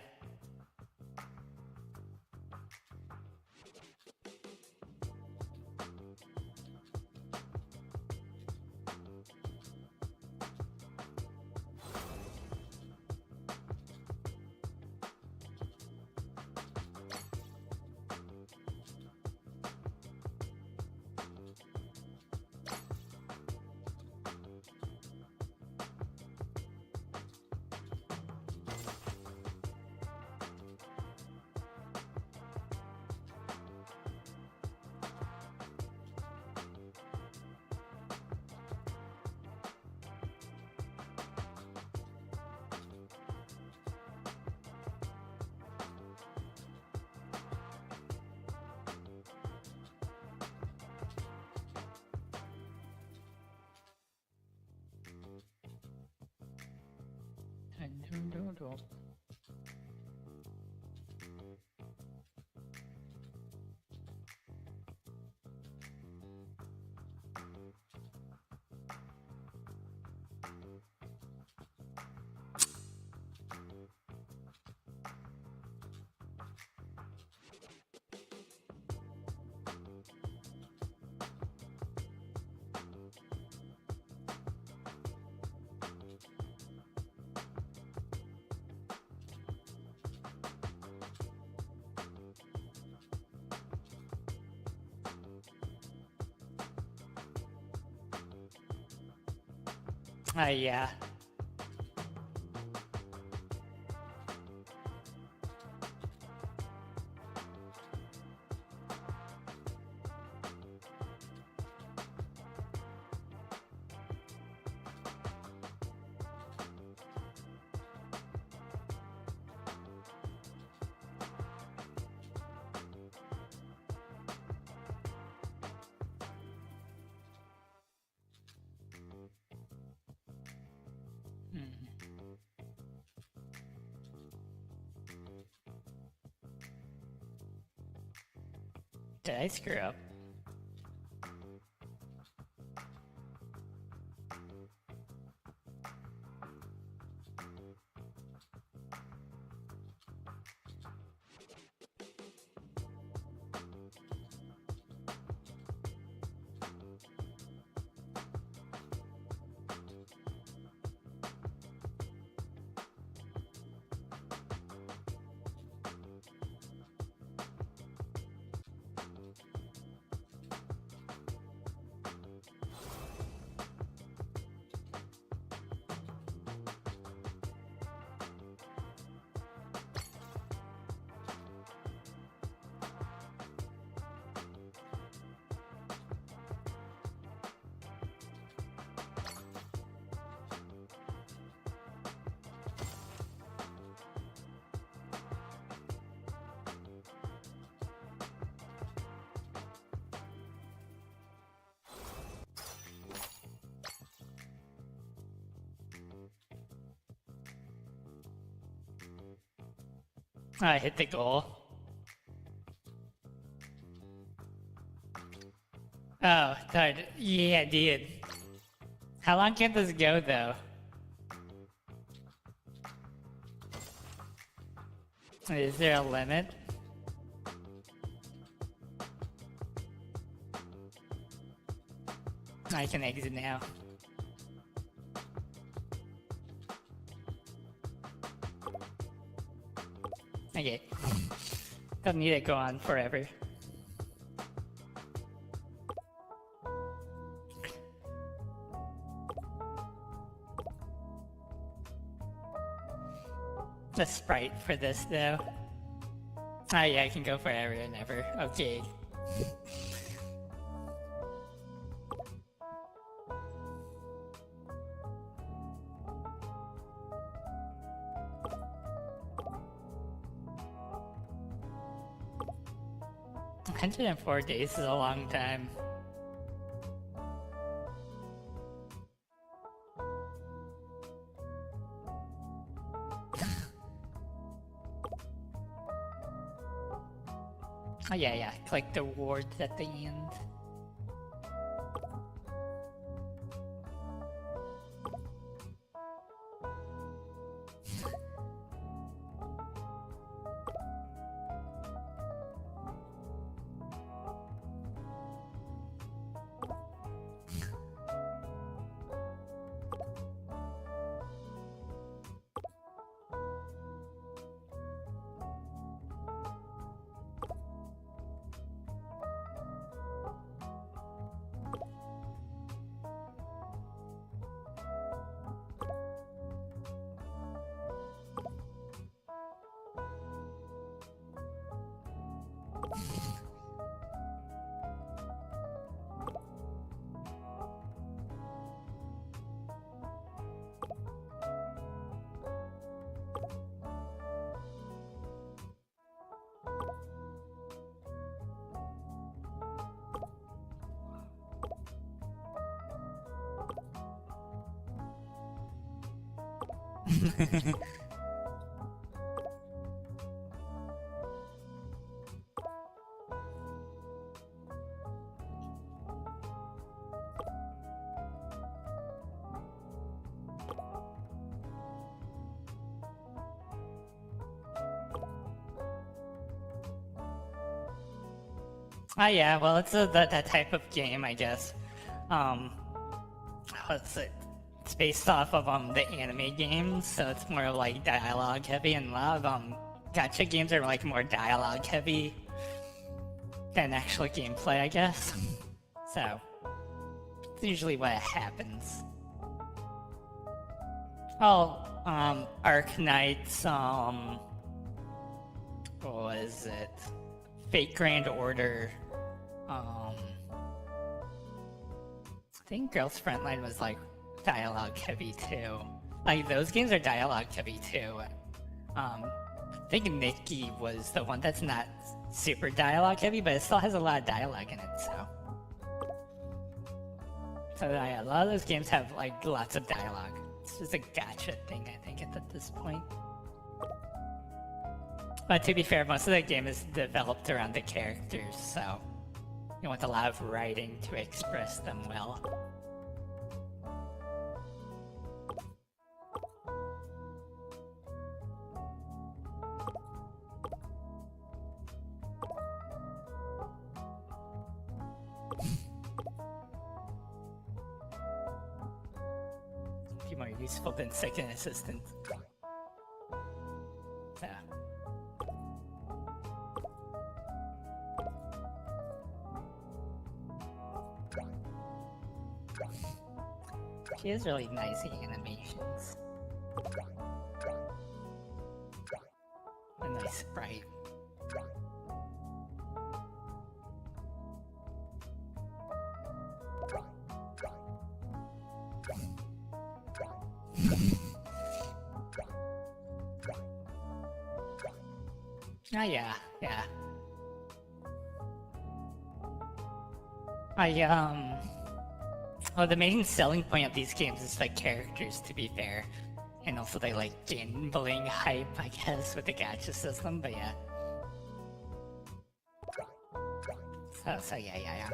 S1: Yeah. Did I screw up? I hit the goal. Oh, third. Yeah, dude. How long can this go, though? Is there a limit? I can exit now. Okay. Don't need to go on forever. The sprite for this, though. Oh yeah, I can go forever and ever. Okay. $104 is a long time. Oh yeah, collect the rewards at the end. Oh yeah, well it's that type of game, I guess. What's it? It's based off of the anime games, so it's more like dialogue heavy, and a lot of gacha games are like more dialogue heavy than actual gameplay, I guess. So it's usually what happens. Oh, Arc Knight's what was it? Fate Grand Order. I think Girls Frontline was like dialogue heavy too. Like those games are dialogue heavy too. I think Nikki was the one that's not super dialogue heavy, but it still has a lot of dialogue in it. So yeah, a lot of those games have like lots of dialogue. It's just a gacha thing, I think, at this point. But to be fair, most of the game is developed around the characters, so you want a lot of writing to express them well. Be more useful than second assistant. Yeah. She has really nice animations. A nice sprite. Oh yeah, yeah. Well, the main selling point of these games is the characters, to be fair. And also they like gambling hype, I guess, with the gacha system, but yeah. So yeah.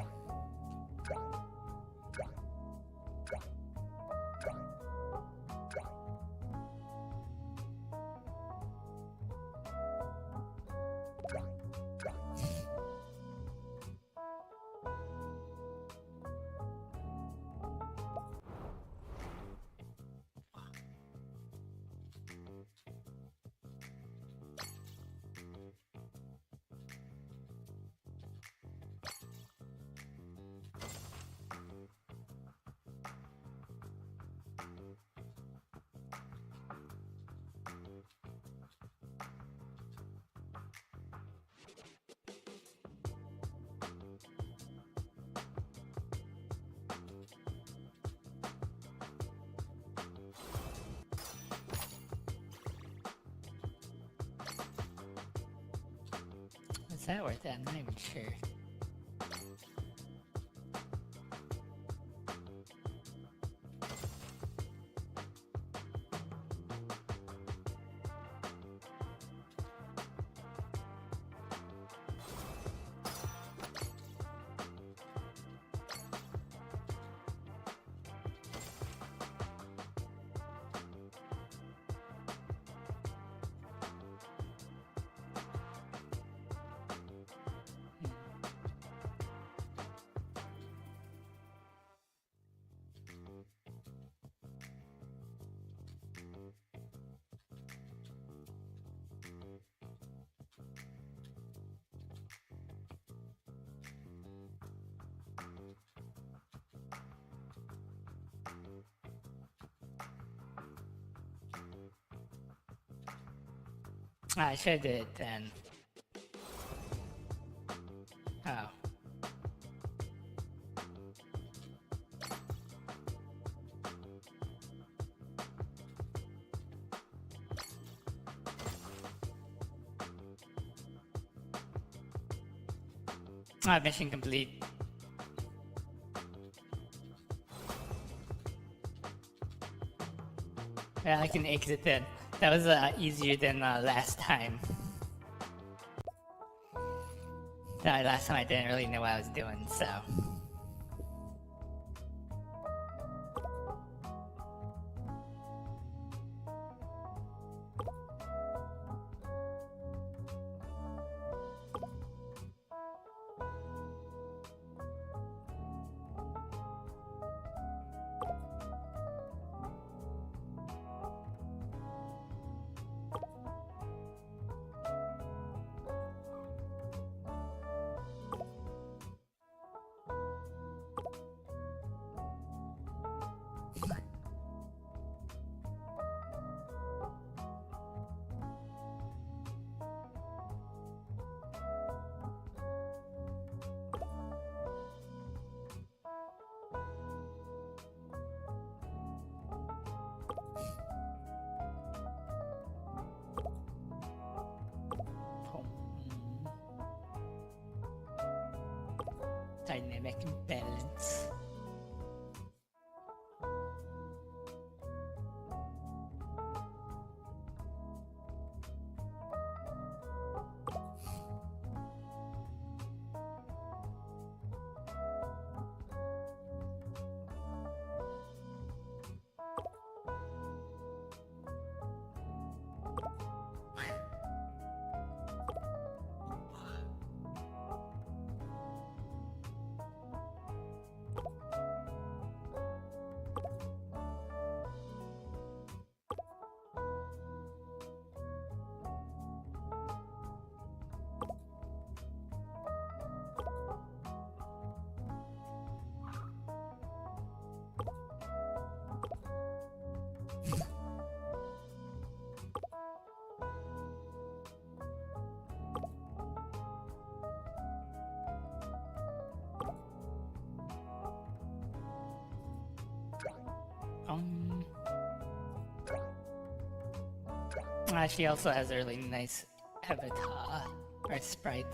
S1: Is that worth it? I'm not even sure. I should did it then. Oh. Mission complete. Yeah, I can exit then. That was easier than last time. Last time I didn't really know what I was doing, so... Dynamic balance. She also has a really nice avatar, or sprite.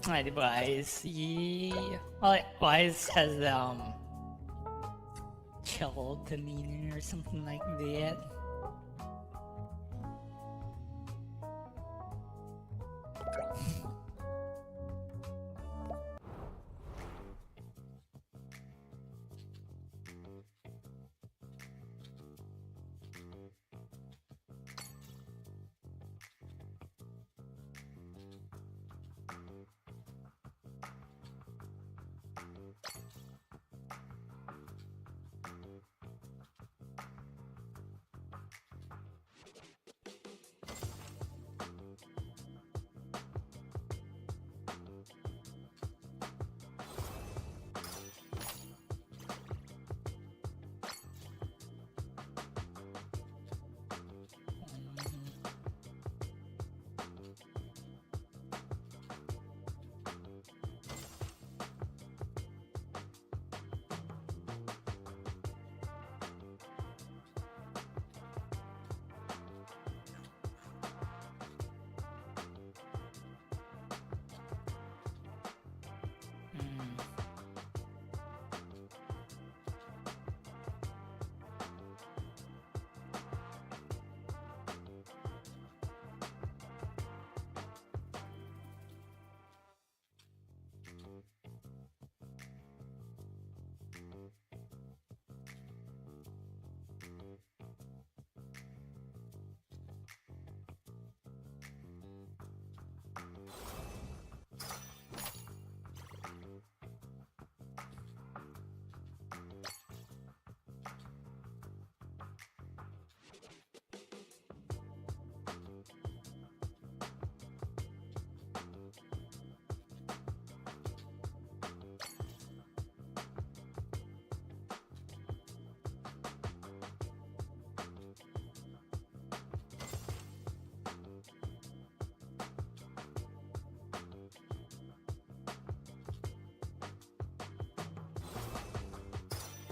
S1: Alright, Wise. Yeah. Well, Wise has chill demeanor or something like that.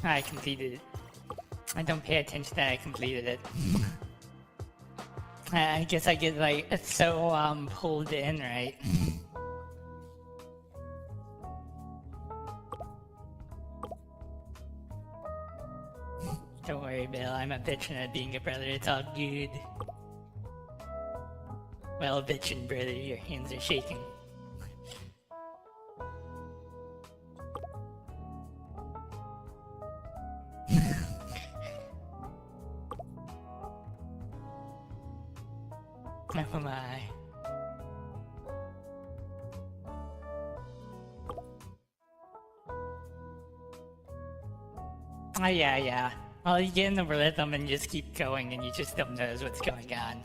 S1: I completed it. I don't pay attention that I completed it. I guess I get like so pulled in, right? Don't worry, Bill. I'm a bitchin' at being a brother. It's all good. Well, bitchin', brother. Your hands are shaking. Oh my. Oh yeah. Well, you get in the rhythm and just keep going and you just don't notice what's going on.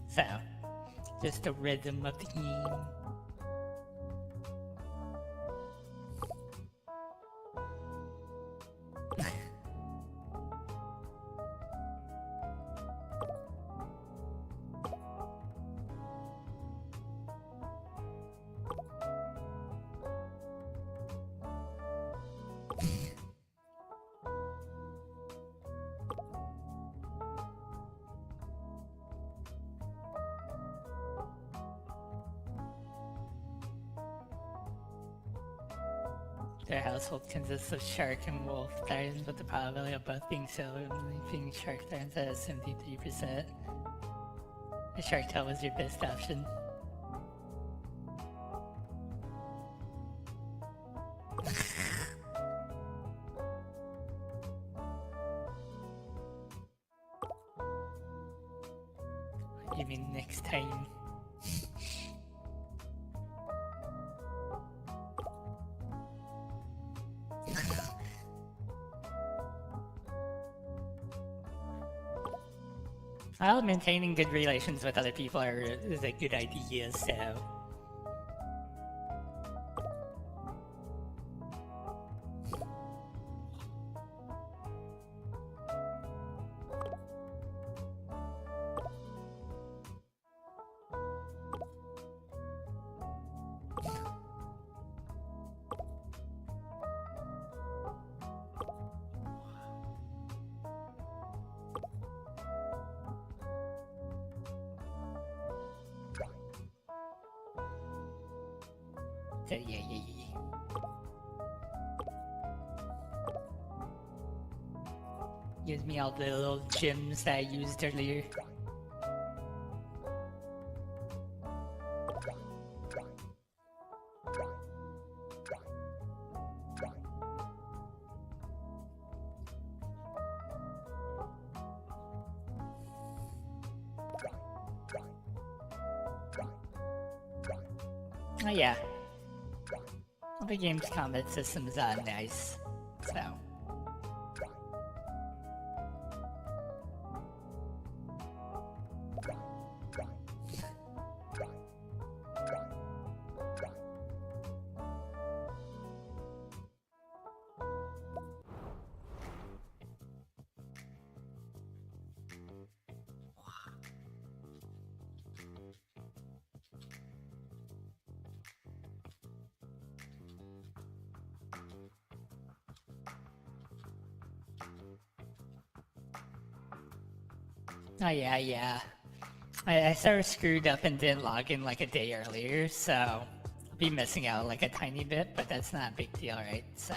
S1: So, just the rhythm of the game. Their household consists of shark and wolf dragons, with the probability of both being silver and being shark dragons at 73%. The shark tail was your best option. You mean next time? Well, maintaining good relations with other people is a good idea, so... Yeah. Gives me all the little gems that I used earlier. Oh yeah. The game's combat system's nice, so... Oh yeah. I sort of screwed up and didn't log in like a day earlier, so I'll be missing out like a tiny bit, but that's not a big deal, right? So...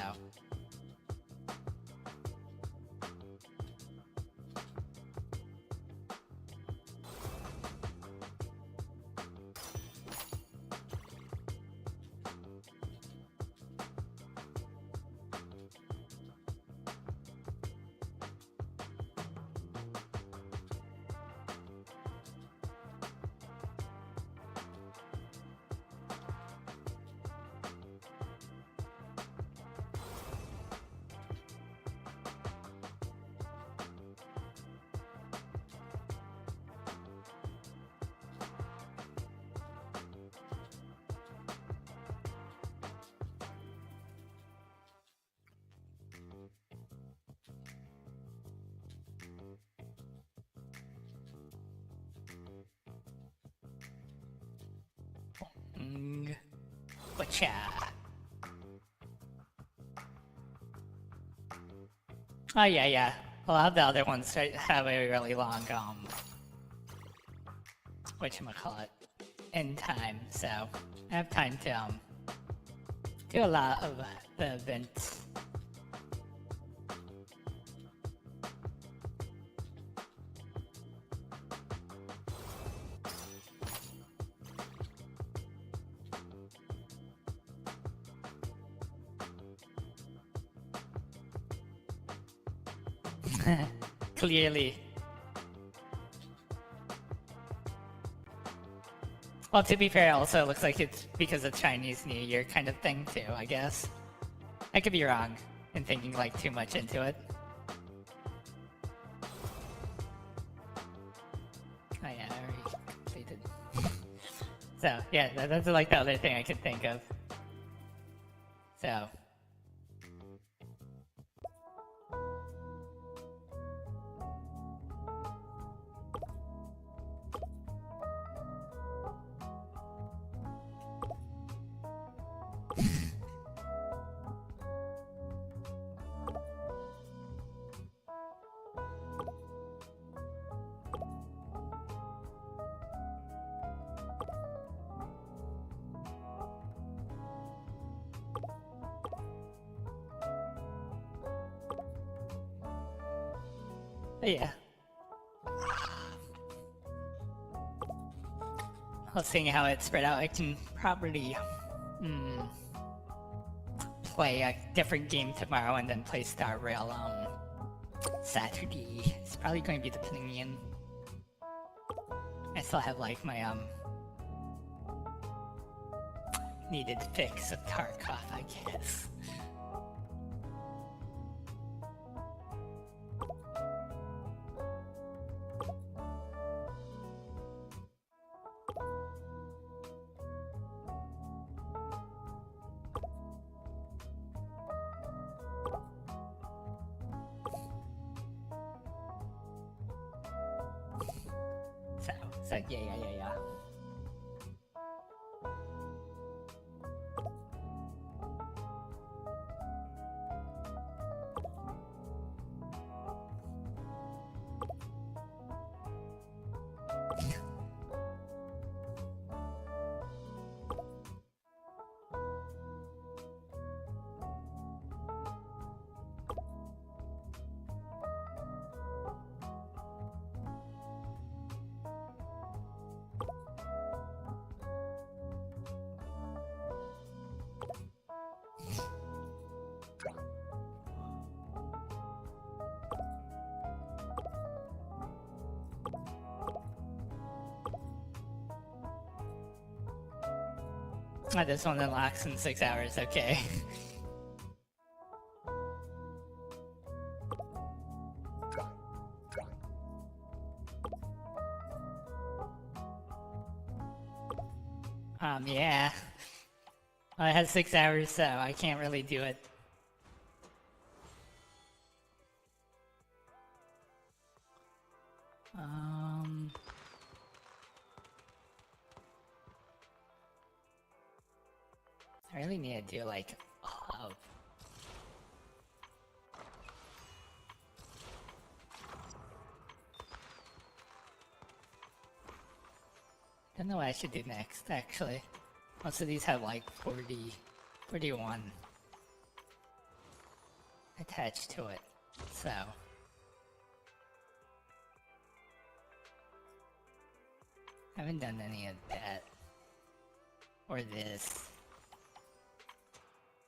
S1: Gotcha. Oh yeah, yeah. A lot of the other ones have a really long, whatchamacallit, end time, so I have time to, do a lot of the events. Clearly. Well, to be fair, also it looks like it's because of Chinese New Year kind of thing too, I guess. I could be wrong in thinking like too much into it. Oh yeah, I already completed. So yeah, that's like the other thing I could think of. So. But yeah. Well, seeing how it's spread out, I can probably play a different game tomorrow and then play Star Rail Saturday. It's probably going to be the Pinion. I still have like my needed fix of Tarkov, I guess. So yeah. Oh, this one unlocks in 6 hours, okay. Yeah. Well, it has 6 hours, so I can't really do it. I really need to do like all of. Don't know what I should do next, actually. Most of these have like 41 attached to it, so. I haven't done any of that. Or this.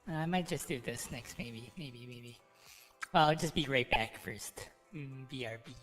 S1: I might just do this next, maybe. Well, I'll just be right back first. BRB.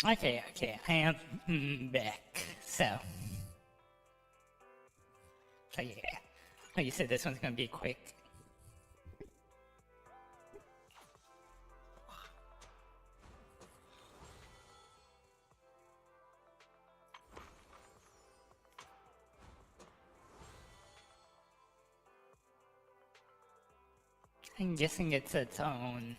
S1: Okay, I am back. So yeah. Oh, you said this one's gonna be quick. I'm guessing it's its own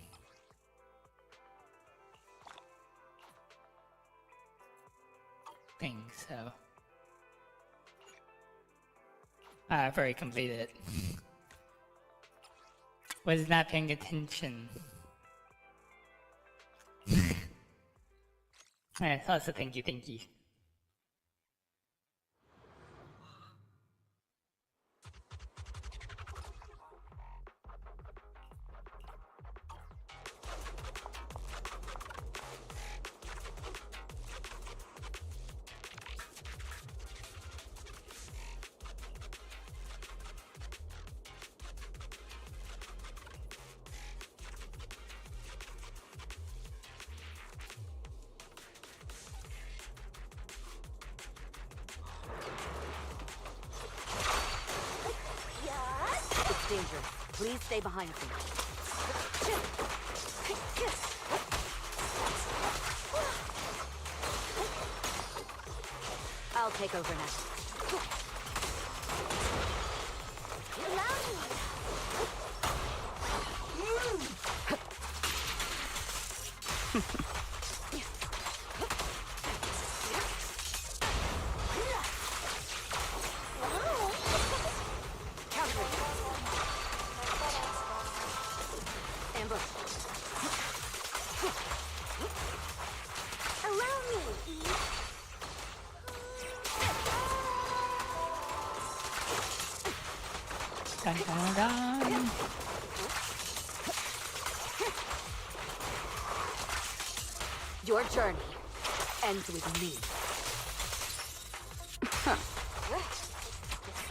S1: thing, so I've already completed it. Was not paying attention. Alright, also thank you.
S17: It's dangerous. Please stay behind me. I'll take over now.
S1: Dun, dun, dun.
S17: Your journey ends with me.
S8: The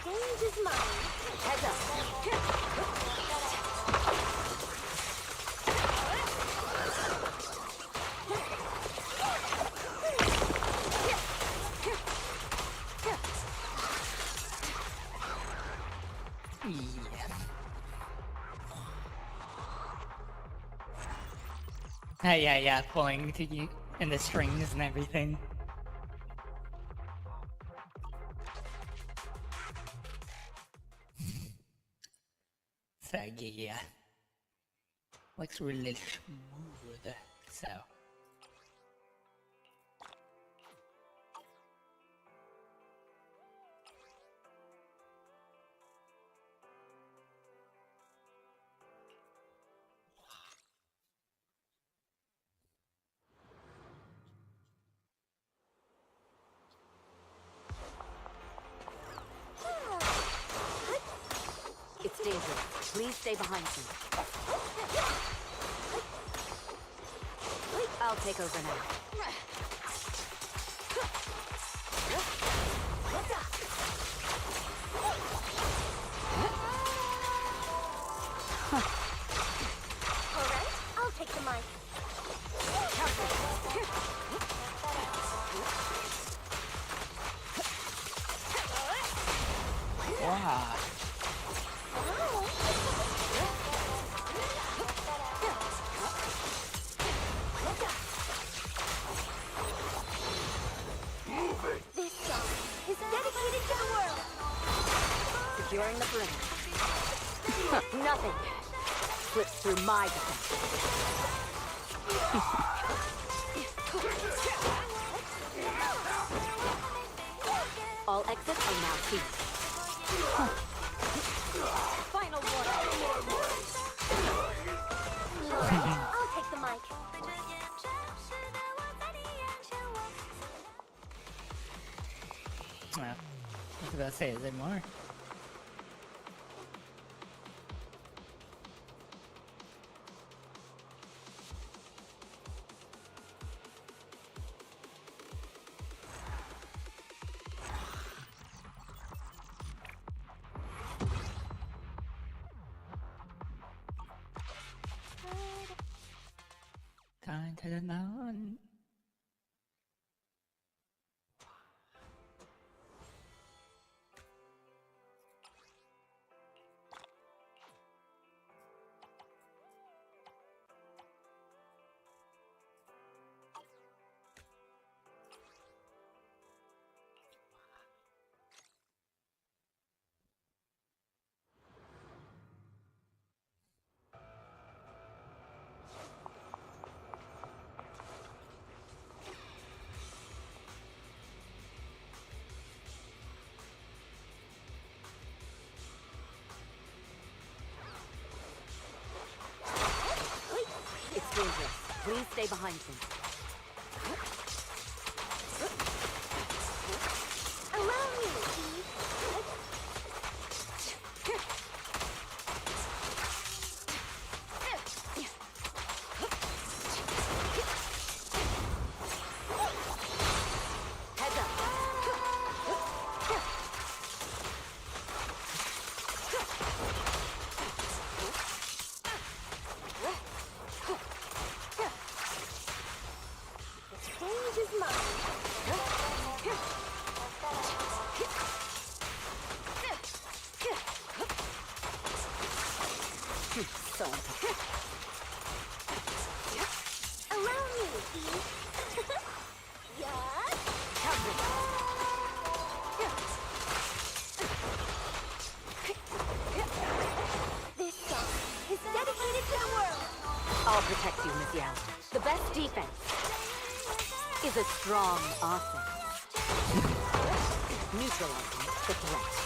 S8: stage is mine.
S17: Heads up.
S1: Yeah, pulling to you and the strings and everything. So yeah, looks really smooth. So.
S17: It's dangerous. Please stay behind me. I'll take over now.
S8: Alright, I'll take the mic.
S1: Wow.
S8: This song is dedicated to the world.
S17: Securing the perimeter. Nothing slips through my defense. All exits are now seized.
S8: Final warning. I'll take the mic.
S1: Well, I was about to say, is there more? Time to the mountain.
S17: Stay behind me.
S8: Allow me, Eve.
S17: Heads up.
S8: The stage is mine.
S17: So
S8: Allow me, Eve. Yeah. This song is dedicated to the world.
S17: I'll protect you, Miss Yao. The best defense is a strong offense. Neutralizing the threat.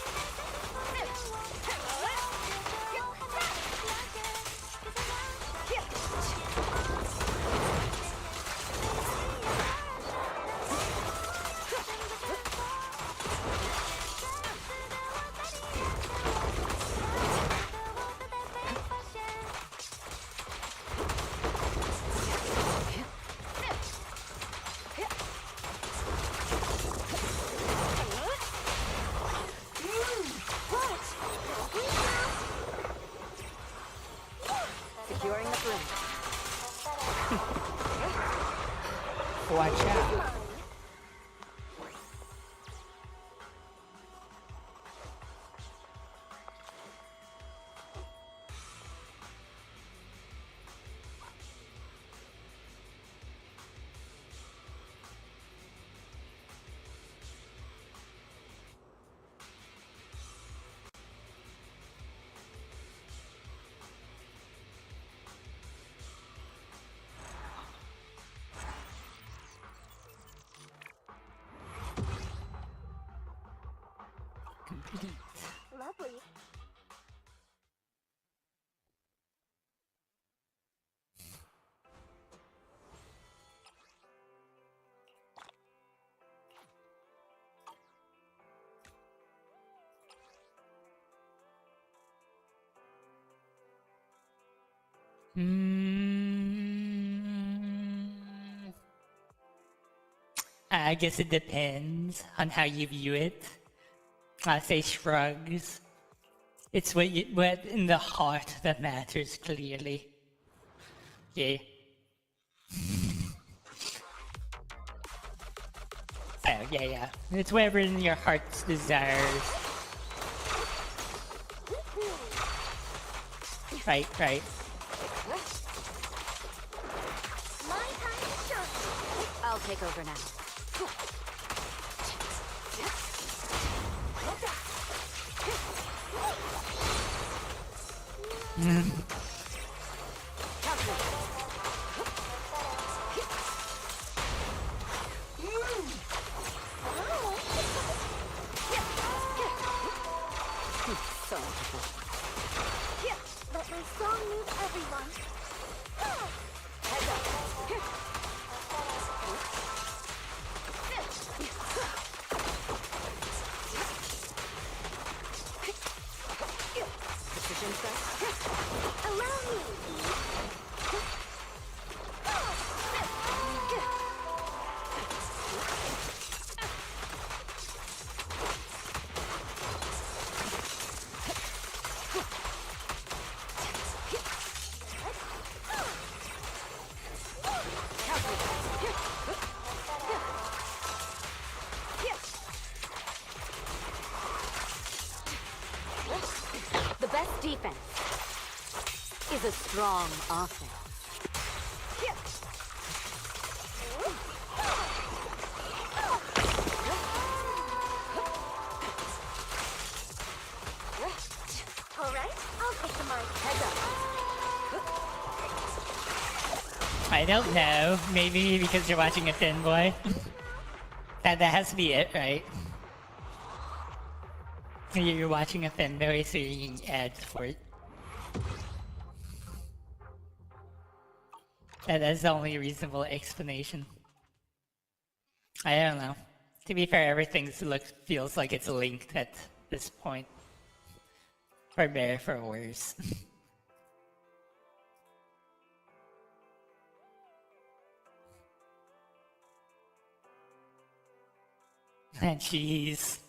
S17: Securing the perimeter.
S1: Watch out.
S8: Lovely.
S1: I guess it depends on how you view it. I say shrugs. It's what in the heart that matters, clearly. Yeah. So, yeah. It's whatever in your heart's desires. Right.
S8: My time to shine.
S17: I'll take over now. So wonderful.
S8: Let my song move everyone.
S17: Heads up. Precision set.
S8: Allow me,
S17: The best defense is a strong offense.
S8: All right, I'll take the mic.
S17: Heads up.
S1: I don't know. Maybe because you're watching a femboy. That has to be it, right? You're watching a femboy, so you're getting ads for it. That's the only reasonable explanation. I don't know. To be fair, everything feels like it's linked at this point. For better, for worse. Jeez.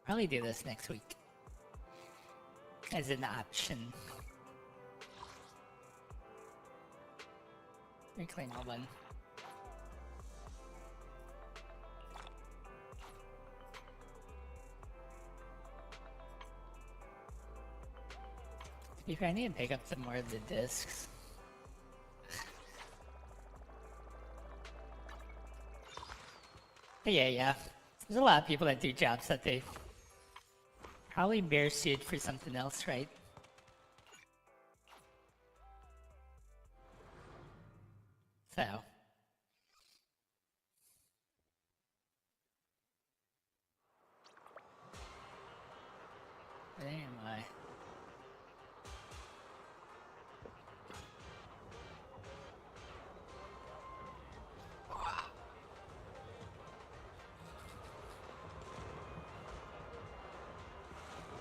S1: Probably do this next week. As an option. Reclaim all one. To be fair, I need to pick up some more of the discs. But yeah. There's a lot of people that do jobs that they probably better suited for something else, right? So. Where am I?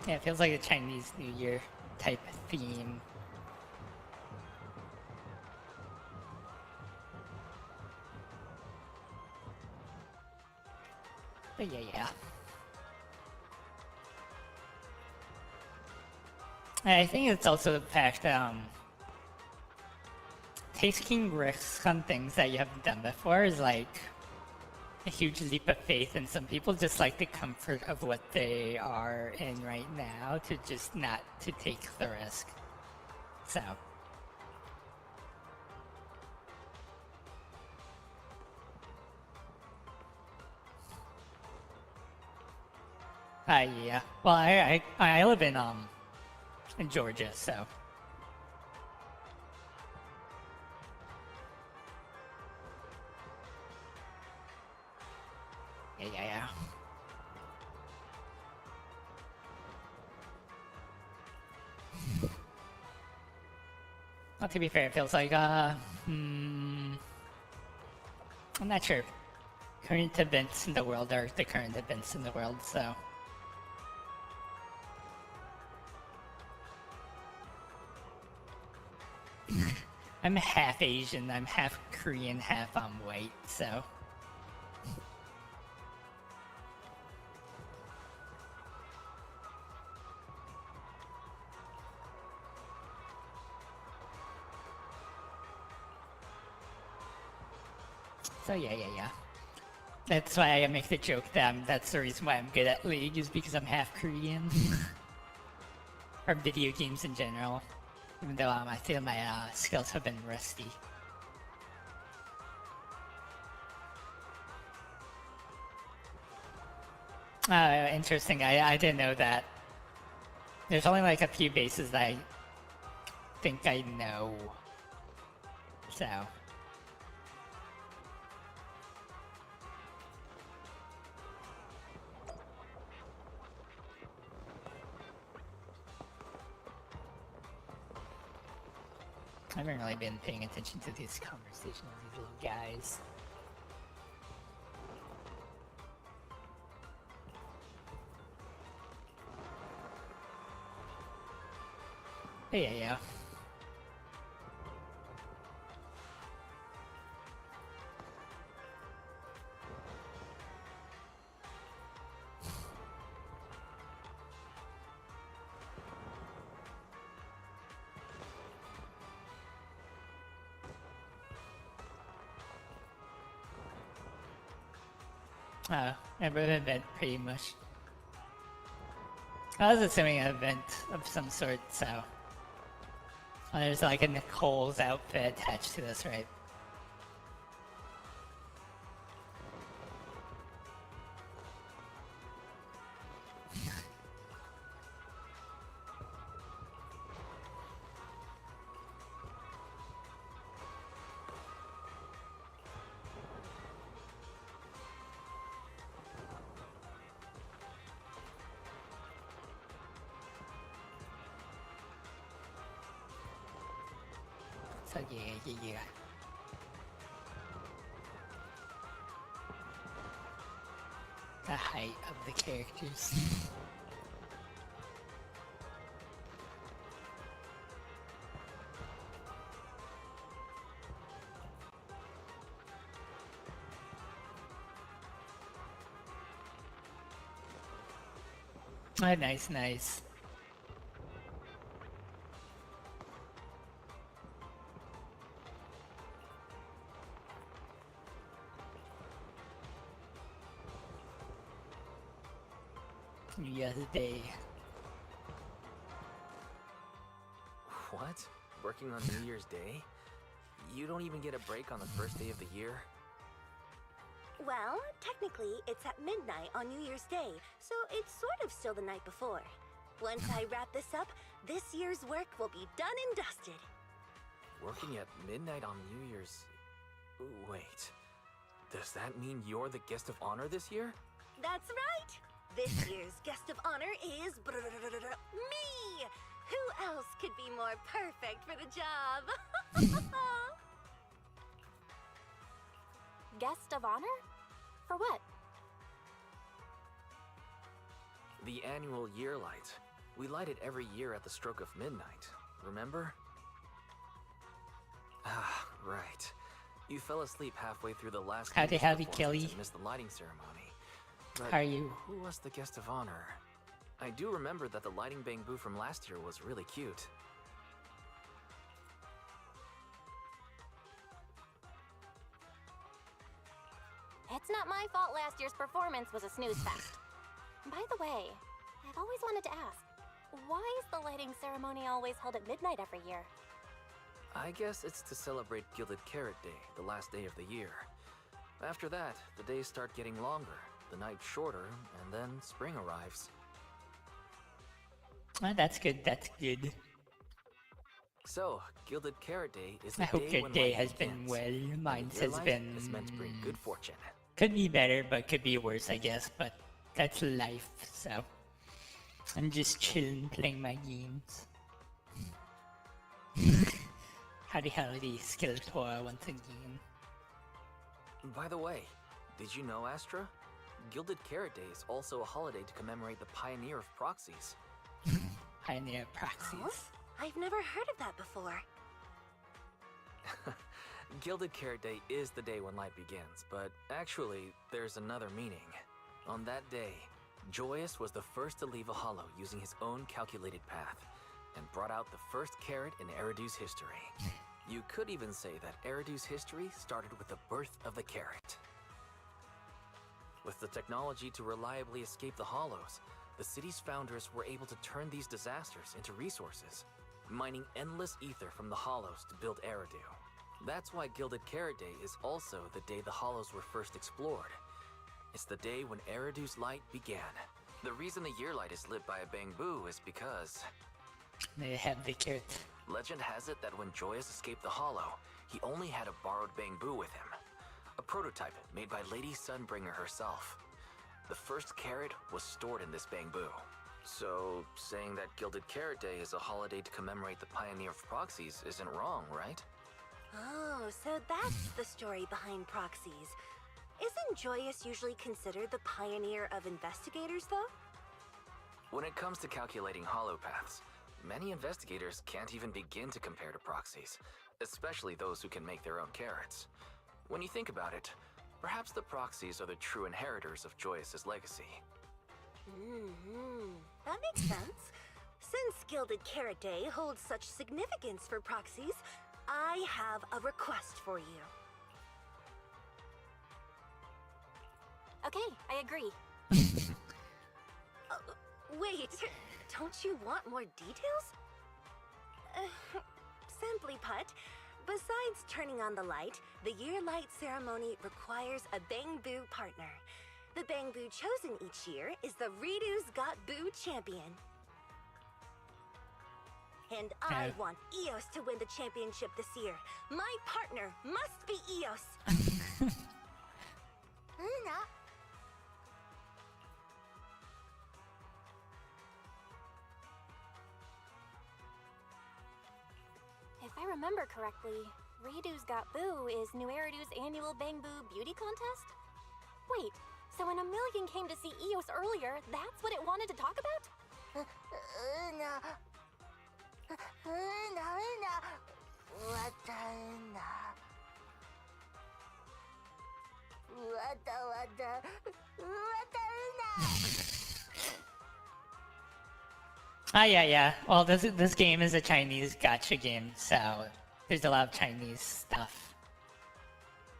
S1: Yeah, it feels like a Chinese New Year type theme. But yeah. I think it's also the fact that taking risks on things that you haven't done before is like a huge leap of faith, and some people just like the comfort of what they are in right now to just not to take the risk. So. Yeah. Well, I live in Georgia, so. Yeah. Well, to be fair, it feels like, I'm not sure. Current events in the world are the current events in the world, so. I'm half Asian, I'm half Korean, half white, so. So yeah. That's why I make the joke that that's the reason why I'm good at League, is because I'm half Korean. Or video games in general. Even though I feel my skills have been rusty. Interesting. I didn't know that. There's only like a few bases that I think I know. So. I haven't really been paying attention to these conversations with these little guys. But yeah. Every event, pretty much. I was assuming an event of some sort, so. Oh, there's like a Nicole's outfit attached to this, right? So yeah. The height of the characters. Oh, nice. New Year's Day.
S10: What? Working on New Year's Day? You don't even get a break on the first day of the year?
S8: Well, technically, it's at midnight on New Year's Day, so it's sort of still the night before. Once I wrap this up, this year's work will be done and dusted.
S10: Working at midnight on New Year's... Wait. Does that mean you're the guest of honor this year?
S8: That's right! This year's guest of honor is me! Who else could be more perfect for the job?
S15: Guest of honor? For what?
S10: The annual year light. We light it every year at the stroke of midnight, remember? Ah, right. You fell asleep halfway through the last
S1: Howdy,
S10: year's
S1: howdy,
S10: performance
S1: Kelly.
S10: and missed the lighting ceremony. But
S1: How are you?
S10: who was the guest of honor? I do remember that the lighting bamboo from last year was really cute.
S15: It's not my fault last year's performance was a snooze fest. By the way, I've always wanted to ask, why is the lighting ceremony always held at midnight every year?
S10: I guess it's to celebrate Gilded Carrot Day, the last day of the year. After that, the days start getting longer, the night shorter, and then spring arrives.
S1: Oh, that's good.
S10: So, Gilded Carrot Day is the
S1: I hope
S10: day
S1: your
S10: when
S1: day
S10: life
S1: has
S10: begins.
S1: been well.
S10: And
S1: Mine
S10: your
S1: has
S10: life
S1: been...
S10: is meant to bring good fortune.
S1: Could be better, but could be worse, I guess. But that's life, so... I'm just chilling, playing my games. Howdy, Skeletor once again.
S10: By the way, did you know, Astra? Gilded Carrot Day is also a holiday to commemorate the pioneer of proxies.
S1: Pioneer of proxies.
S8: Huh? I've never heard of that before.
S10: Gilded Carrot Day is the day when light begins, but actually, there's another meaning. On that day, Joyous was the first to leave a hollow using his own calculated path, and brought out the first carrot in Eridu's history. You could even say that Eridu's history started with the birth of the carrot. With the technology to reliably escape the hollows, the city's founders were able to turn these disasters into resources, mining endless ether from the hollows to build Eridu. That's why Gilded Carrot Day is also the day the hollows were first explored. It's the day when Eridu's light began. The reason the year light is lit by a bamboo is because...
S1: They have the carrot.
S10: Legend has it that when Joyous escaped the hollow, he only had a borrowed bamboo with him. A prototype made by Lady Sunbringer herself. The first carrot was stored in this bamboo. So, saying that Gilded Carrot Day is a holiday to commemorate the pioneer of proxies isn't wrong, right?
S8: Oh, so that's the story behind proxies. Isn't Joyous usually considered the pioneer of investigators, though?
S10: When it comes to calculating hollow paths, many investigators can't even begin to compare to proxies, especially those who can make their own carrots. When you think about it, perhaps the proxies are the true inheritors of Joyous's legacy.
S8: That makes sense. Since Gilded Carrot Day holds such significance for proxies, I have a request for you.
S15: Okay, I agree.
S8: Wait, don't you want more details? Simply put, besides turning on the light, the year light ceremony requires a bamboo partner. The bamboo chosen each year is the Redo's Got Boo champion. And I want Eos to win the championship this year. My partner must be Eos.
S15: If I
S8: remember correctly, Redo's Got Boo is New Eridu's annual Bang Boo beauty contest? Wait, so when a million came to see Eos earlier, that's what it wanted to talk about?
S1: Ah, yeah. Well, this game is a Chinese gacha game, so there's a lot of Chinese stuff.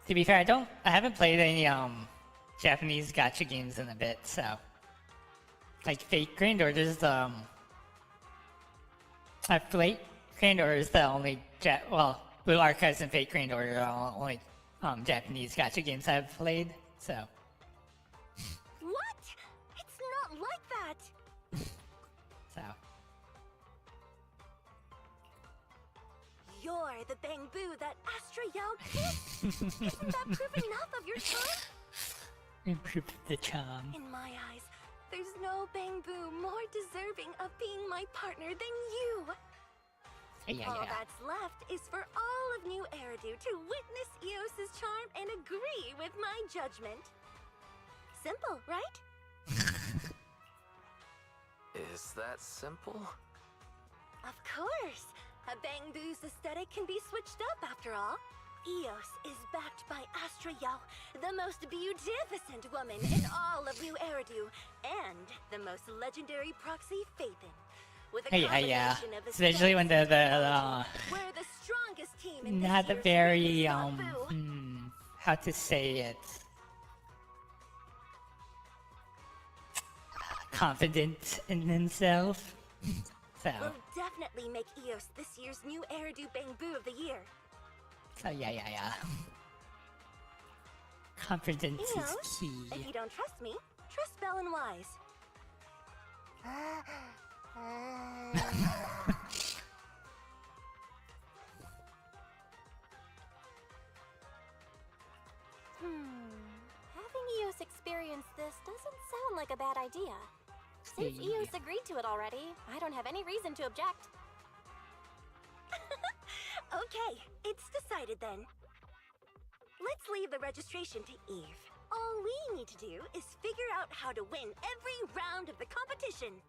S1: To be fair, I haven't played any Japanese gacha games in a bit, so like Fate Grand Order's Fate Grand Order is the only Blue Archives and Fate Grand Order are the only Japanese gacha games I've played, so.
S8: What? It's not like that!
S1: So.
S8: You're the Bang Boo that Astra Yao kissed! Isn't that proof enough of your charm?
S1: Improve the charm.
S8: In my eyes, there's no Bang Boo more deserving of being my partner than you! All that's left is for all of New Eridu to witness Eos's charm and agree with my judgment. Simple, right?
S10: Is that simple?
S8: Of course! A Bang Boo's aesthetic can be switched up after all. Eos is backed by Astra Yao, the most beautificent woman in all of New Eridu, and the most legendary proxy, Phaethon. With a combination of
S1: Especially when
S8: we're the strongest team in
S1: not
S8: this
S1: the
S8: year's
S1: very
S8: Zenless Zone
S1: how to say it, confident in himself. So.
S8: We'll definitely make Eos this year's New Eridu Bang Boo of the year.
S1: So yeah. Confidence
S8: Eos,
S1: is key.
S8: if you don't trust me, trust Bell and Wise.
S15: Having Eos experience this doesn't sound like a bad idea. Since Eos agreed to it already, I don't have any reason to object.
S8: Okay, it's decided then. Let's leave the registration to Eve. All we need to do is figure out how to win every round of the competition.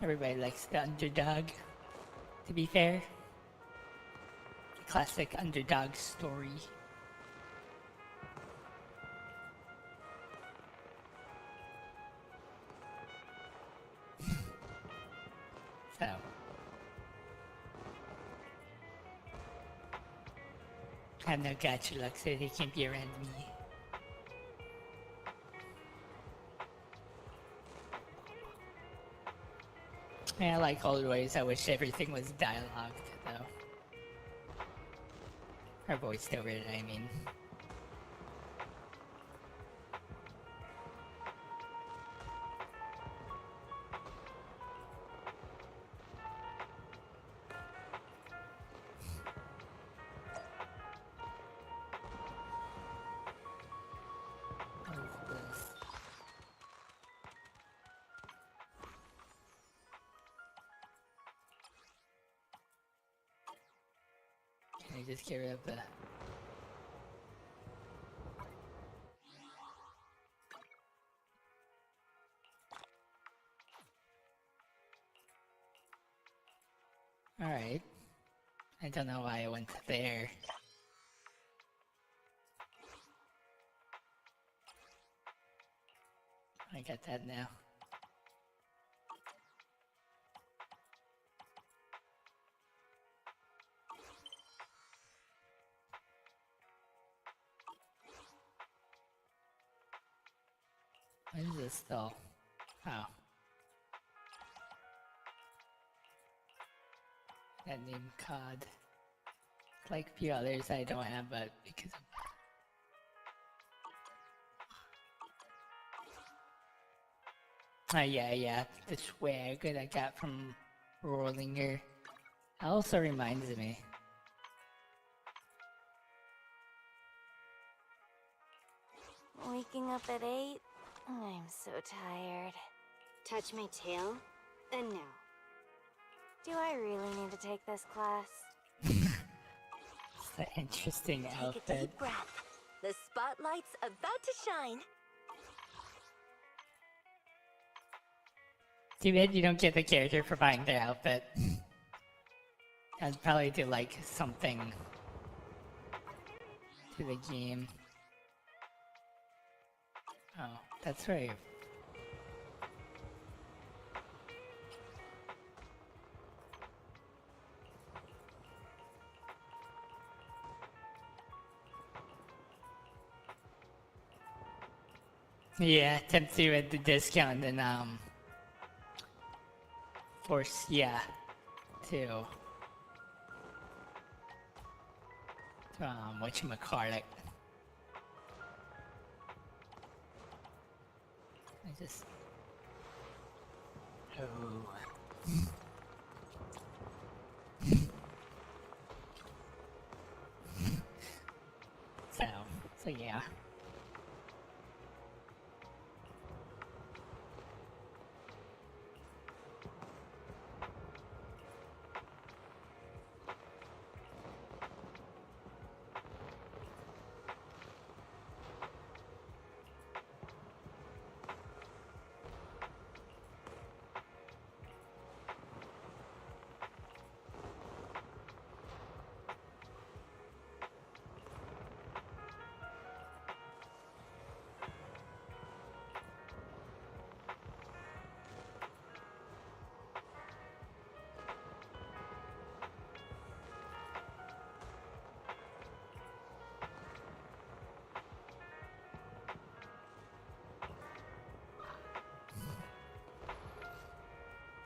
S1: Everybody likes the underdog, to be fair. Classic underdog story. So. I have no gacha luck, so they can't be around me. Yeah, like always, I wish everything was dialogued, though. Or voiced over it, I mean. Can I just get rid of the... Alright. I don't know why I went there. I got that now. What is this though? Oh. That name card. Like a few others I don't have, but because of... yeah, the swag that I got from Rollinger. Also reminds me.
S8: Waking up at 8? I'm so tired.
S15: Touch my tail? Then no.
S8: Do I really need to take this class?
S1: It's an interesting
S8: Take
S1: outfit.
S8: a deep breath. The spotlight's about to shine.
S1: Too bad you don't get the character for buying their outfit. I'd probably do like something to the game. Oh, that's right. Yeah, Tempty with the discount and force, yeah, to whatchamacallit. I just... Oh... So yeah.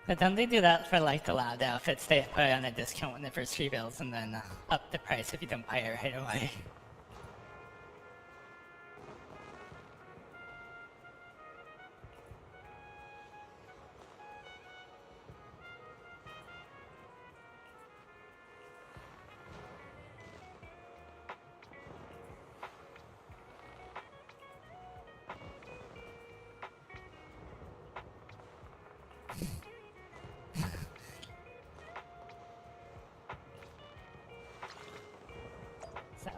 S1: But don't they do that for like the loud outfits? They put it on a discount when the first rebuilds and then up the price if you don't buy it right away. So.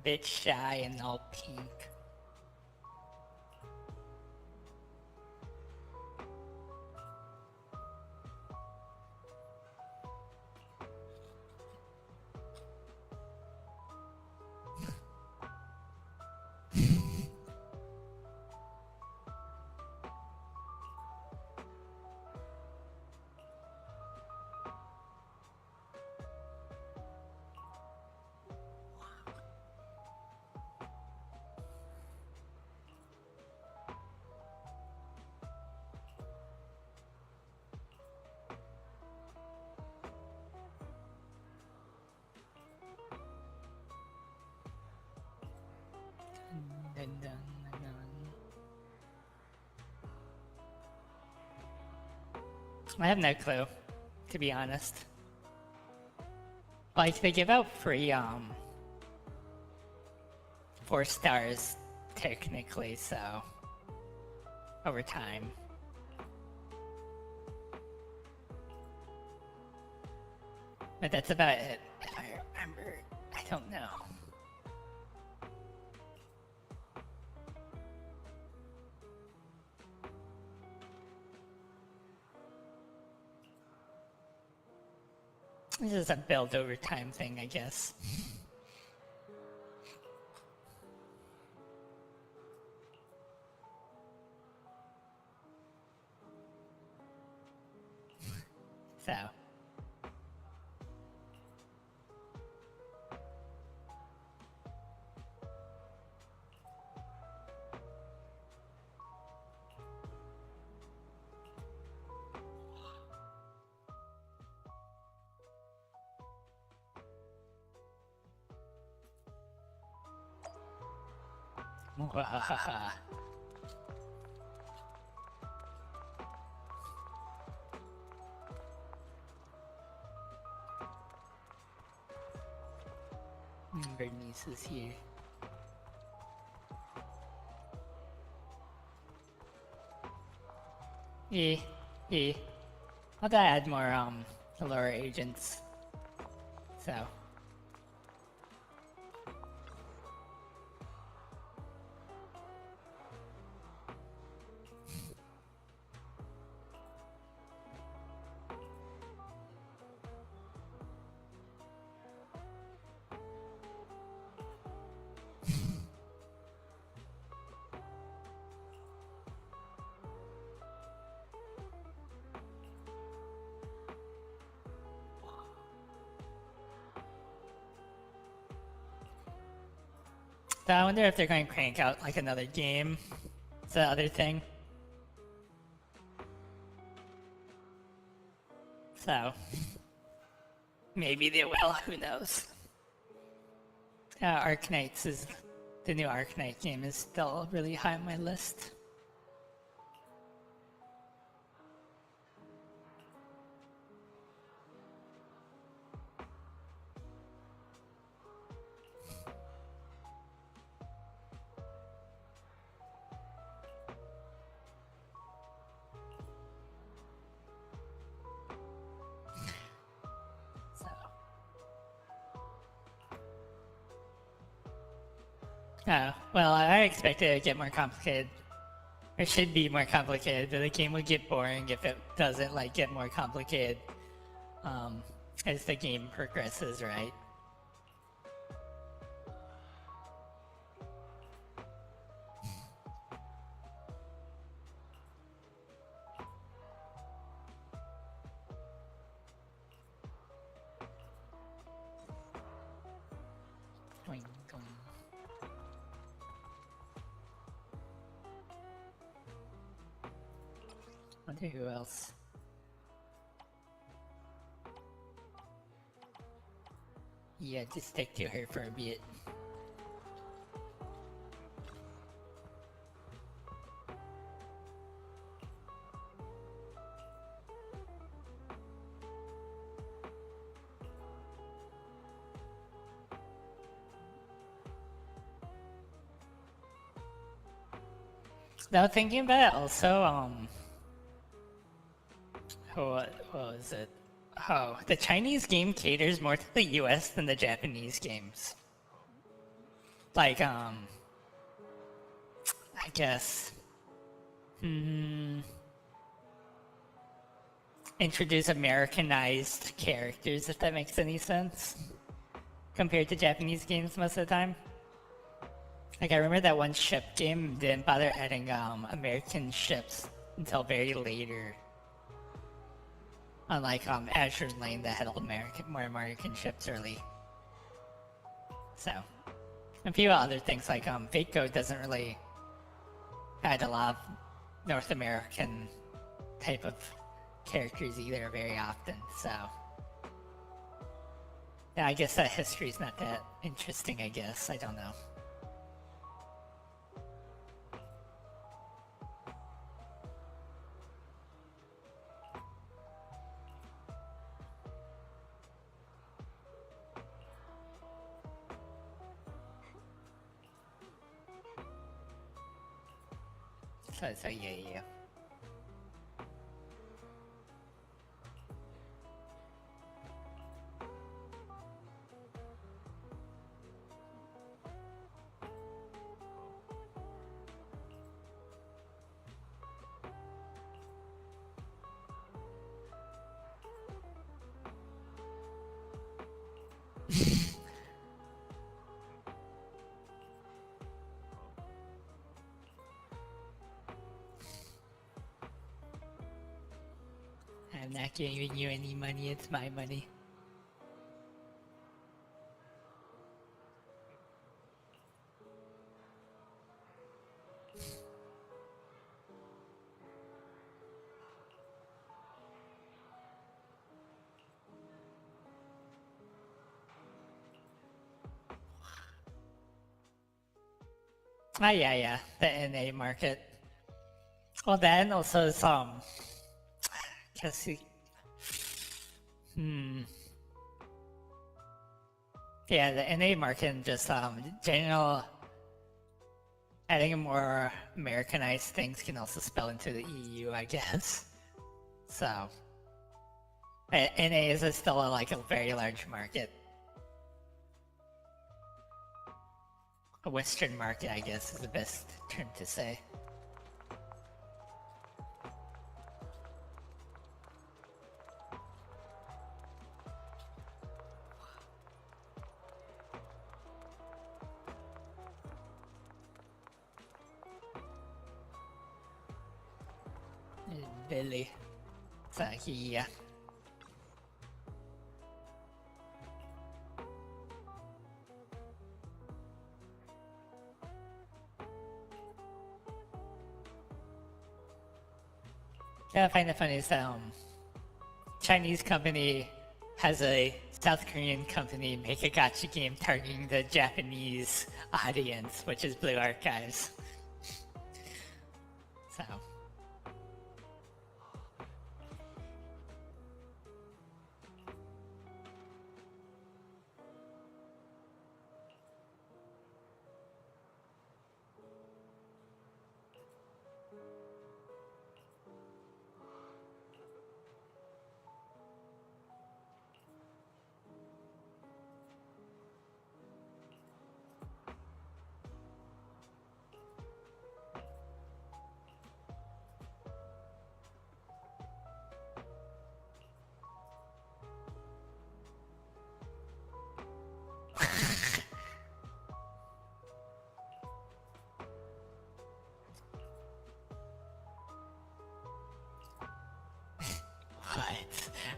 S1: Bit shy and all pink. I have no clue, to be honest. Like, they give out free, 4 stars, technically, so... over time. But that's about it, if I remember. I don't know. This is a build over time thing, I guess. So. Mwahaha. Bernice is here. I'll add more lower agents. So. So I wonder if they're going to crank out like another game. It's the other thing. So maybe they will, who knows. Arknights is the new Arknight game is still really high on my list. Oh, well, I expected it to get more complicated. It should be more complicated, but the game would get boring if it doesn't, like, get more complicated as the game progresses, right? Doing, doing. Wonder who else. Yeah, just stick to her for a bit. Now thinking about it also, what was it? Oh, the Chinese game caters more to the US than the Japanese games. Like, I guess, introduce Americanized characters, if that makes any sense, compared to Japanese games most of the time. Like, I remember that one ship game didn't bother adding American ships until very later. Unlike Azure Lane that had more American ships early. So, a few other things like VTuber doesn't really add a lot of North American type of characters either very often, so. Yeah, I guess that history's not that interesting, I guess. I don't know. So yeah. I'm not giving you any money, it's my money. Ah, yeah, the NA market. Well, then also some. Guess you. Yeah, the NA market and just general. Adding more Americanized things can also spill into the EU, I guess. So, NA is still like a very large market. A Western market, I guess, is the best term to say. Billy. So, yeah. Yeah, I find it funny is Chinese company has a South Korean company make a gacha game targeting the Japanese audience, which is Blue Archives. So.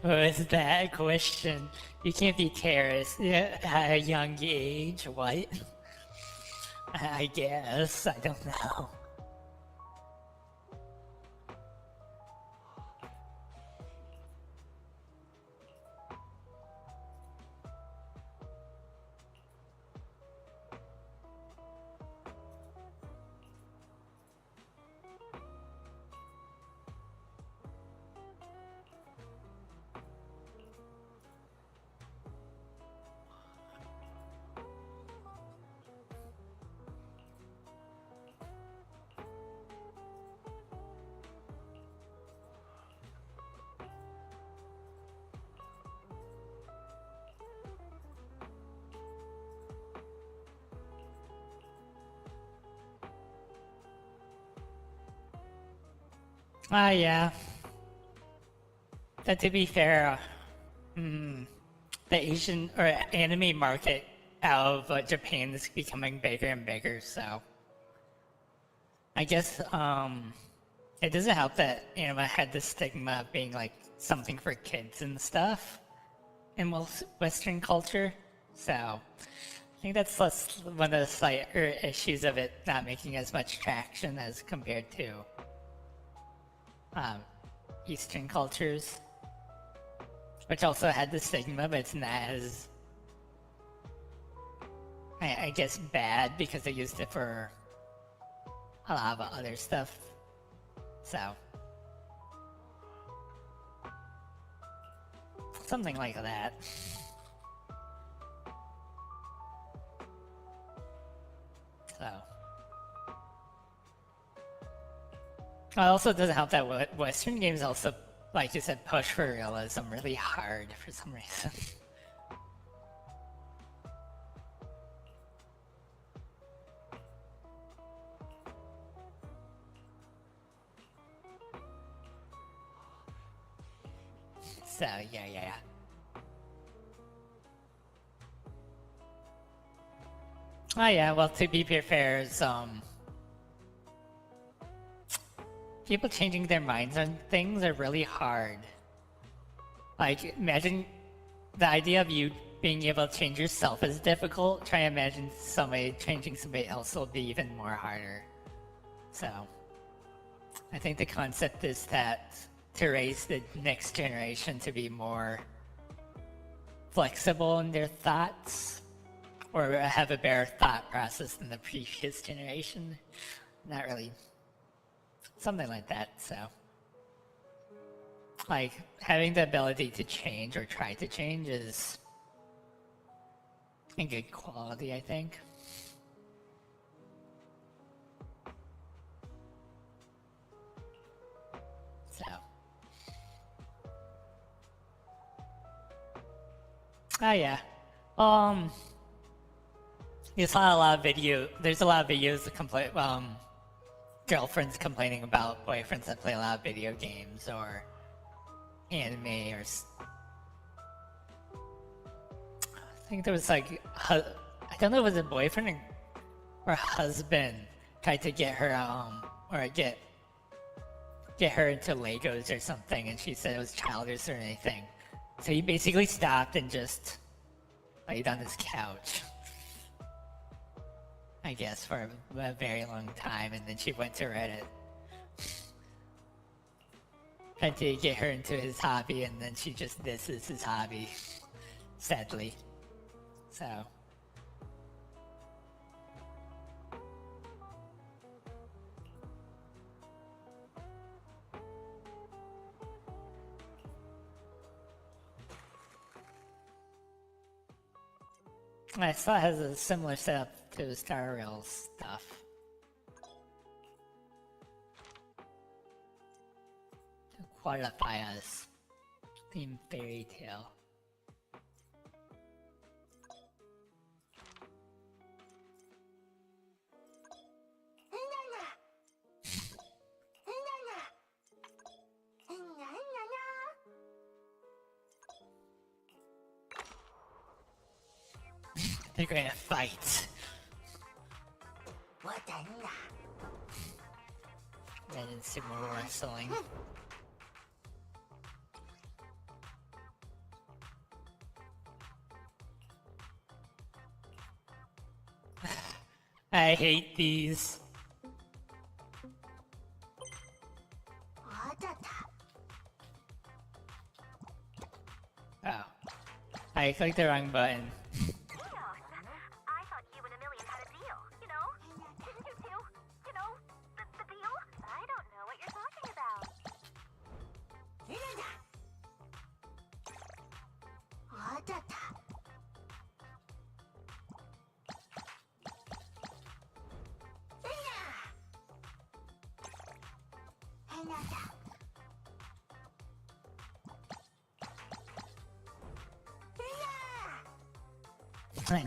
S1: What was that question? You can't be terrorist at a young age, what? I guess, I don't know. Yeah. But to be fair, the Asian or anime market out of Japan is becoming bigger and bigger, so I guess it doesn't help that anime had the stigma of being like something for kids and stuff in Western culture, so I think that's one of the slight issues of it not making as much traction as compared to Eastern cultures, which also had the stigma, but it's not as, I guess, bad because they used it for a lot of other stuff. So, something like that. So. It also doesn't help that Western games also, like you said, push for realism really hard for some reason. So, yeah. Oh yeah, well, to be fair, people changing their minds on things are really hard. Like, imagine the idea of you being able to change yourself is difficult. Try to imagine somebody changing somebody else will be even more harder. So, I think the concept is that to raise the next generation to be more flexible in their thoughts, or have a better thought process than the previous generation. Not really. Something like that, so. Like, having the ability to change or try to change is a good quality, I think. So. Oh yeah. You saw a lot of there's a lot of videos that complain, girlfriends complaining about boyfriends that play a lot of video games or anime or I think there was like, I don't know if it was a boyfriend or husband tried to get her, or get her into Legos or something, and she said it was childish or anything. So he basically stopped and just laid on his couch, I guess, for a very long time, and then she went to Reddit. Tried to get her into his hobby, and then she just disses his hobby, sadly. So. I saw it has a similar setup to Star Rails stuff. To qualify as theme fairy tale. They're going to fight. And then sumo wrestling. I hate these. Oh. I clicked the wrong button.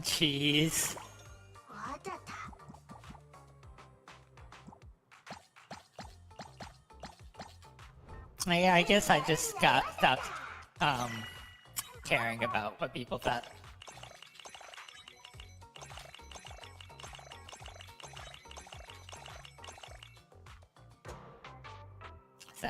S1: Jeez. I guess I just stopped caring about what people thought. So.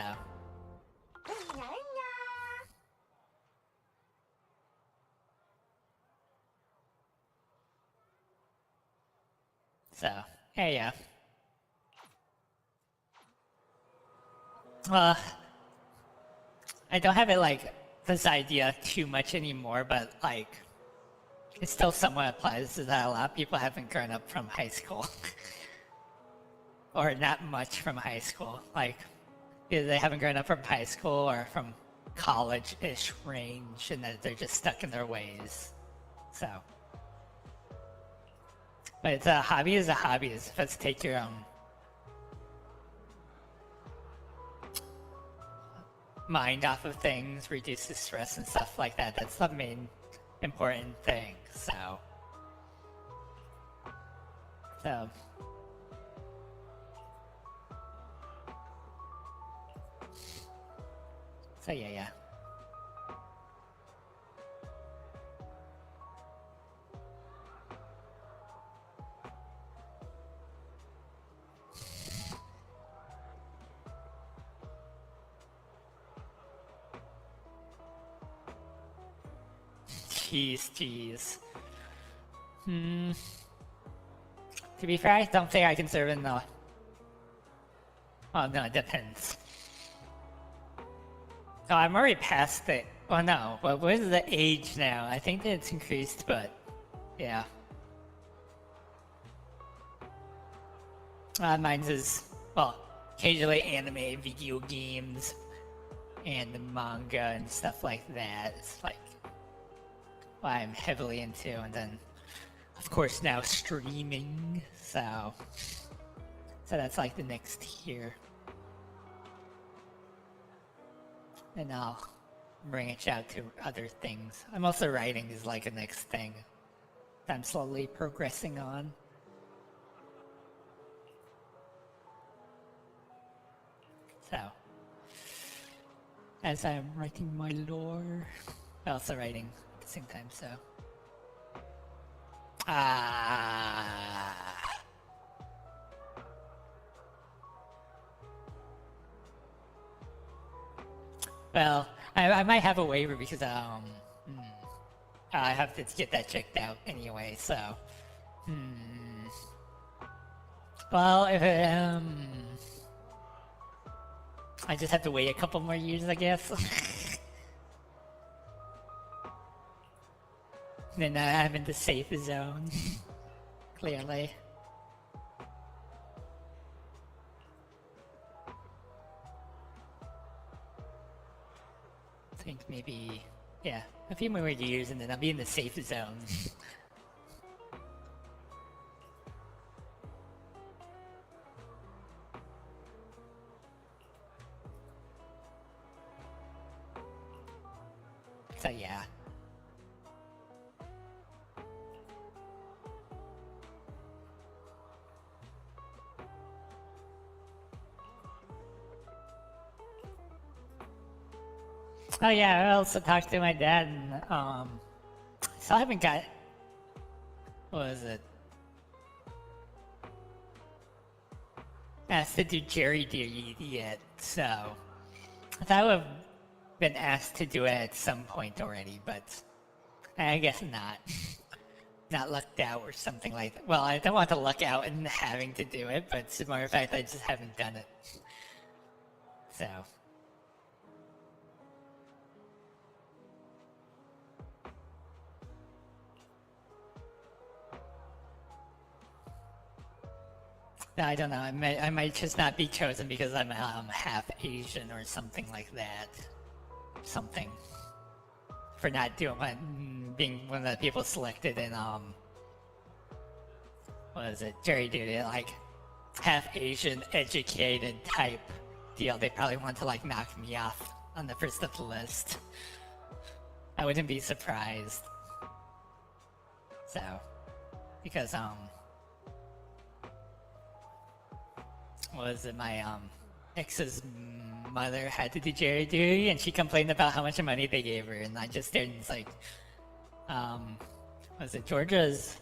S1: So, yeah. I don't have it like this idea too much anymore, but like it still somewhat applies to that a lot of people haven't grown up from high school. Or not much from high school. Like either they haven't grown up from high school or from college-ish range, and that they're just stuck in their ways. So. But it's a hobby is a hobby. It's let's take your mind off of things, reduces stress and stuff like that. That's the main important thing. So yeah. Jeez. To be fair, I don't think I can serve in the... Oh no, it depends. Oh, I'm already past it. Oh no, well, what is the age now? I think that it's increased, but... Yeah. Mine's is, well, occasionally anime, video games, and manga and stuff like that. It's like what I'm heavily into, and then of course now streaming, so that's like the next tier. And I'll branch out to other things. I'm also writing is like a next thing that I'm slowly progressing on. So, as I'm writing my lore, I'm also writing at the same time, so. Well, I might have a waiver because, I have to get that checked out anyway, so. Well, if I just have to wait a couple more years, I guess. Then I'm in the safe zone. Clearly. I think maybe, yeah, a few more years and then I'll be in the safe zone. So yeah. Oh yeah, I also talked to my dad and so I haven't got, what was it? Asked to do jury duty yet, so I thought I would have been asked to do it at some point already, but I guess not. Not lucked out or something like that. Well, I don't want to luck out in having to do it, but as a matter of fact, I just haven't done it. So. I don't know, I might just not be chosen because I'm half Asian or something like that. Something. For not being one of the people selected in, what is it, jury duty, like, half Asian educated type deal. They probably want to, like, knock me off on the first of the list. I wouldn't be surprised. So, because, was it my ex's mother had to do jury duty and she complained about how much money they gave her, and I just stared and was like, was it Georgia's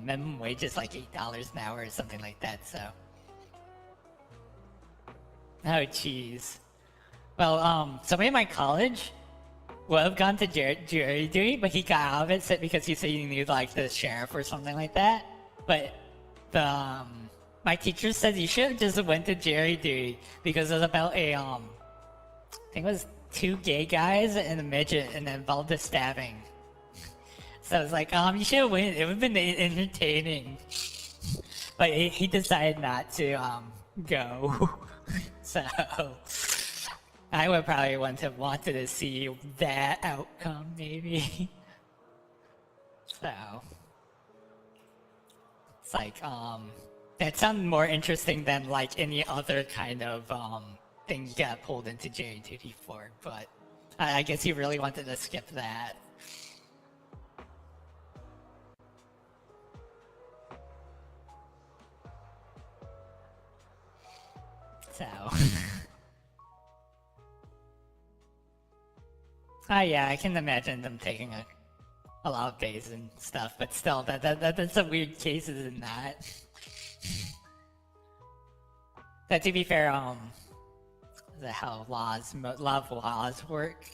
S1: minimum wage is like $8 an hour or something like that, so. Oh jeez. Well, somebody in my college would have gone to jury duty, but he got out of it because he said he knew like the sheriff or something like that. But the my teacher said you should have just went to jury duty because it was about a I think it was 2 gay guys and a midget and it involved a stabbing. So I was like, you should have went. It would have been entertaining. But he decided not to go. So I would probably wanted to see that outcome maybe. So it's like that sounds more interesting than like any other kind of thing you got pulled into jury duty for, but I guess you really wanted to skip that. So. Yeah, I can imagine them taking a lot of days and stuff, but still, that's a weird case, isn't that? That, to be fair, how a lot of laws work.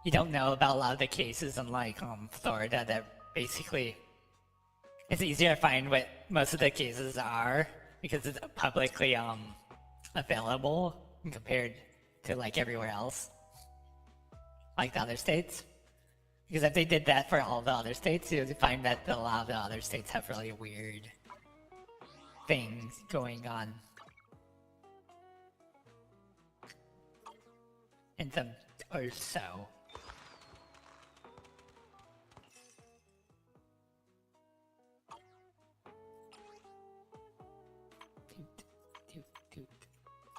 S1: You don't know about a lot of the cases in like Florida that basically it's easier to find what most of the cases are because it's publicly available compared to like everywhere else, like the other states. Because if they did that for all the other states, you would find that a lot of the other states have really weird things going on. And some or so.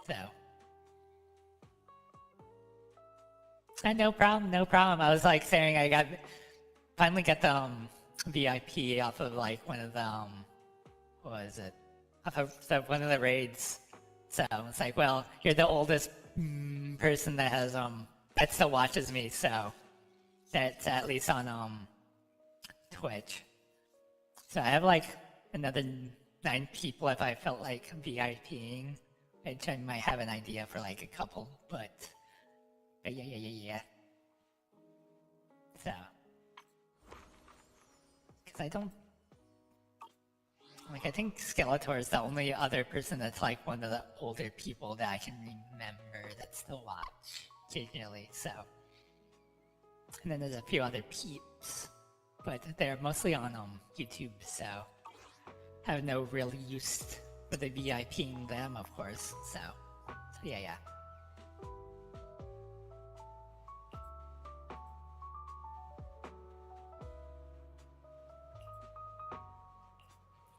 S1: So. No problem, no problem. I was like saying I finally got the VIP off of like one of the what was it? Off of one of the raids. So it's like, well, you're the oldest person that has that still watches me, so that's at least on Twitch. So I have like another 9 people if I felt like VIPing, which I might have an idea for like a couple, but yeah. So, because I don't like, I think Skeletor is the only other person that's like one of the older people that I can remember that still watch occasionally, so. And then there's a few other peeps, but they're mostly on YouTube, so I have no real use for the VIPing them, of course, so yeah.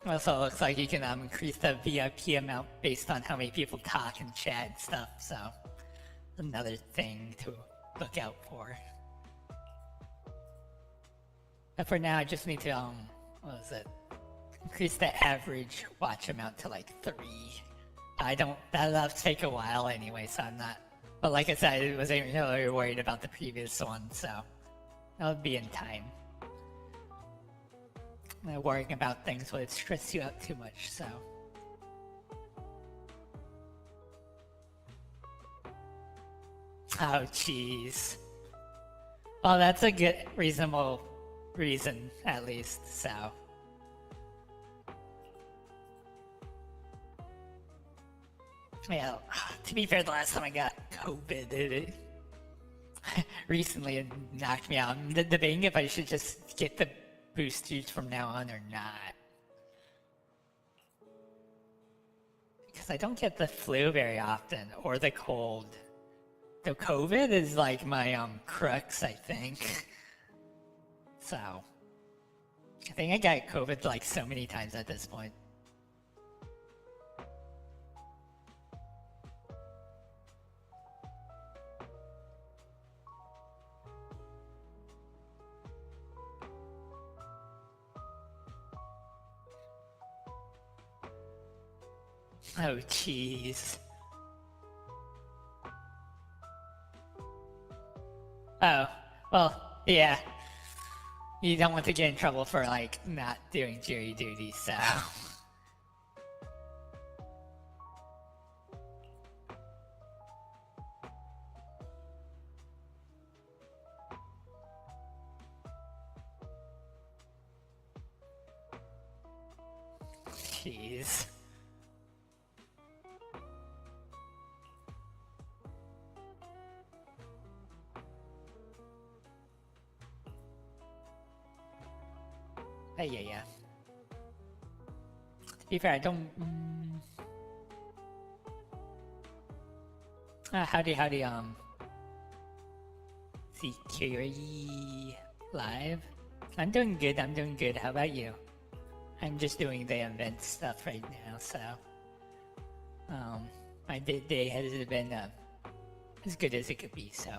S1: Also, it looks like you can increase the VIP amount based on how many people talk and chat and stuff, so another thing to look out for. But for now, I just need to, increase the average watch amount to like 3. That'll take a while anyway, so I'm not, but like I said, I wasn't really worried about the previous one, so that'll be in time. Worrying about things would stress you out too much, so. Oh, jeez. Well, that's a good, reasonable reason, at least, so. Yeah, to be fair, the last time I got COVID, it recently it knocked me out. I'm debating if I should just get the boosters from now on or not. Because I don't get the flu very often, or the cold. The COVID is like my crux, I think. So, I think I got COVID like so many times at this point. Oh, jeez. Oh, well, yeah. You don't want to get in trouble for, like, not doing jury duty, so. Jeez. Yeah. To be fair, I don't. Howdy, security live. I'm doing good. How about you? I'm just doing the event stuff right now, so. my day hasn't been as good as it could be, so.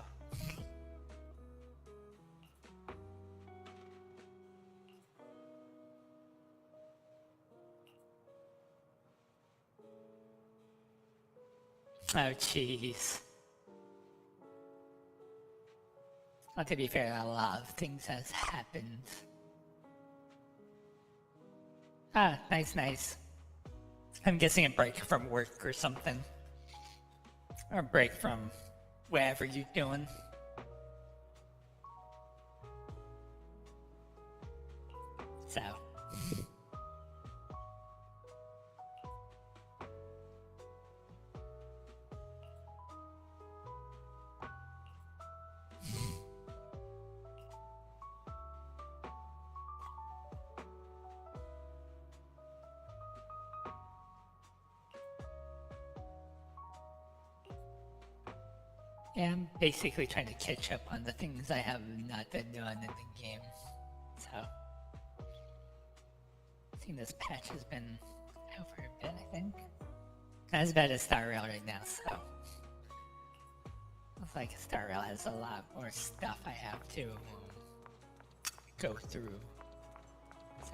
S1: Oh, jeez. Well, to be fair, a lot of things has happened. Ah, nice. I'm guessing a break from work or something. Or a break from whatever you're doing. So. Yeah, I'm basically trying to catch up on the things I have not been doing in the game. So, I think this patch has been out for a bit, I think. Not as bad as Star Rail right now, so. Looks like Star Rail has a lot more stuff I have to go through. So.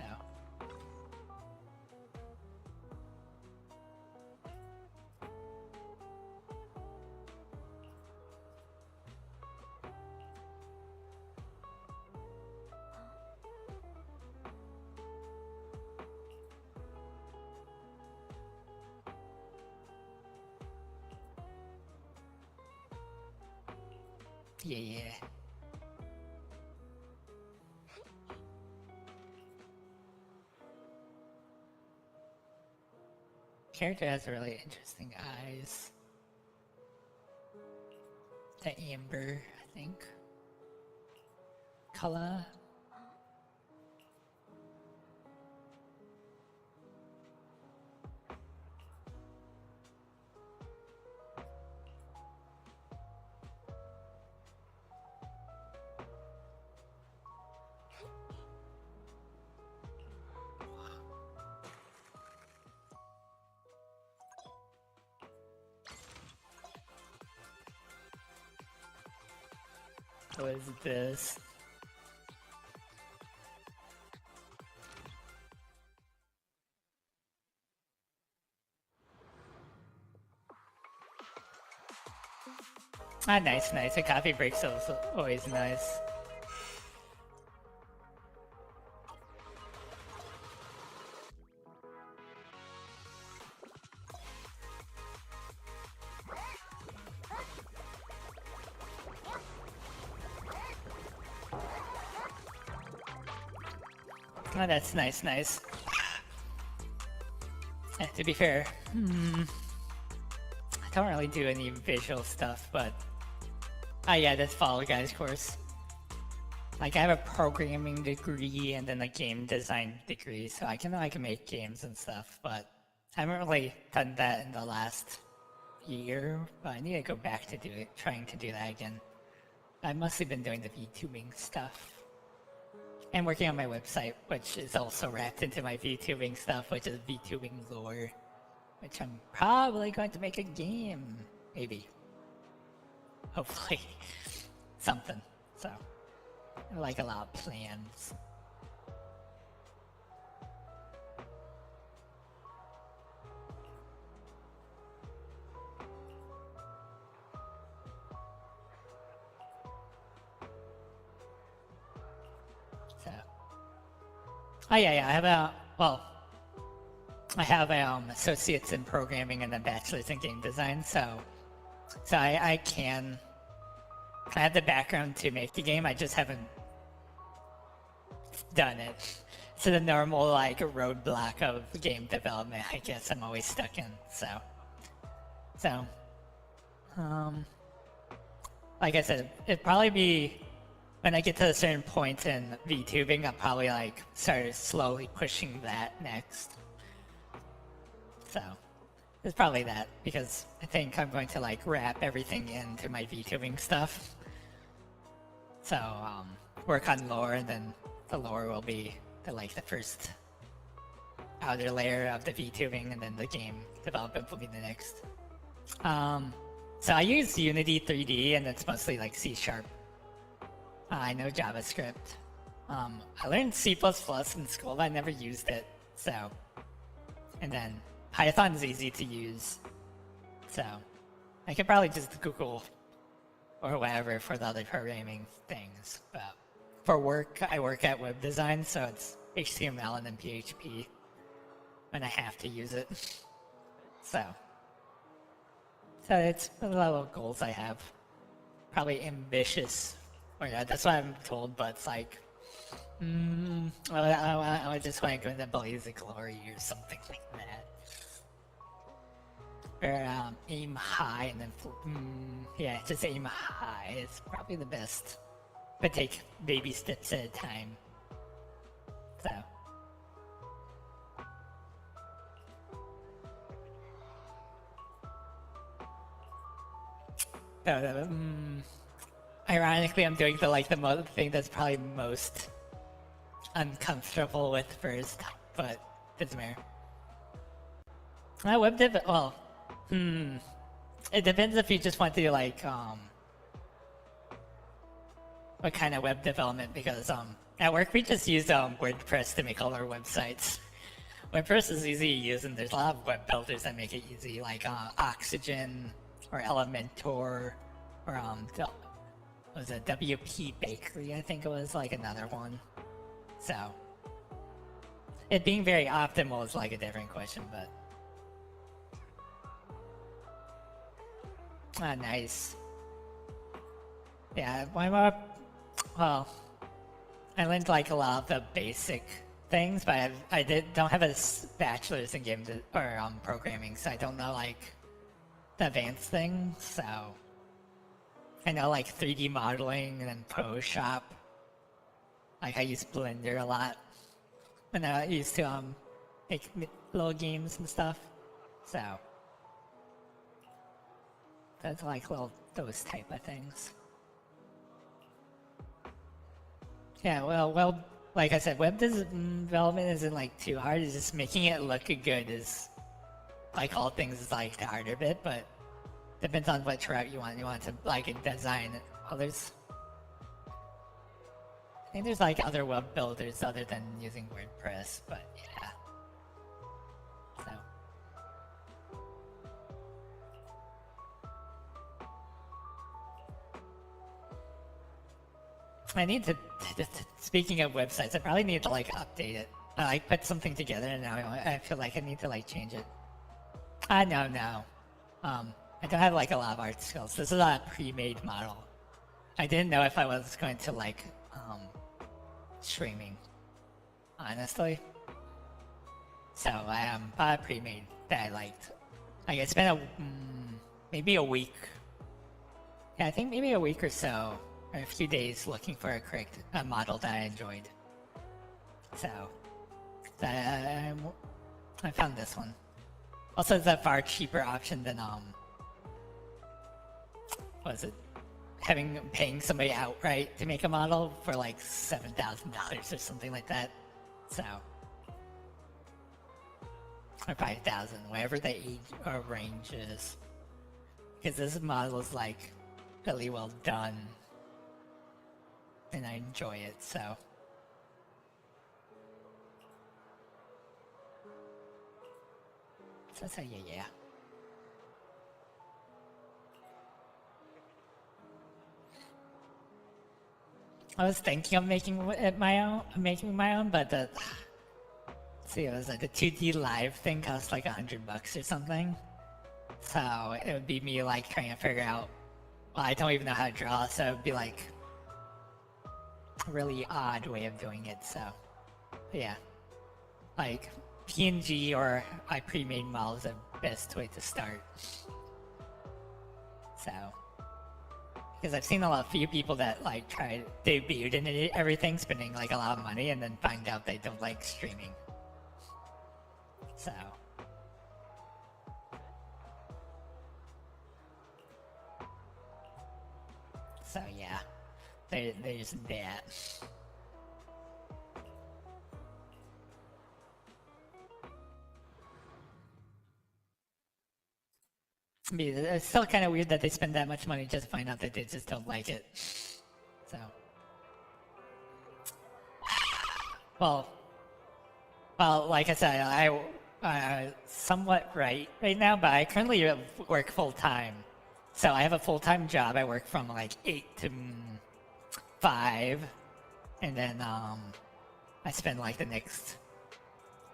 S1: Yeah. Character has really interesting eyes. The amber, I think. Color. What is this? Ah, nice. A coffee break is always nice. Oh, that's nice. To be fair, I don't really do any visual stuff, but... Oh yeah, that's Fall Guys course. Like, I have a programming degree and then a game design degree, so I can make games and stuff, but I haven't really done that in the last year, but I need to go back to trying to do that again. I've mostly been doing the VTubing stuff. And working on my website, which is also wrapped into my VTubing stuff, which is VTubing lore. Which I'm probably going to make a game. Maybe. Hopefully. Something. So. Like a lot of plans. So. Oh yeah, I have I have associates in programming and a bachelor's in game design, so I have the background to make the game, I just haven't done it. So the normal like roadblock of game development, I guess I'm always stuck in, so like I said, it'd probably be when I get to a certain point in VTubing, I'll probably like start slowly pushing that next. So it's probably that, because I think I'm going to like wrap everything into my VTubing stuff. So work on lore, and then the lore will be the first outer layer of the VTubing, and then the game development will be the next. So I use Unity 3D, and it's mostly like C#. I know JavaScript. I learned C++ in school, but I never used it. So, and then Python's easy to use. So, I could probably just Google or whatever for the other programming things. But for work, I work at web design, so it's HTML and then PHP when I have to use it. So it's a lot of goals I have. Probably ambitious. Or yeah, that's what I'm told, but it's like, I just want to go into Blaze of Glory or something like that. Or aim high and then, yeah, just aim high is probably the best. But take baby steps at a time. So. Ironically, I'm doing the thing that's probably most uncomfortable with first, but doesn't matter. Web dev, well, it depends if you just want to do what kind of web development, because at work we just use WordPress to make all our websites. WordPress is easy to use, and there's a lot of web builders that make it easy, like Oxygen or Elementor, or was it WP Bakery? I think it was like another one. So it being very optimal is like a different question, but nice. Yeah, well, I learned like a lot of the basic things, but I don't have a bachelor's in game or programming, so I don't know like the advanced things. So I know like 3D modeling and then Photoshop. Like I use Blender a lot, and I used to make little games and stuff. So that's like those type of things. Yeah, well, like I said, web development isn't like too hard. It's just making it look good is, like all things, is like the harder bit, but depends on what route you want. You want to like design it. Well, I think there's like other web builders other than using WordPress, but yeah. So. I need to, speaking of websites, I probably need to like update it. I like put something together and now I feel like I need to like change it. No. I don't have like a lot of art skills. This is a pre-made model. I didn't know if I was going to like streaming, honestly. So I bought a pre-made that I liked. Like it's been maybe a week. Yeah, I think maybe a week or so, or a few days looking for a model that I enjoyed. So I found this one. Also, it's a far cheaper option than what is it? Paying somebody outright to make a model for like $7,000 or something like that. So, or 5,000, whatever the age or range is. Because this model is like really well done, and I enjoy it. So yeah. I was thinking of making my own, but let's see, it was like the 2D live thing cost like $100 or something. So it would be me like trying to figure out. Well, I don't even know how to draw, so it would be like a really odd way of doing it. So yeah, like PNG or I pre-made model is the best way to start. So. Because I've seen a few people that like debuted and everything, spending like a lot of money, and then find out they don't like streaming. So yeah, there's that. I mean, it's still kind of weird that they spend that much money just to find out that they just don't like it. So, well, like I said, I somewhat right now, but I currently work full time. So I have a full time job. I work from like 8 to 5, and then I spend like the next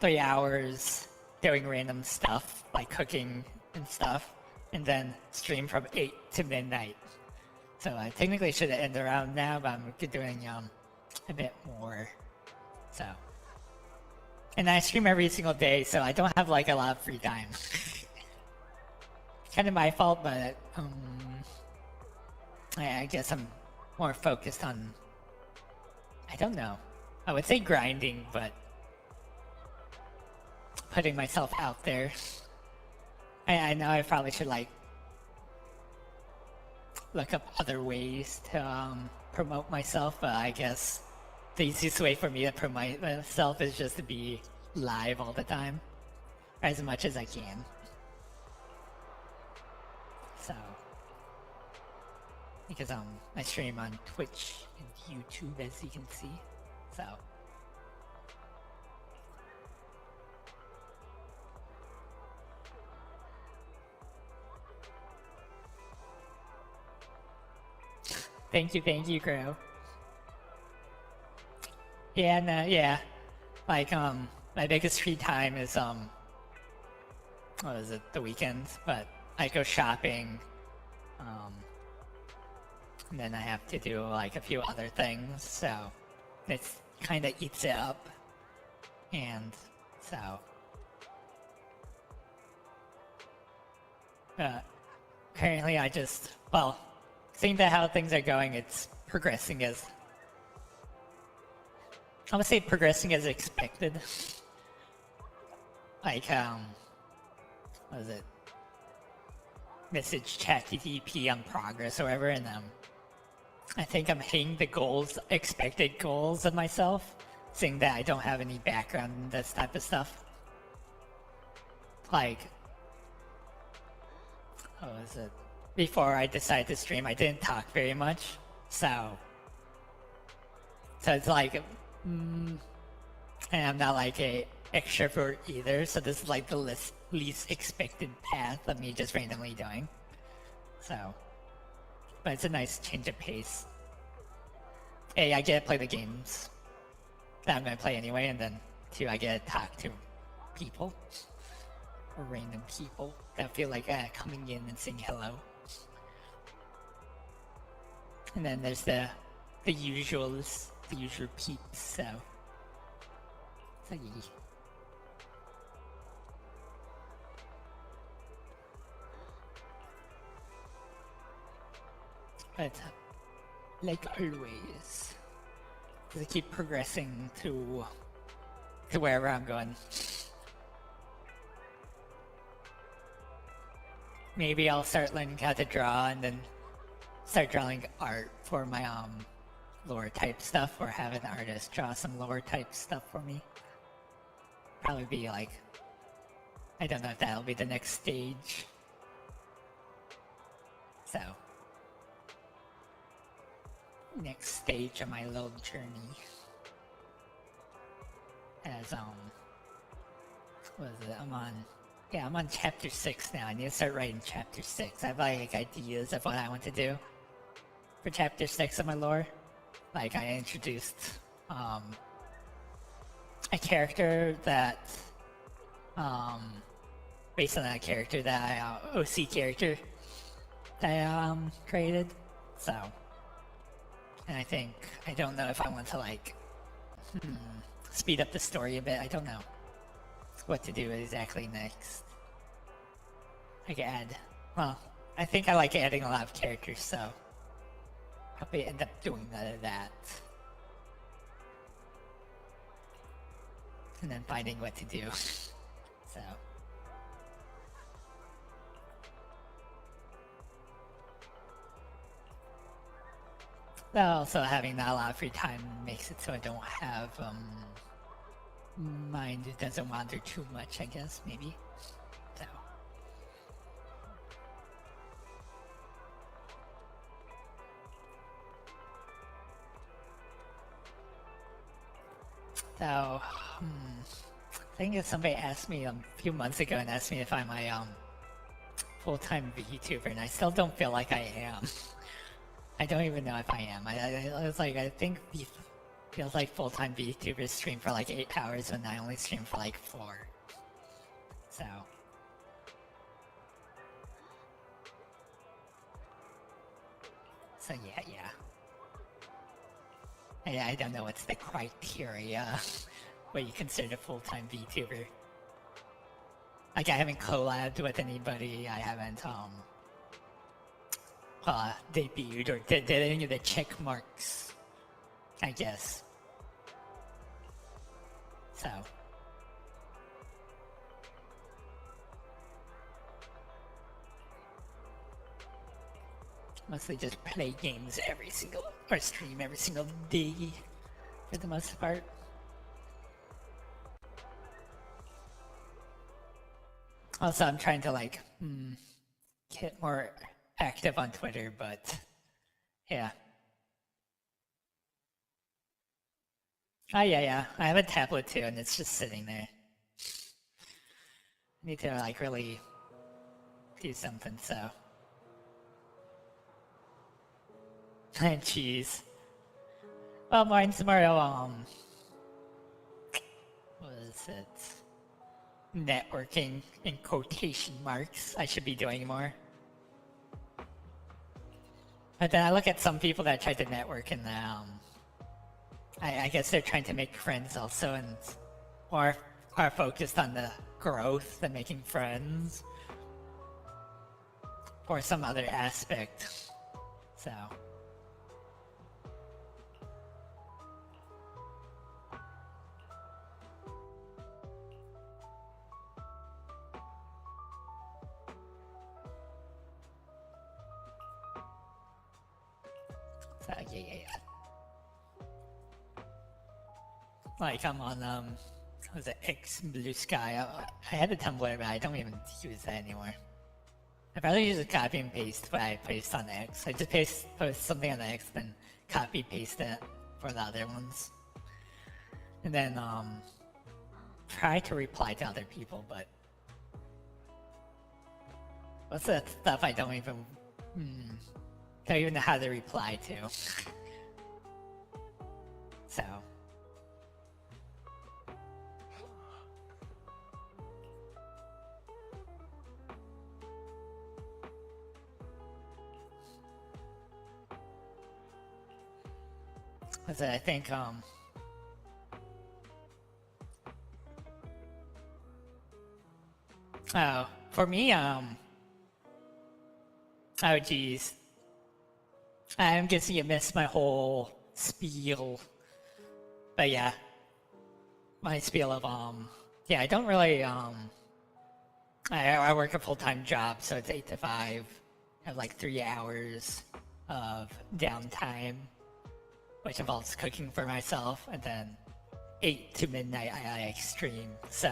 S1: 3 hours doing random stuff like cooking and stuff, and then stream from 8 to midnight. So I technically should end around now, but I'm doing a bit more. So, and I stream every single day, so I don't have like a lot of free time. Kind of my fault, but I guess I'm more focused on, I don't know, I would say grinding, but putting myself out there. I know I probably should like look up other ways to promote myself, but I guess the easiest way for me to promote myself is just to be live all the time, as much as I can. So, because I stream on Twitch and YouTube, as you can see. So, thank you, Crow. Yeah, no, yeah. Like, my biggest free time is, what is it, the weekends, but I go shopping, and then I have to do, like, a few other things, so it's kinda eats it up, and so, currently I just, well, seeing that how things are going, it's progressing as, I would say progressing as expected. Like, what is it? Message ChatGPT on progress or whatever, and I think I'm hitting the goals, expected goals of myself, seeing that I don't have any background in this type of stuff. Like, what was it? Before I decided to stream, I didn't talk very much, so it's like, and I'm not like a extrovert either, so this is like the least expected path of me just randomly doing. So, but it's a nice change of pace. A, I get to play the games that I'm gonna play anyway, and then 2, I get to talk to people, or random people that feel like coming in and saying hello. And then there's the usuals, the usual peeps, so yeah. But like always, I keep progressing to wherever I'm going. Maybe I'll start learning how to draw and then start drawing art for my lore type stuff, or have an artist draw some lore type stuff for me. Probably be like, I don't know if that'll be the next stage. So, next stage of my little journey. As what is it? I'm on chapter 6 now. I need to start writing chapter 6. I have like ideas of what I want to do for chapter 6 of my lore. Like, I introduced a character that based on a character that OC character that I created. So, and I don't know if I want to like speed up the story a bit. I don't know what to do exactly next. I could add, well, I think I like adding a lot of characters, so probably end up doing that. And then finding what to do. So. Also, having not a lot of free time makes it so I don't have, mind doesn't wander too much, I guess, maybe. So. So, I think if somebody asked me a few months ago and asked me if I'm a full-time VTuber, and I still don't feel like I am. I don't even know if I am. I was like, I think it feels like full-time VTubers stream for like 8 hours when I only stream for like 4. So. So yeah. I don't know what's the criteria what you consider a full-time VTuber. Like, I haven't collabed with anybody, I haven't, debuted or did any of the check marks, I guess. So. Mostly just play games or stream every single day, for the most part. Also, I'm trying to like, get more active on Twitter, but yeah. Oh yeah, I have a tablet too, and it's just sitting there. I need to like really do something, so. Jeez. Well, mine's tomorrow, what is it? Networking in quotation marks. I should be doing more. But then I look at some people that try to network and I guess they're trying to make friends also and or are focused on the growth than making friends. Or some other aspect. So. So yeah. Like I'm on what was it, X Blue Sky? I had a Tumblr, but I don't even use that anymore. I probably use a copy and paste what I paste on X. I just post something on X, then copy paste it for the other ones, and then try to reply to other people. But what's that stuff I don't even know how to reply to. So. I think, oh, for me, oh geez. I'm guessing you missed my whole spiel. But yeah. My spiel of, yeah, I don't really, I work a full-time job, so it's 8 to 5. I have like 3 hours of downtime, which involves cooking for myself, and then 8 to midnight I stream, so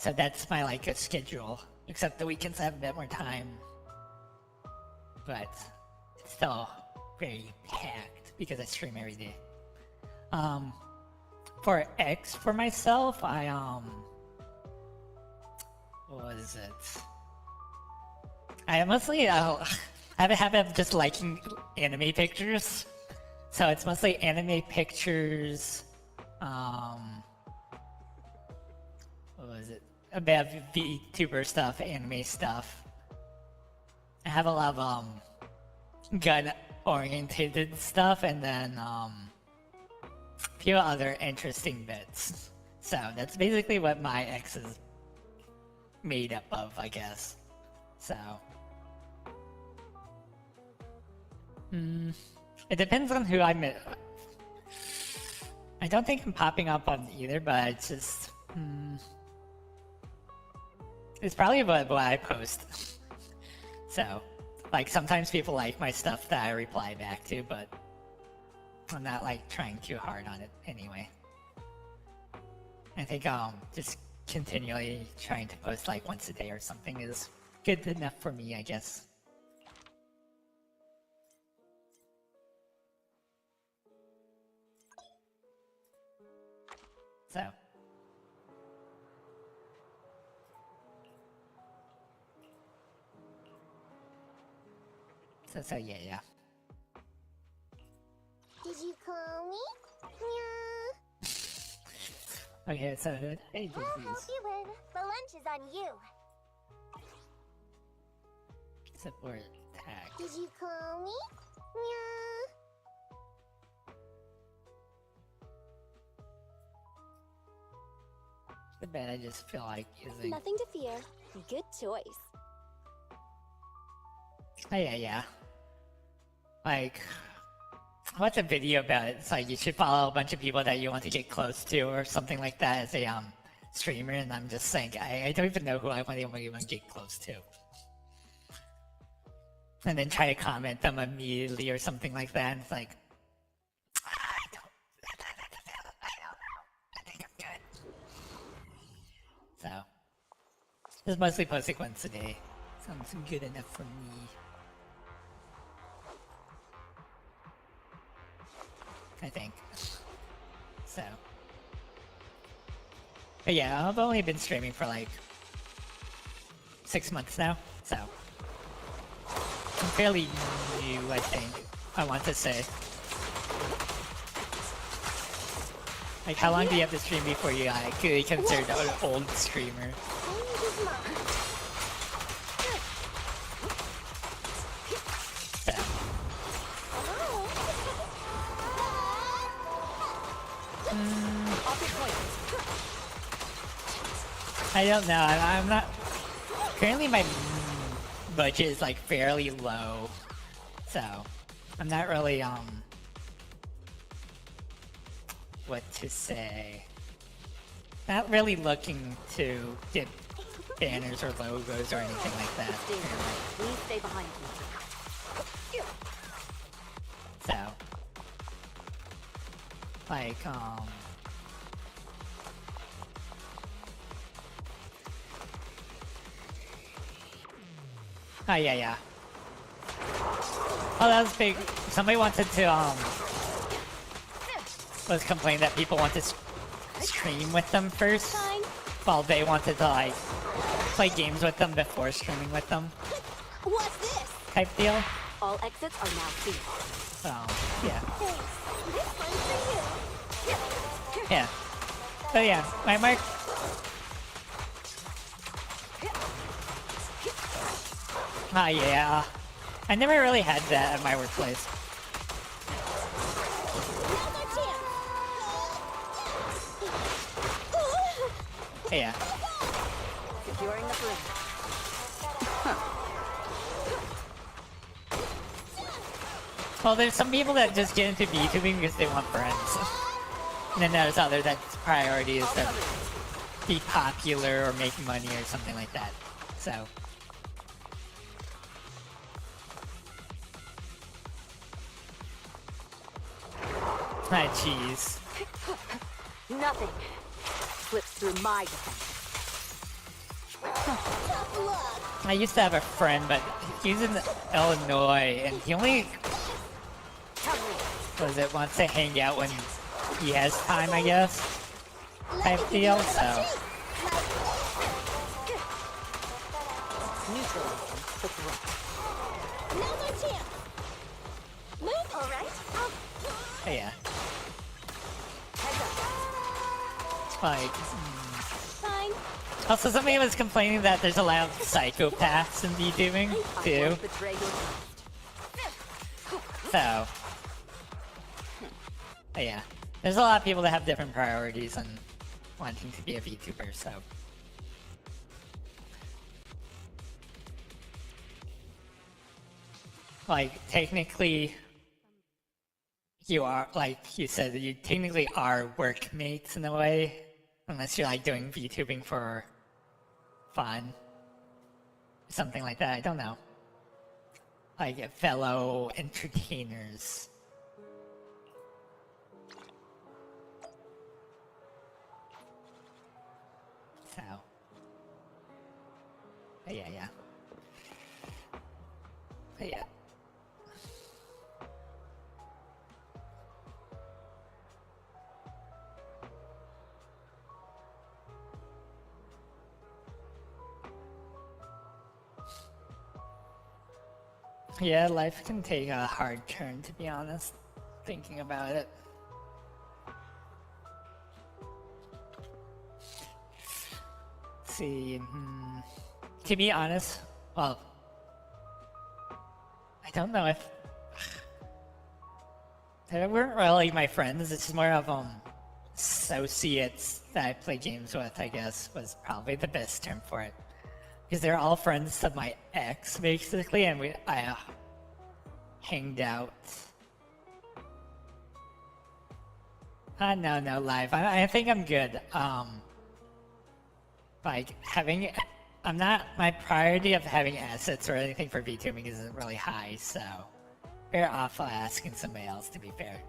S1: that's my like a schedule, except the weekends I have a bit more time, but it's still very packed because I stream every day. For X for myself, I what was it? I mostly I have a habit of just liking anime pictures. So it's mostly anime pictures, what was it? A bit of VTuber stuff, anime stuff. I have a lot of gun-oriented stuff, and then a few other interesting bits. So that's basically what my X is made up of, I guess. So. It depends on who I met. I don't think I'm popping up on either, but it's just... it's probably what I post. So, like, sometimes people like my stuff that I reply back to, but I'm not, like, trying too hard on it anyway. I think just continually trying to post, like, once a day or something is good enough for me, I guess. So yeah.
S8: Did you call me? Meow.
S1: Okay, so I did
S8: I'll help
S1: these.
S8: you win. The lunch is on you.
S1: Support tag.
S8: Did you call me? Meow.
S1: The bed I just feel like using.
S16: Nothing to fear. Good choice.
S1: Oh yeah. Like, what's a video about it? It's like you should follow a bunch of people that you want to get close to or something like that as a streamer, and I'm just saying I don't even know who I want to get close to. And then try to comment them immediately or something like that, and it's like, I don't know. I think I'm good. So, just mostly posting once a day. Sounds good enough for me. I think. So. But yeah, I've only been streaming for like 6 months now, so. I'm fairly new, I think, I want to say. Like, how long do you have to stream before you could be considered an old streamer? So. I don't know, I'm not... Currently my budget is like fairly low, so I'm not really, what to say. Not really looking to get banners or logos or anything like that.
S17: Please stay behind me.
S1: So, like, oh yeah. Oh, that was big. Somebody wanted to, was complaining that people want to stream with them first, while they wanted to, like, play games with them before streaming with them.
S8: What's this?
S1: Type deal.
S17: All exits are now free.
S1: So, yeah.
S8: This one's for you.
S1: Yeah. So yeah, my mark. Ah, yeah. I never really had that at my workplace. Yeah.
S17: Securing the bridge.
S1: Well, there's some people that just get into VTubing because they want friends. And then there's others that priority is to be popular or make money or something like that. So. Ah, jeez.
S17: Nothing slips through my defense.
S1: I used to have a friend, but he's in Illinois, and he only wants to hang out when he has time, I guess, type deal. So.
S8: Move, all right?
S1: Yeah. Like.
S8: Fine.
S1: Also, somebody was complaining that there's a lot of psychopaths in VTubing too. So. But yeah, there's a lot of people that have different priorities and wanting to be a VTuber. So. Like, technically, you are, like you said, you technically are workmates in a way, unless you're like doing VTubing for fun. Something like that, I don't know. Like fellow entertainers. So. But yeah. But yeah. Yeah, life can take a hard turn, to be honest, thinking about it. Let's see, to be honest, well, I don't know if they weren't really my friends. It's more of associates that I play games with, I guess, was probably the best term for it. Because they're all friends of my ex, basically, and I hanged out. No, live. I think I'm good. Like, my priority of having assets or anything for VTubing isn't really high, so better off asking somebody else, to be fair.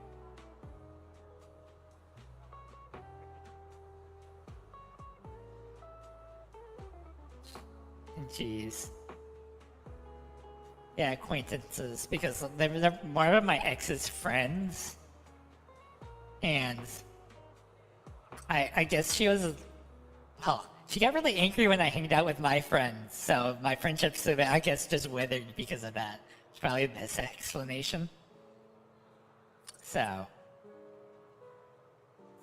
S1: Jeez. Yeah, acquaintances, because they're more of my ex's friends. And I guess she was, well, she got really angry when I hanged out with my friends, so my friendships, I guess, just withered because of that. It's probably the best explanation. So.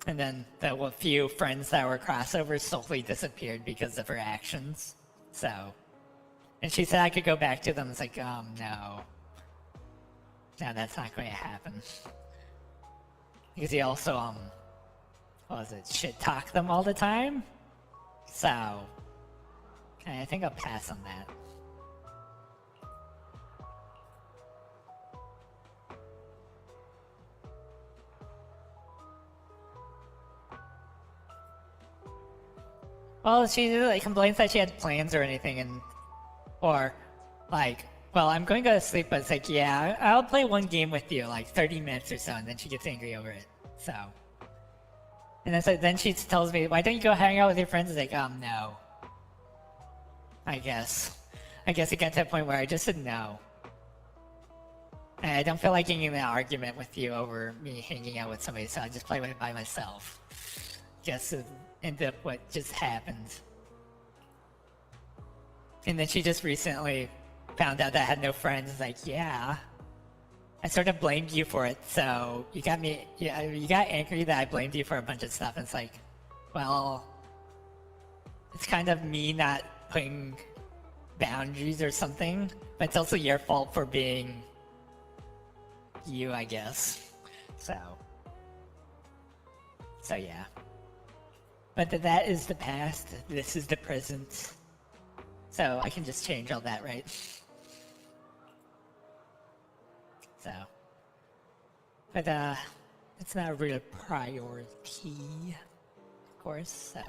S1: And then the few friends that were crossovers slowly disappeared because of her actions. So. And she said I could go back to them. It's like, no. No, that's not going to happen. Because he also, what was it, shit-talk them all the time? So, I think I'll pass on that. Well, she like complains that she had plans or anything, or like, well, I'm going to go to sleep, but it's like, yeah, I'll play one game with you, like 30 minutes or so, and then she gets angry over it. So, and then she tells me, why don't you go hang out with your friends? It's like, no. I guess it got to a point where I just said no. And I don't feel like getting in an argument with you over me hanging out with somebody, so I just play with it by myself. Guess it ended up what just happened. And then she just recently found out that I had no friends. It's like, yeah, I sort of blamed you for it, so you got angry that I blamed you for a bunch of stuff. And it's like, well, it's kind of me not putting boundaries or something, but it's also your fault for being you, I guess. So yeah. But that is the past, this is the present. So I can just change all that, right? So. But it's not a real priority, of course, so.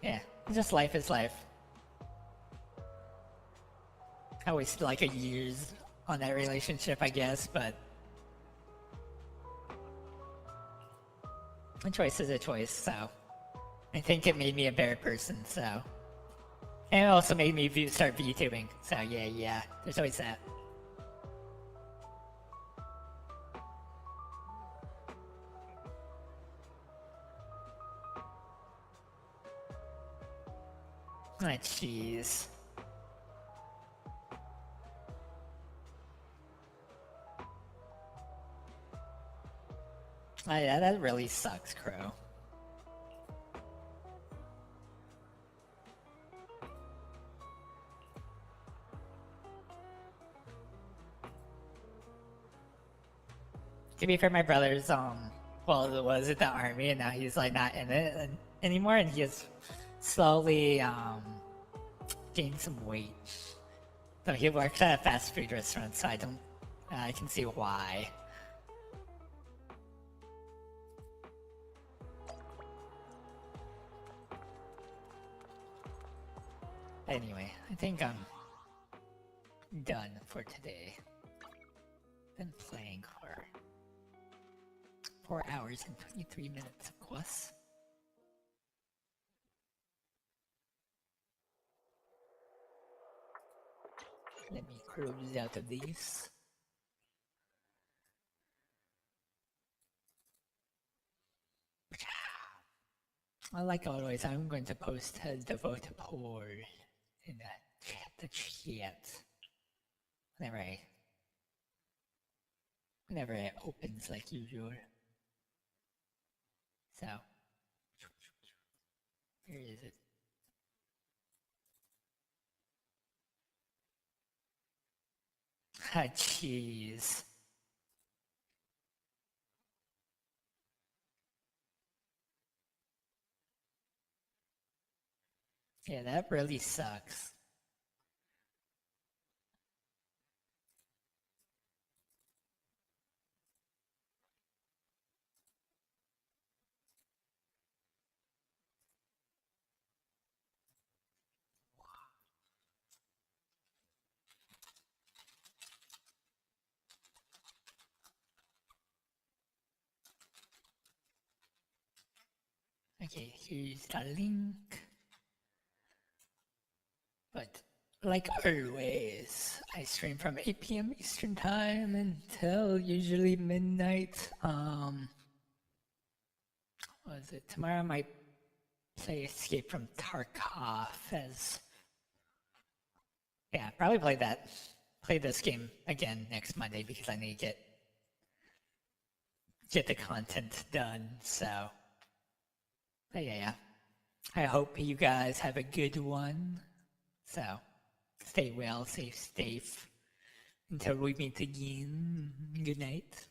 S1: Yeah, just life is life. I wasted like a years on that relationship, I guess, but a choice is a choice, so I think it made me a better person, so. And it also made me start VTubing, so yeah, there's always that. Ah, jeez. Oh, yeah, that really sucks, Crow. To be fair, my brother's, well, was at the army, and now he's, like, not in it anymore, and he has slowly, gained some weight. So he works at a fast food restaurant, so I can see why. Anyway, I think I'm done for today. Been playing for 4 hours and 23 minutes, of course. Let me close out of these. Like always, I'm going to post the vote poll in the chat whenever it opens, like usual. So, where is it? Ah, jeez. Yeah, that really sucks. Okay, here's the link. But like always, I stream from 8 p.m. Eastern Time until usually midnight. What was it? Tomorrow I might play Escape from Tarkov as... Yeah, probably play this game again next Monday because I need to get the content done, so... But yeah, I hope you guys have a good one. So, stay well, stay safe. Until we meet again, good night.